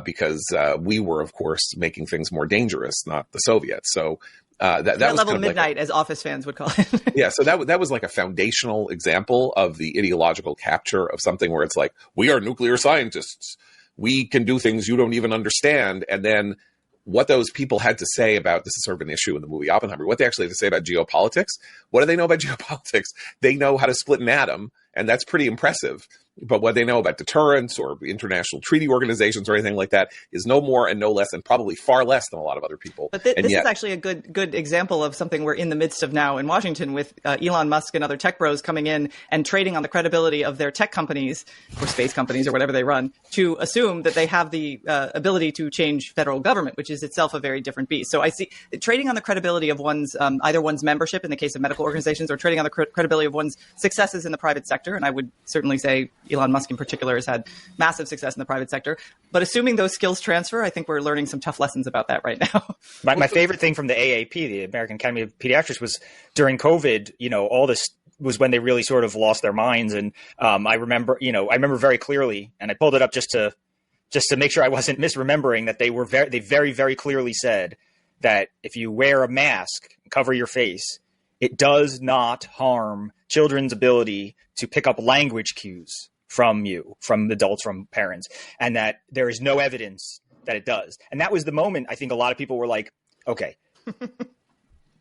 because we were, of course, making things more dangerous, not the Soviets. So that was level kind of midnight, as office fans would call it. Yeah, so that was like a foundational example of the ideological capture of something where it's like, we are nuclear scientists. We can do things you don't even understand. And then what those people had to say about, this is sort of an issue in the movie Oppenheimer, what they actually had to say about geopolitics. What do they know about geopolitics? They know how to split an atom, and that's pretty impressive. But what they know about deterrence or international treaty organizations or anything like that is no more and no less, and probably far less than a lot of other people. But this is actually a good example of something we're in the midst of now in Washington, with Elon Musk and other tech bros coming in and trading on the credibility of their tech companies or space companies or whatever they run to assume that they have the ability to change federal government, which is itself a very different beast. So I see trading on the credibility of one's either one's membership in the case of medical organizations, or trading on the credibility of one's successes in the private sector. And I would certainly say Elon Musk in particular has had massive success in the private sector. But assuming those skills transfer, I think we're learning some tough lessons about that right now. My favorite thing from the AAP, the American Academy of Pediatrics, was during COVID, all this was when they really sort of lost their minds. And I remember very clearly, and I pulled it up just to make sure I wasn't misremembering, that they very, very clearly said that if you wear a mask and cover your face, it does not harm children's ability to pick up language cues from adults, from parents, and that there is no evidence that it does. And that was the moment I think a lot of people were like, okay,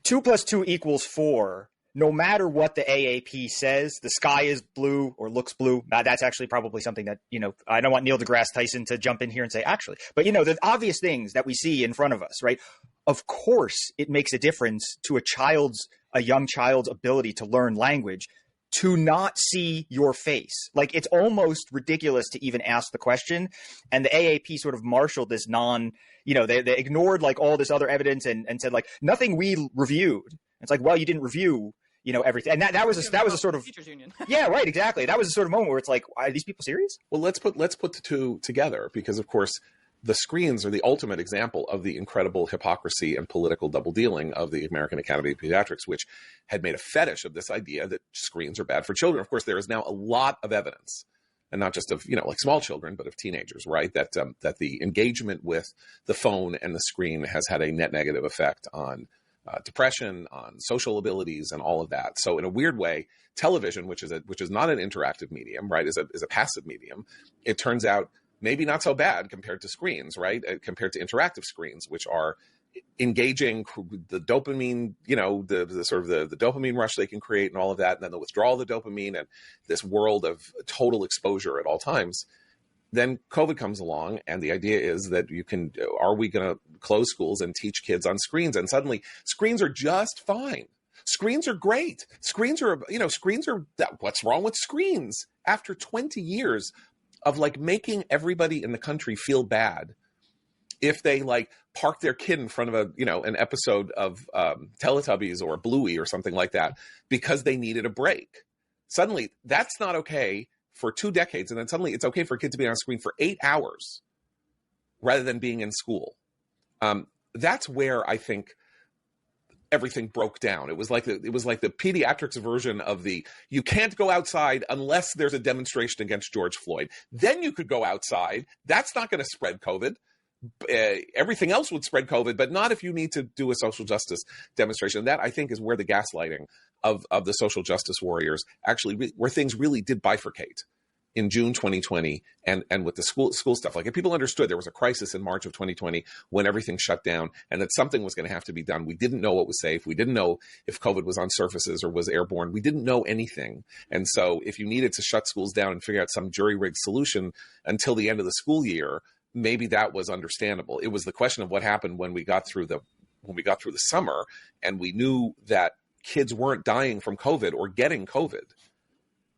2 + 2 = 4. No matter what the AAP says, the sky is blue or looks blue. That's actually probably something that, I don't want Neil deGrasse Tyson to jump in here and say, actually, but the obvious things that we see in front of us, right? Of course, it makes a difference to a young child's ability to learn language to not see your face. Like, it's almost ridiculous to even ask the question. And the AAP sort of marshaled this they ignored like all this other evidence and said like, nothing we reviewed. It's like, well, you didn't review, everything. And that was a sort of teachers union. Yeah, right. Exactly. That was a sort of moment where it's like, are these people serious? Well, let's put the two together, because of course the screens are the ultimate example of the incredible hypocrisy and political double dealing of the American Academy of Pediatrics, which had made a fetish of this idea that screens are bad for children. Of course, there is now a lot of evidence, and not just of, like small children, but of teenagers, right? That the engagement with the phone and the screen has had a net negative effect on depression, on social abilities, and all of that. So in a weird way, television, which is not an interactive medium, right, is a passive medium, it turns out maybe not so bad compared to screens, right? Compared to interactive screens, which are engaging, the dopamine, the sort of the dopamine rush they can create and all of that, and then the withdrawal of the dopamine and this world of total exposure at all times. Then COVID comes along, and the idea is that are we going to close schools and teach kids on screens? And suddenly screens are just fine. Screens are great. Screens are, what's wrong with screens? After 20 years of like making everybody in the country feel bad if they like park their kid in front of an episode of Teletubbies or Bluey or something like that because they needed a break. Suddenly that's not okay for 2 decades. And then suddenly it's okay for a kid to be on a screen for 8 hours rather than being in school. That's where I think everything broke down. It was like the pediatrics version of you can't go outside unless there's a demonstration against George Floyd. Then you could go outside. That's not going to spread COVID. Everything else would spread COVID, but not if you need to do a social justice demonstration. That, I think, is where the gaslighting of the social justice warriors actually, where things really did bifurcate in June 2020 and with the school stuff. Like, if people understood there was a crisis in March of 2020 when everything shut down and that something was going to have to be done. We didn't know what was safe. We didn't know if COVID was on surfaces or was airborne. We didn't know anything. And so if you needed to shut schools down and figure out some jury-rigged solution until the end of the school year, maybe that was understandable. It was the question of what happened when we got through the summer and we knew that kids weren't dying from COVID or getting COVID.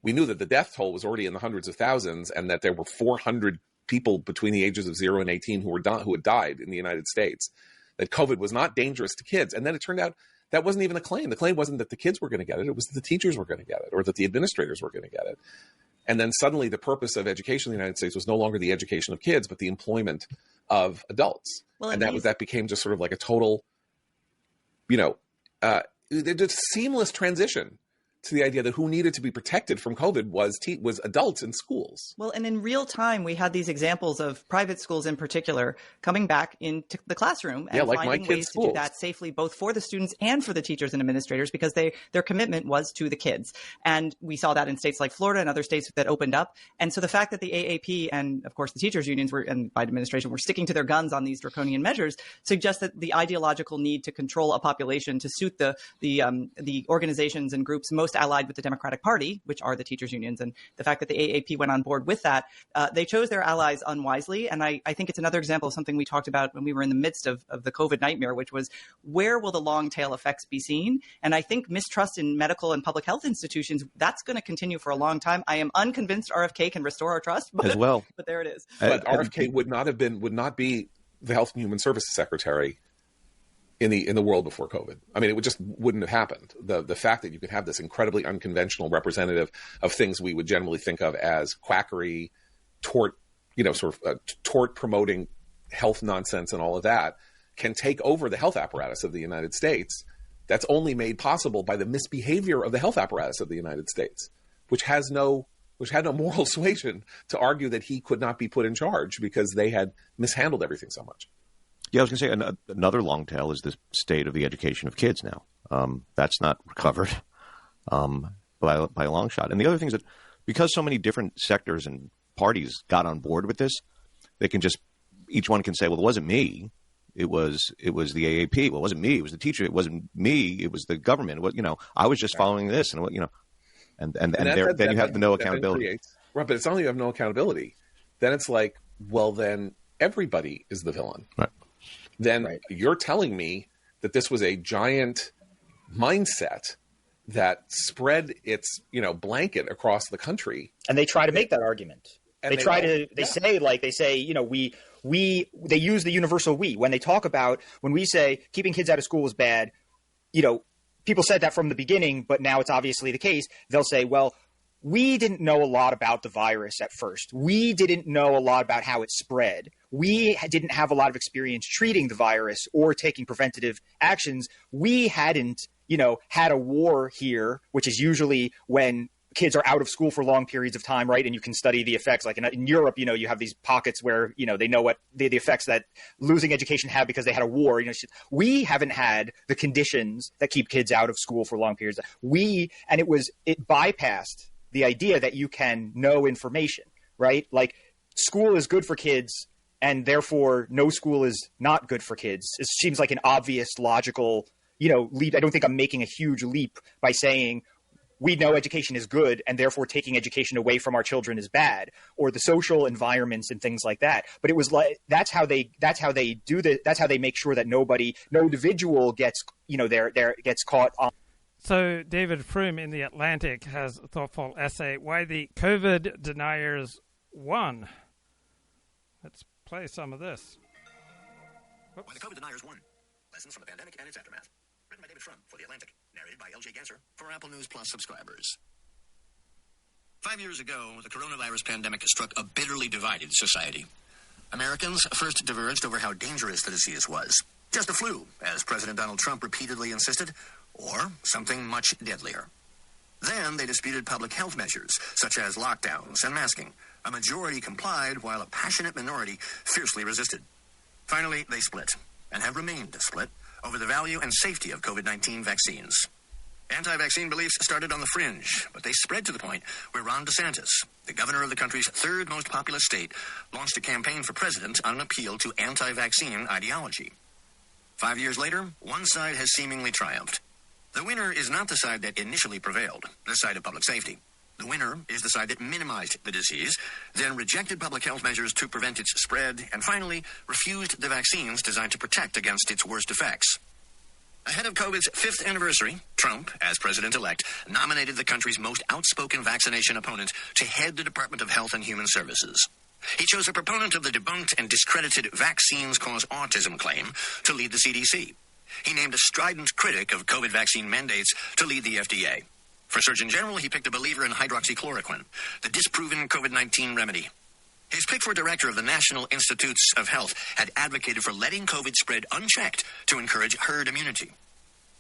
We knew that the death toll was already in the hundreds of thousands and that there were 400 people between the ages of 0 and 18 who had died in the United States, that COVID was not dangerous to kids. And then it turned out that wasn't even a claim. The claim wasn't that the kids were going to get it. It was that the teachers were going to get it or that the administrators were going to get it. And then suddenly the purpose of education in the United States was no longer the education of kids, but the employment of adults. Well, and that became just sort of like a total, just seamless transition to the idea that who needed to be protected from COVID was adults in schools. Well, and in real time, we had these examples of private schools in particular coming back into the classroom and finding ways to do that safely, both for the students and for the teachers and administrators, because their commitment was to the kids. And we saw that in states like Florida and other states that opened up. And so the fact that the AAP and, of course, the teachers unions and Biden administration were sticking to their guns on these draconian measures suggests that the ideological need to control a population to suit the organizations and groups most allied with the Democratic Party, which are the teachers unions, and the fact that the AAP went on board with that, they chose their allies unwisely. And I think it's another example of something we talked about when we were in the midst of the COVID nightmare, which was, where will the long tail effects be seen? And I think mistrust in medical and public health institutions, that's going to continue for a long time. I am unconvinced RFK can restore our trust, as well. But there it is. But RFK would not be the Health and Human Services Secretary in the world before COVID. I mean, it wouldn't have happened. The fact that you could have this incredibly unconventional representative of things we would generally think of as quackery, tort promoting health nonsense and all of that, can take over the health apparatus of the United States. That's only made possible by the misbehavior of the health apparatus of the United States, which had no moral suasion to argue that he could not be put in charge because they had mishandled everything so much. Yeah, I was going to say another long tail is the state of the education of kids now. That's not recovered by a long shot. And the other thing is that because so many different sectors and parties got on board with this, they can just each one can say, well, it wasn't me. It was the AAP. Well, it wasn't me. It was the teacher. It wasn't me. It was the government. It was, I was just following this, and then you have no accountability. Right, but it's only you have no accountability. Then it's like, well, then everybody is the villain. Right. Then you're telling me that this was a giant mindset that spread its blanket across the country, and they try to make that argument. They use the universal we when they talk about when we say keeping kids out of school is bad. People said that from the beginning, but now it's obviously the case. They'll say, well, we didn't know a lot about the virus at first. We didn't know a lot about how it spread. We didn't have a lot of experience treating the virus or taking preventative actions. We hadn't, had a war here, which is usually when kids are out of school for long periods of time, right? And you can study the effects. Like in Europe, you have these pockets where, they know what the effects that losing education had because they had a war. We haven't had the conditions that keep kids out of school for long periods. It bypassed the idea that you can know information, right? Like school is good for kids and therefore no school is not good for kids. It seems like an obvious, logical, leap. I don't think I'm making a huge leap by saying we know education is good and therefore taking education away from our children is bad, or the social environments and things like that. But it was like, that's how they do that. That's how they make sure that no individual gets, gets caught on. So David Frum in The Atlantic has a thoughtful essay, Why the COVID Deniers Won. Let's play some of this. Why the COVID Deniers Won. Lessons from the pandemic and its aftermath. Written by David Frum for The Atlantic. Narrated by LJ Ganser for Apple News Plus subscribers. 5 years ago, the coronavirus pandemic struck a bitterly divided society. Americans first diverged over how dangerous the disease was. Just a flu, as President Donald Trump repeatedly insisted, or something much deadlier. Then they disputed public health measures, such as lockdowns and masking. A majority complied, while a passionate minority fiercely resisted. Finally, they split, and have remained split, over the value and safety of COVID-19 vaccines. Anti-vaccine beliefs started on the fringe, but they spread to the point where Ron DeSantis, the governor of the country's third most populous state, launched a campaign for president on an appeal to anti-vaccine ideology. 5 years later, one side has seemingly triumphed. The winner is not the side that initially prevailed, the side of public safety. The winner is the side that minimized the disease, then rejected public health measures to prevent its spread, and finally refused the vaccines designed to protect against its worst effects. Ahead of COVID's 5th anniversary, Trump, as president-elect, nominated the country's most outspoken vaccination opponent to head the Department of Health and Human Services. He chose a proponent of the debunked and discredited vaccines cause autism claim to lead the CDC. He named a strident critic of COVID vaccine mandates to lead the FDA. For Surgeon General, he picked a believer in hydroxychloroquine, the disproven COVID-19 remedy. His pick for director of the National Institutes of Health had advocated for letting COVID spread unchecked to encourage herd immunity.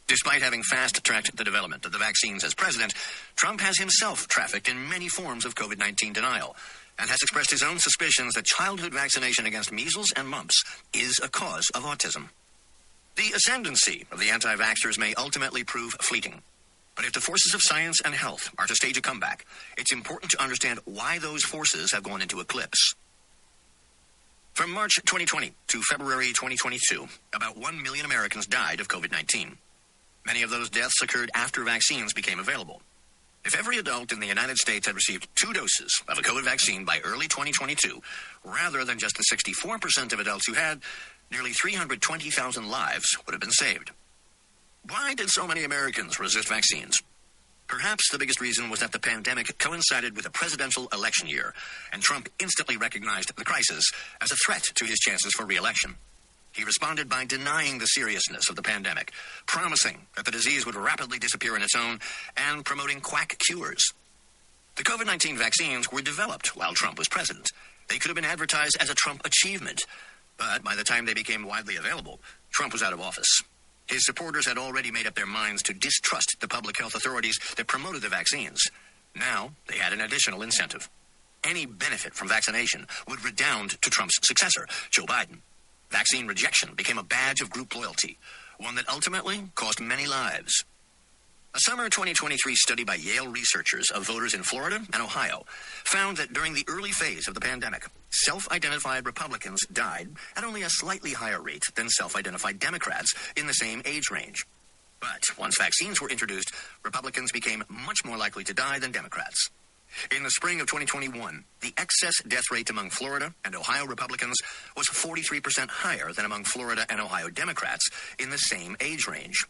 Despite having fast-tracked the development of the vaccines as president, Trump has himself trafficked in many forms of COVID-19 denial and has expressed his own suspicions that childhood vaccination against measles and mumps is a cause of autism. The ascendancy of the anti-vaxxers may ultimately prove fleeting. But if the forces of science and health are to stage a comeback, it's important to understand why those forces have gone into eclipse. From March 2020 to February 2022, about 1 million Americans died of COVID-19. Many of those deaths occurred after vaccines became available. If every adult in the United States had received 2 doses of a COVID vaccine by early 2022, rather than just the 64% of adults who had, nearly 320,000 lives would have been saved. Why did so many Americans resist vaccines? Perhaps the biggest reason was that the pandemic coincided with a presidential election year, and Trump instantly recognized the crisis as a threat to his chances for re-election. He responded by denying the seriousness of the pandemic, promising that the disease would rapidly disappear on its own, and promoting quack cures. The COVID-19 vaccines were developed while Trump was president. They could have been advertised as a Trump achievement, but by the time they became widely available, Trump was out of office. His supporters had already made up their minds to distrust the public health authorities that promoted the vaccines. Now they had an additional incentive. Any benefit from vaccination would redound to Trump's successor, Joe Biden. Vaccine rejection became a badge of group loyalty, one that ultimately cost many lives. A summer 2023 study by Yale researchers of voters in Florida and Ohio found that during the early phase of the pandemic, self-identified Republicans died at only a slightly higher rate than self-identified Democrats in the same age range. But once vaccines were introduced, Republicans became much more likely to die than Democrats. In the spring of 2021, the excess death rate among Florida and Ohio Republicans was 43% higher than among Florida and Ohio Democrats in the same age range.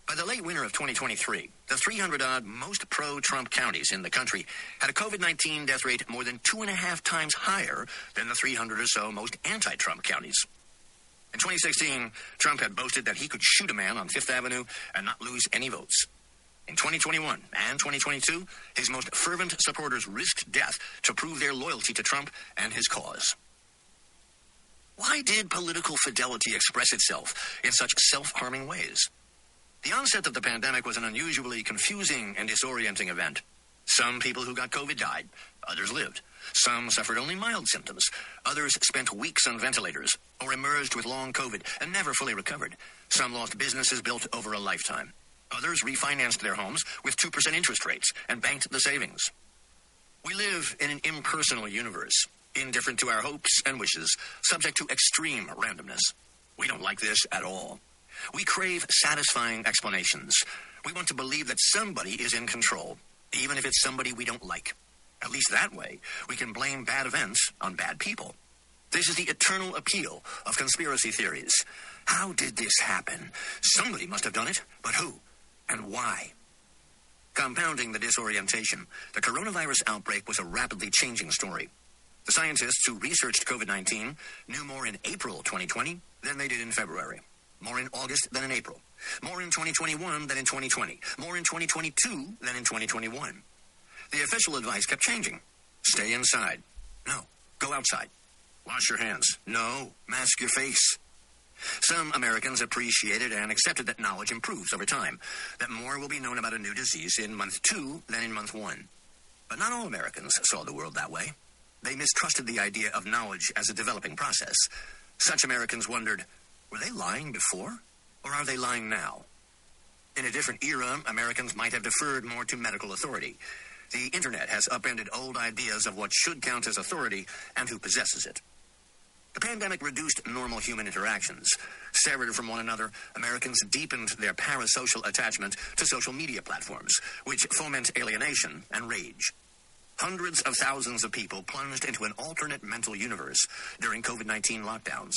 By the late winter of 2023, the 300-odd most pro-Trump counties in the country had a COVID-19 death rate more than 2.5 times higher than the 300 or so most anti-Trump counties. In 2016, Trump had boasted that he could shoot a man on Fifth Avenue and not lose any votes. In 2021 and 2022, his most fervent supporters risked death to prove their loyalty to Trump and his cause. Why did political fidelity express itself in such self-harming ways? The onset of the pandemic was an unusually confusing and disorienting event. Some people who got COVID died. Others lived. Some suffered only mild symptoms. Others spent weeks on ventilators or emerged with long COVID and never fully recovered. Some lost businesses built over a lifetime. Others refinanced their homes with 2% interest rates and banked the savings. We live in an impersonal universe, indifferent to our hopes and wishes, subject to extreme randomness. We don't like this at all. We crave satisfying explanations. We want to believe that somebody is in control, even if it's somebody we don't like. At least that way, we can blame bad events on bad people. This is the eternal appeal of conspiracy theories. How did this happen? Somebody must have done it, but who and why? Compounding the disorientation, the coronavirus outbreak was a rapidly changing story. The scientists who researched COVID-19 knew more in April 2020 than they did in February. More in August than in April. More in 2021 than in 2020. More in 2022 than in 2021. The official advice kept changing. Stay inside. No, go outside. Wash your hands. No, mask your face. Some Americans appreciated and accepted that knowledge improves over time, that more will be known about a new disease in month 2 than in month 1. But not all Americans saw the world that way. They mistrusted the idea of knowledge as a developing process. Such Americans wondered, were they lying before, or are they lying now? In a different era, Americans might have deferred more to medical authority. The internet has upended old ideas of what should count as authority and who possesses it. The pandemic reduced normal human interactions. Severed from one another, Americans deepened their parasocial attachment to social media platforms, which foment alienation and rage. Hundreds of thousands of people plunged into an alternate mental universe during COVID-19 lockdowns.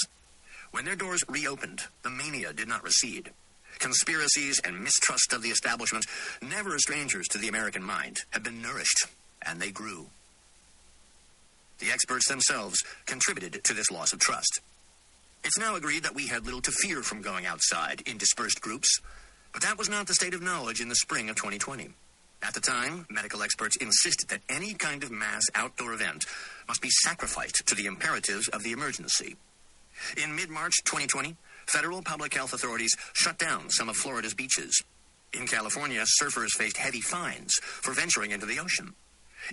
When their doors reopened, the mania did not recede. Conspiracies and mistrust of the establishment, never strangers to the American mind, have been nourished, and they grew. The experts themselves contributed to this loss of trust. It's now agreed that we had little to fear from going outside in dispersed groups, but that was not the state of knowledge in the spring of 2020. At the time, medical experts insisted that any kind of mass outdoor event must be sacrificed to the imperatives of the emergency. In mid-March 2020, federal public health authorities shut down some of Florida's beaches. In California, surfers faced heavy fines for venturing into the ocean.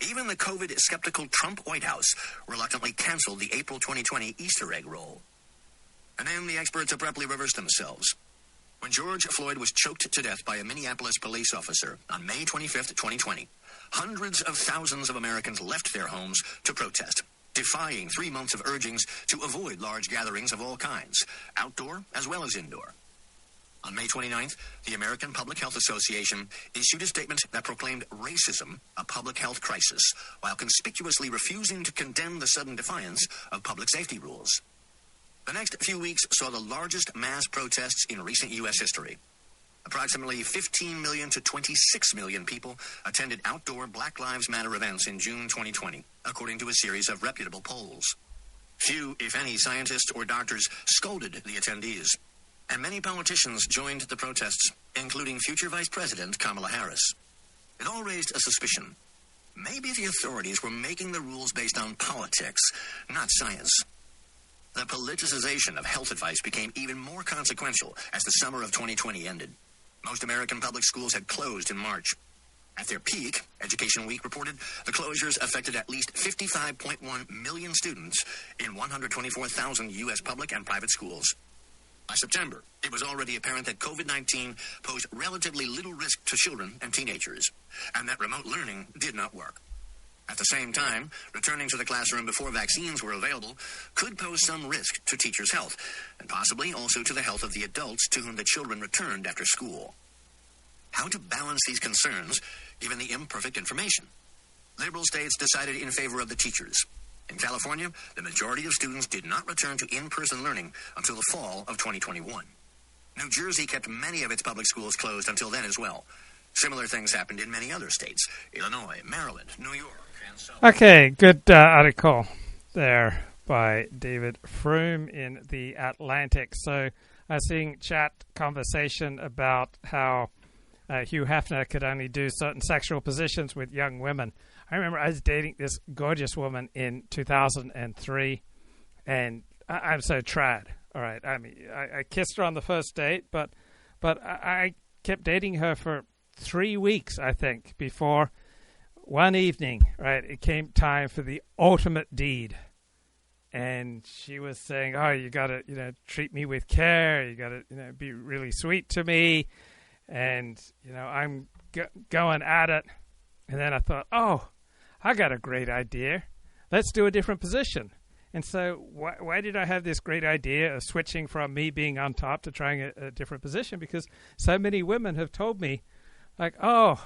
Even the COVID-skeptical Trump White House reluctantly canceled the April 2020 Easter egg roll. And then the experts abruptly reversed themselves. When George Floyd was choked to death by a Minneapolis police officer on May 25, 2020, hundreds of thousands of Americans left their homes to protest, defying 3 months of urgings to avoid large gatherings of all kinds, outdoor as well as indoor. On May 29th, the American Public Health Association issued a statement that proclaimed racism a public health crisis, while conspicuously refusing to condemn the sudden defiance of public safety rules. The next few weeks saw the largest mass protests in recent U.S. history. Approximately 15 million to 26 million people attended outdoor Black Lives Matter events in June 2020, according to a series of reputable polls. Few, if any, scientists or doctors scolded the attendees, and many politicians joined the protests, including future Vice President Kamala Harris. It all raised a suspicion. Maybe the authorities were making the rules based on politics, not science. The politicization of health advice became even more consequential as the summer of 2020 ended. Most American public schools had closed in March. At their peak, Education Week reported the closures affected at least 55.1 million students in 124,000 U.S. public and private schools. By September, it was already apparent that COVID-19 posed relatively little risk to children and teenagers, and that remote learning did not work. At the same time, returning to the classroom before vaccines were available could pose some risk to teachers' health, and possibly also to the health of the adults to whom the children returned after school. How to balance these concerns, given the imperfect information? Liberal states decided in favor of the teachers. In California, the majority of students did not return to in-person learning until the fall of 2021. New Jersey kept many of its public schools closed until then as well. Similar things happened in many other states: Illinois, Maryland, New York, and so on. Okay, good article there by David Frum in The Atlantic. So I was seeing chat conversation about how Hugh Hefner could only do certain sexual positions with young women. I remember I was dating this gorgeous woman in 2003, and I'm so trad. All right, I mean, I kissed her on the first date, but I kept dating her for 3 weeks, I think, before one evening, right, it came time for the ultimate deed. And she was saying, "Oh, you got to, treat me with care. You got to, be really sweet to me." And, I'm going at it. And then I thought, oh, I got a great idea. Let's do a different position. And so why did I have this great idea of switching from me being on top to trying a different position? Because so many women have told me, like, oh,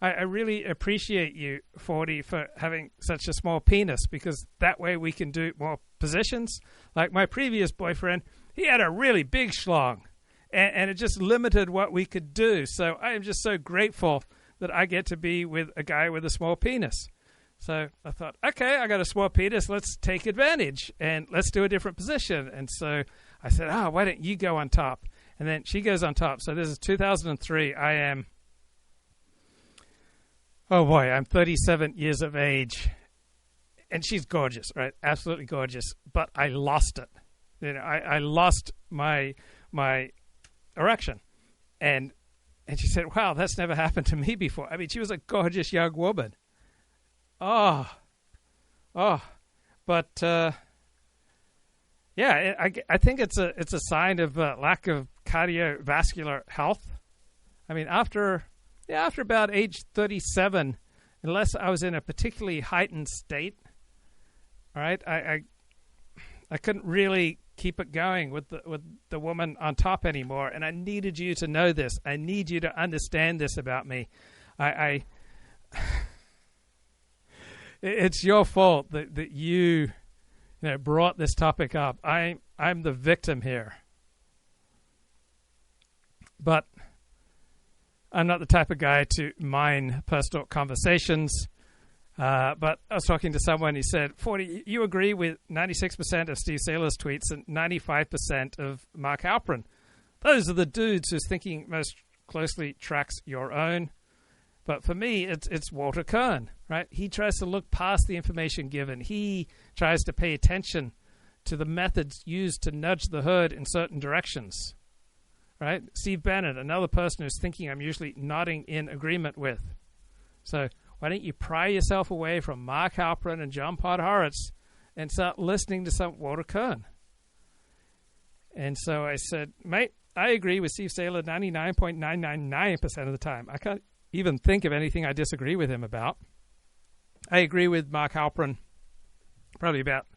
I really appreciate you, 40, for having such a small penis, because that way we can do more positions. Like my previous boyfriend, he had a really big schlong. And it just limited what we could do. So I am just so grateful that I get to be with a guy with a small penis. So I thought, okay, I got a small penis. Let's take advantage and let's do a different position. And so I said, why don't you go on top? And then she goes on top. So this is 2003. I'm 37 years of age. And she's gorgeous, right? Absolutely gorgeous. But I lost it. I lost my erection. And she said, wow, that's never happened to me before. I mean, she was a gorgeous young woman. But yeah, I think it's a sign of lack of cardiovascular health. I mean, after about age 37, unless I was in a particularly heightened state, all right, I couldn't really keep it going with the woman on top anymore. And I needed you to know this. I need you to understand this about me. It's your fault that you brought this topic up. I'm the victim here. But I'm not the type of guy to mine personal conversations. But I was talking to someone, he said, 40, you agree with 96% of Steve Saylor's tweets and 95% of Mark Halperin. Those are the dudes whose thinking most closely tracks your own. But for me, it's Walter Kirn, right? He tries to look past the information given. He tries to pay attention to the methods used to nudge the herd in certain directions, right? Steve Bannon, another person whose thinking I'm usually nodding in agreement with. So why don't you pry yourself away from Mark Halperin and John Podhoretz and start listening to some Walter Kirn? And so I said, mate, I agree with Steve Saylor 99.999% of the time. I can't even think of anything I disagree with him about. I agree with Mark Halperin probably about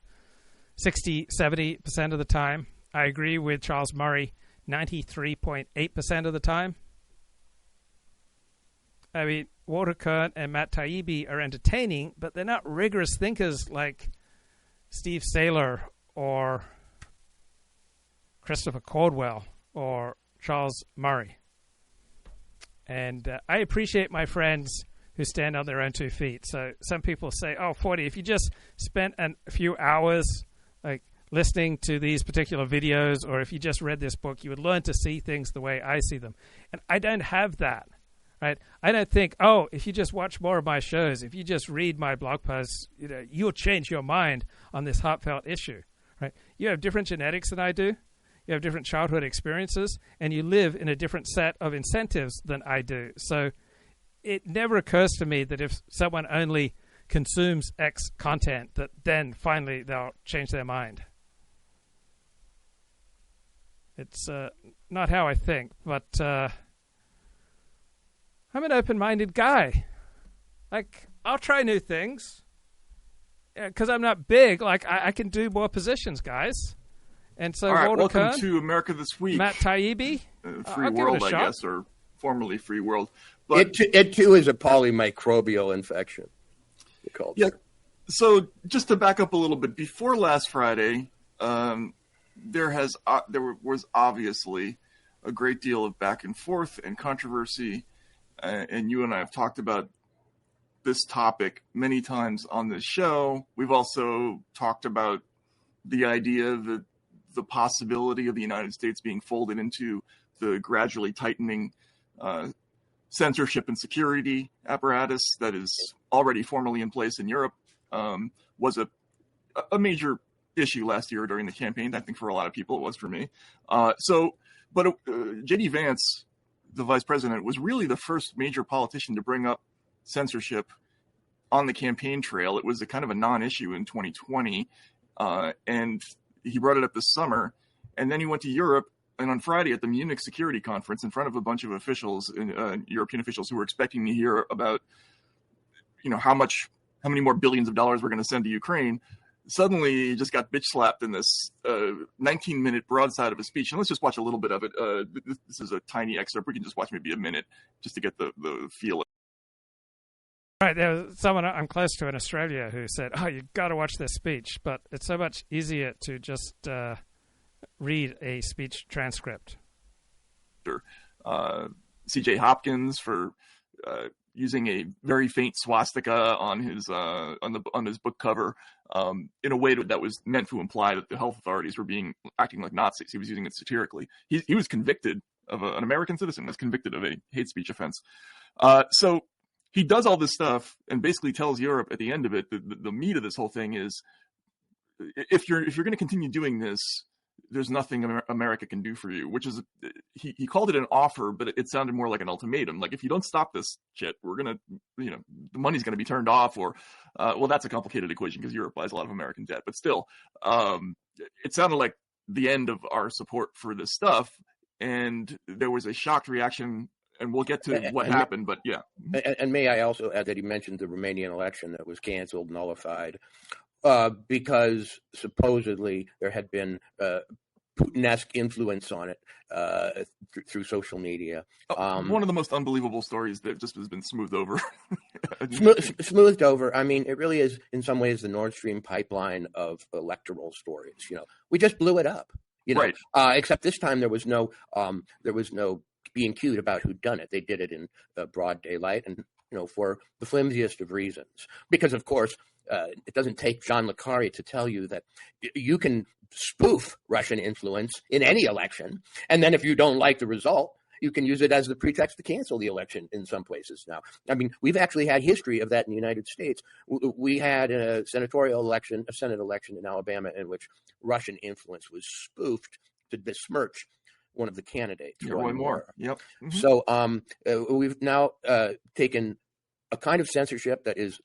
60, 70% of the time. I agree with Charles Murray 93.8% of the time. I mean, Walter Kirn and Matt Taibi are entertaining, but they're not rigorous thinkers like Steve Saylor or Christopher Caldwell or Charles Murray. And I appreciate my friends who stand on their own 2 feet. So some people say, 40, if you just spent a few hours like listening to these particular videos, or if you just read this book, you would learn to see things the way I see them. And I don't have that. Right? I don't think, if you just watch more of my shows, if you just read my blog posts, you'll change your mind on this heartfelt issue. Right? you have different genetics than I do. You have different childhood experiences, and you live in a different set of incentives than I do. So it never occurs to me that if someone only consumes X content, that then finally they'll change their mind. It's not how I think, but I'm an open-minded guy. Like, I'll try new things. Because I'm not big, like, I can do more positions, guys. And so, all right, Walter welcome Kirn, to America This Week. Matt Taibi. Free World, I guess, or formerly Free World. But it too is a polymicrobial infection. Yeah. So just to back up a little bit, before last Friday, there was obviously a great deal of back and forth and controversy, and you and I have talked about this topic many times on this show. We've also talked about the idea that the possibility of the United States being folded into the gradually tightening censorship and security apparatus that is already formally in place in Europe was a major issue last year during the campaign. I think for a lot of people it was for me. But JD Vance, the vice president, was really the first major politician to bring up censorship on the campaign trail. It was a kind of a non-issue in 2020, and he brought it up this summer. And then he went to Europe, and on Friday at the Munich Security Conference, in front of a bunch of officials, European officials, who were expecting to hear about, how many more billions of dollars we're going to send to Ukraine, suddenly he just got bitch slapped in this 19-minute broadside of a speech. And let's just watch a little bit of it. This is a tiny excerpt. We can just watch maybe a minute just to get the feel. Right, there was someone I'm close to in Australia who said, "Oh, you've got to watch this speech," but it's so much easier to just read a speech transcript. C.J. Hopkins for using a very faint swastika on his book cover in a way that was meant to imply that the health authorities were acting like Nazis. He was using it satirically. He was convicted of an American citizen was convicted of a hate speech offense. So he does all this stuff and basically tells Europe at the end of it, the meat of this whole thing is, if you're going to continue doing this, there's nothing America can do for you, which is, he called it an offer, but it sounded more like an ultimatum. Like, if you don't stop this shit, we're going to, the money's going to be turned off, or, well, that's a complicated equation because Europe buys a lot of American debt, but still, it sounded like the end of our support for this stuff. And there was a shocked reaction, and we'll get to what happened, but yeah. And may I also add that he mentioned the Romanian election that was canceled, nullified, because supposedly there had been Putin-esque influence on it through social media. One of the most unbelievable stories that just has been smoothed over. Smoothed over. I mean, it really is, in some ways, the Nord Stream pipeline of electoral stories. We just blew it up. Right. Except this time there was no being cute about who'd done it. They did it in broad daylight, and for the flimsiest of reasons. Because, of course, it doesn't take Jean Le Carre to tell you that you can spoof Russian influence in any election, and then if you don't like the result, you can use it as the pretext to cancel the election in some places now. I mean, we've actually had history of that in the United States. We had a Senate election in Alabama in which Russian influence was spoofed to besmirch one of the candidates. Roy Moore. Yep. Mm-hmm. So we've now taken a kind of censorship that is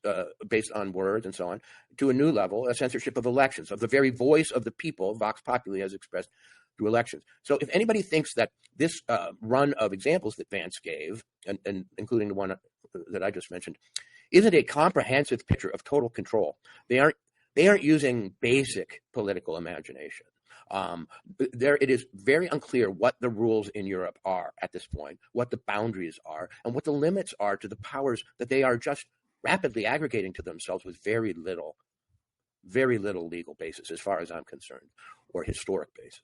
based on words and so on to a new level, a censorship of elections, of the very voice of the people, Vox Populi as expressed through elections. So if anybody thinks that this run of examples that Vance gave, and including the one that I just mentioned, isn't a comprehensive picture of total control, they aren't using basic political imagination. It is very unclear what the rules in Europe are at this point, what the boundaries are, and what the limits are to the powers that they are just rapidly aggregating to themselves with very little legal basis, as far as I'm concerned, or historic basis.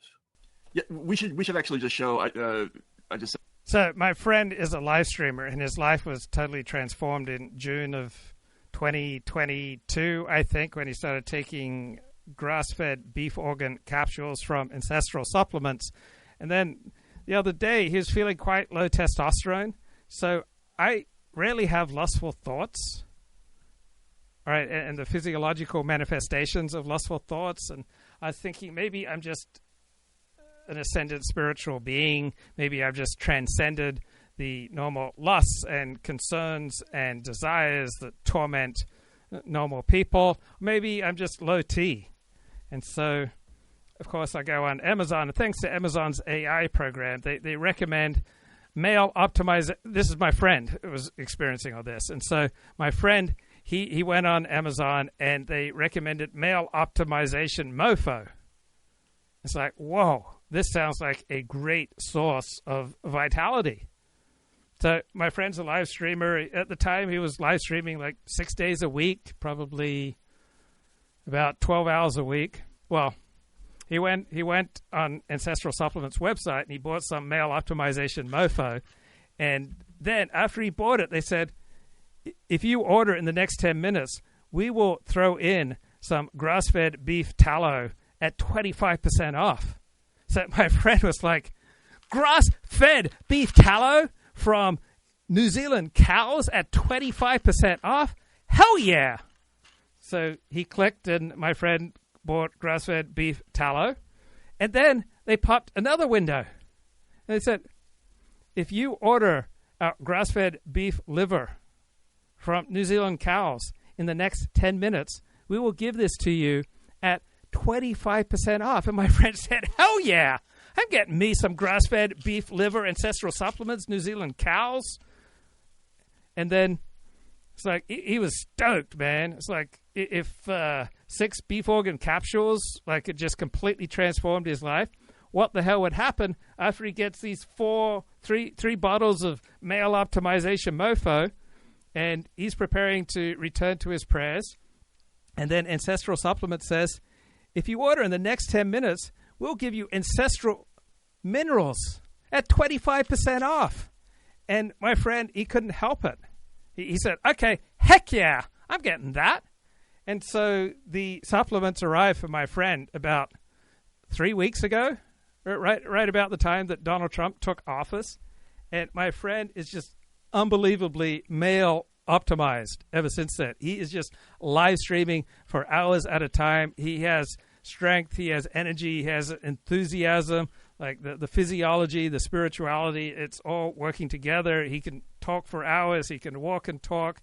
Yeah, we should actually just show. I just. So my friend is a live streamer, and his life was totally transformed in June of 2022, I think, when he started taking grass-fed beef organ capsules from ancestral supplements. And then the other day he was feeling quite low testosterone. So I rarely have lustful thoughts, all right, and the physiological manifestations of lustful thoughts. And I was thinking maybe I'm just an ascended spiritual being. Maybe I've just transcended the normal lusts and concerns and desires that torment normal people. Maybe I'm just low T. And so, of course, I go on Amazon. And thanks to Amazon's AI program, they recommend male optimizer. This is my friend who was experiencing all this. And so my friend, he went on Amazon and they recommended male optimization mofo. It's like, whoa, this sounds like a great source of vitality. So my friend's a live streamer. At the time, he was live streaming like 6 days a week, probably about 12 hours a week. Well, he went on Ancestral Supplements website and he bought some male optimization mofo. And then after he bought it, they said, if you order in the next 10 minutes, we will throw in some grass-fed beef tallow at 25% off. So my friend was like, grass-fed beef tallow from New Zealand cows at 25% off? Hell yeah! So he clicked and my friend bought grass-fed beef tallow. And then they popped another window. And they said, if you order our grass-fed beef liver from New Zealand cows in the next 10 minutes, we will give this to you at 25% off. And my friend said, hell yeah! I'm getting me some grass-fed beef liver, Ancestral Supplements, New Zealand cows. And then it's like, he was stoked, man. It's like if 6 beef organ capsules, like it just completely transformed his life, what the hell would happen after he gets these three bottles of male optimization mofo, and he's preparing to return to his prayers. And then Ancestral Supplement says, if you order in the next 10 minutes, we'll give you ancestral minerals at 25% off. And my friend, he couldn't help it. He said, okay, heck yeah, I'm getting that. And so the supplements arrived for my friend about 3 weeks ago, right about the time that Donald Trump took office. And my friend is just unbelievably male optimized ever since then. He is just live streaming for hours at a time. He has strength, he has energy, he has enthusiasm, like the physiology, the spirituality, it's all working together. He can talk for hours, he can walk and talk.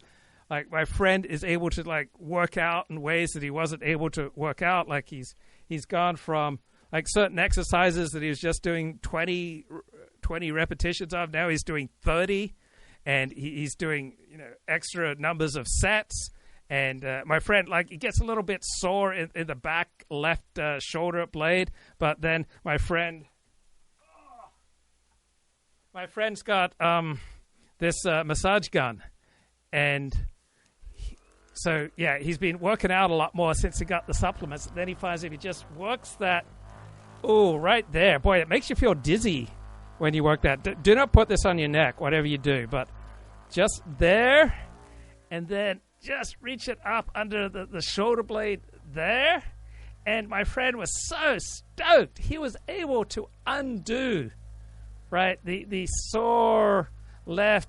Like my friend is able to like work out in ways that he wasn't able to work out. Like he's gone from like certain exercises that he was just doing 20 repetitions of, now he's doing 30, and he's doing extra numbers of sets. And my friend, like, he gets a little bit sore in the back left shoulder blade, but then my friend's got this massage gun, and so yeah, he's been working out a lot more since he got the supplements. And then he finds if he just works that, right there, boy, it makes you feel dizzy when you work that. Do not put this on your neck, whatever you do, but just there, and then just reach it up under the shoulder blade there. And my friend was so stoked. He was able to undo, right, the sore left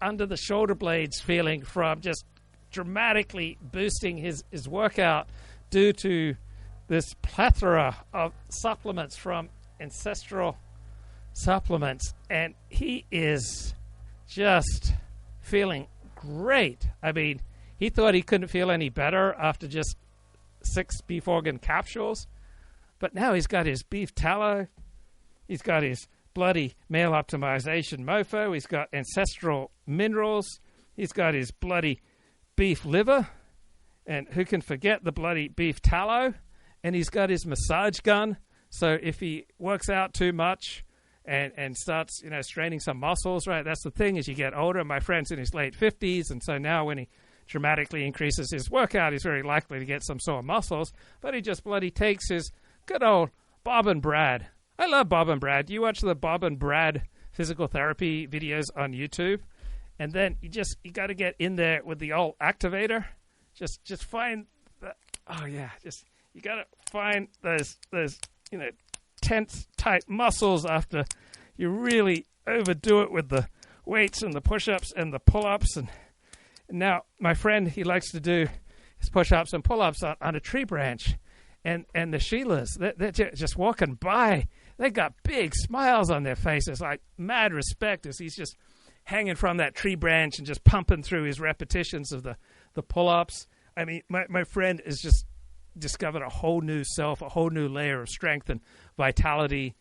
under the shoulder blades feeling from just dramatically boosting his workout due to this plethora of supplements from Ancestral Supplements. And he is just feeling great. I mean, he thought he couldn't feel any better after just 6 beef organ capsules. But now he's got his beef tallow. He's got his bloody male optimization mofo. He's got ancestral minerals. He's got his bloody beef liver. And who can forget the bloody beef tallow? And he's got his massage gun. So if he works out too much and starts, straining some muscles, right? That's the thing, as you get older. My friend's in his late 50s, and so now when he dramatically increases his workout, he's very likely to get some sore muscles, but he just bloody takes his good old Bob and Brad. I love Bob and Brad. You watch the Bob and Brad physical therapy videos on YouTube, and then you got to get in there with the old activator. Just find you got to find those tense, tight muscles after you really overdo it with the weights and the push-ups and the pull-ups. And now my friend, he likes to do his push-ups and pull-ups on a tree branch. And the Sheilas, they're just walking by. They got big smiles on their faces, like mad respect as he's just hanging from that tree branch and just pumping through his repetitions of the pull-ups. I mean, my friend has just discovered a whole new self, a whole new layer of strength and vitality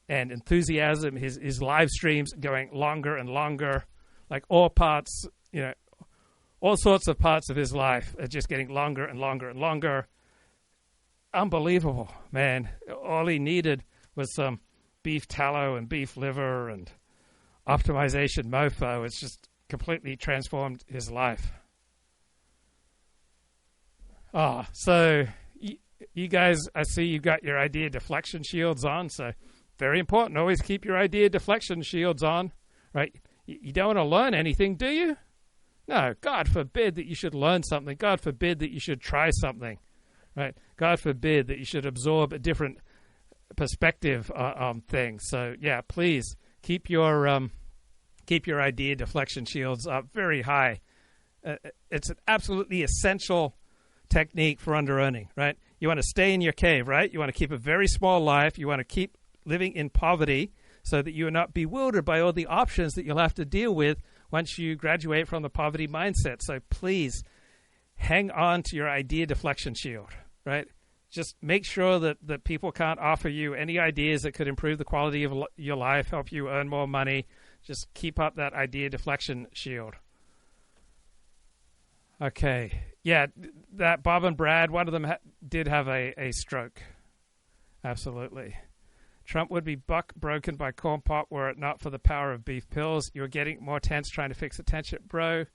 and enthusiasm. His live streams going longer and longer, like all parts, all sorts of parts of his life are just getting longer and longer and longer. Unbelievable, man. All he needed was some beef tallow and beef liver and optimization mofo. It's just completely transformed his life. So you guys, I see you've got your idea deflection shields on, so very important. Always keep your idea deflection shields on, right? You don't want to learn anything, do you? No, God forbid that you should learn something. God forbid that you should try something, right? God forbid that you should absorb a different perspective on things. So, yeah, please keep your idea deflection shields up very high. It's an absolutely essential technique for under-earning, right? You want to stay in your cave, right? You want to keep a very small life. You want to keep living in poverty so that you are not bewildered by all the options that you'll have to deal with once you graduate from the poverty mindset. So please hang on to your idea deflection shield, right? Just make sure that people can't offer you any ideas that could improve the quality of your life, help you earn more money. Just keep up that idea deflection shield. Okay. Yeah, that Bob and Brad, one of them did have a stroke. Absolutely. Trump would be broken by corn pop were it not for the power of beef pills. You're getting more tense trying to fix attention. Bro,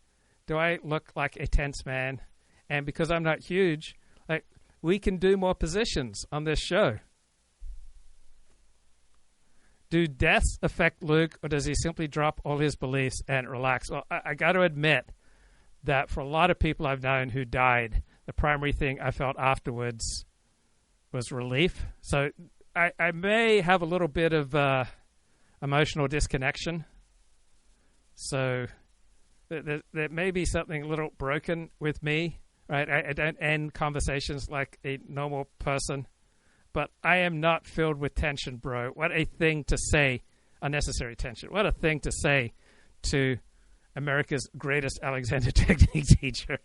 do I look like a tense man? And because I'm not huge, like, we can do more positions on this show. Do deaths affect Luke, or does he simply drop all his beliefs and relax? Well, I got to admit that for a lot of people I've known who died, the primary thing I felt afterwards was relief. So I may have a little bit of emotional disconnection. So there may be something a little broken with me, right? I don't end conversations like a normal person, but I am not filled with tension, bro. What a thing to say, unnecessary tension. What a thing to say to America's greatest Alexander Technique teacher.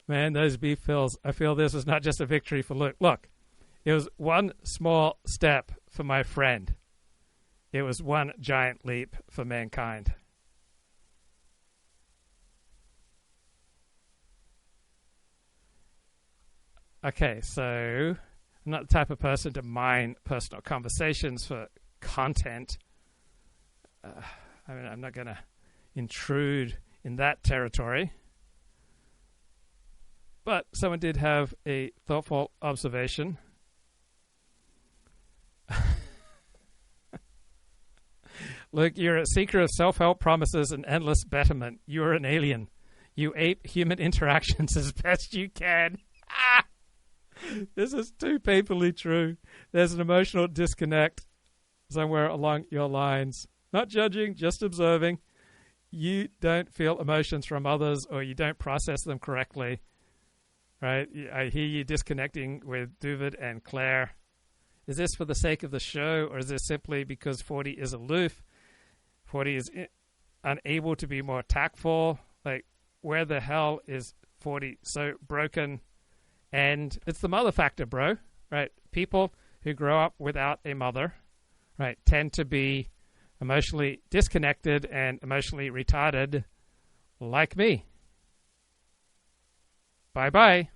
Man, those beef pills. I feel this is not just a victory for Luke. Look, it was one small step for my friend. It was one giant leap for mankind. Okay, so I'm not the type of person to mine personal conversations for content. I mean, I'm not going to intrude in that territory. But someone did have a thoughtful observation. Look, you're a seeker of self-help promises and endless betterment. You're an alien. You ape human interactions as best you can. This is too painfully true. There's an emotional disconnect somewhere along your lines. Not judging, just observing. You don't feel emotions from others, or you don't process them correctly. Right? I hear you disconnecting with David and Claire. Is this for the sake of the show, or is this simply because 40 is aloof? 40 is unable to be more tactful. Like, where the hell is 40 so broken? And it's the mother factor, bro. Right? People who grow up without a mother, right, tend to be emotionally disconnected and emotionally retarded, like me. Bye-bye.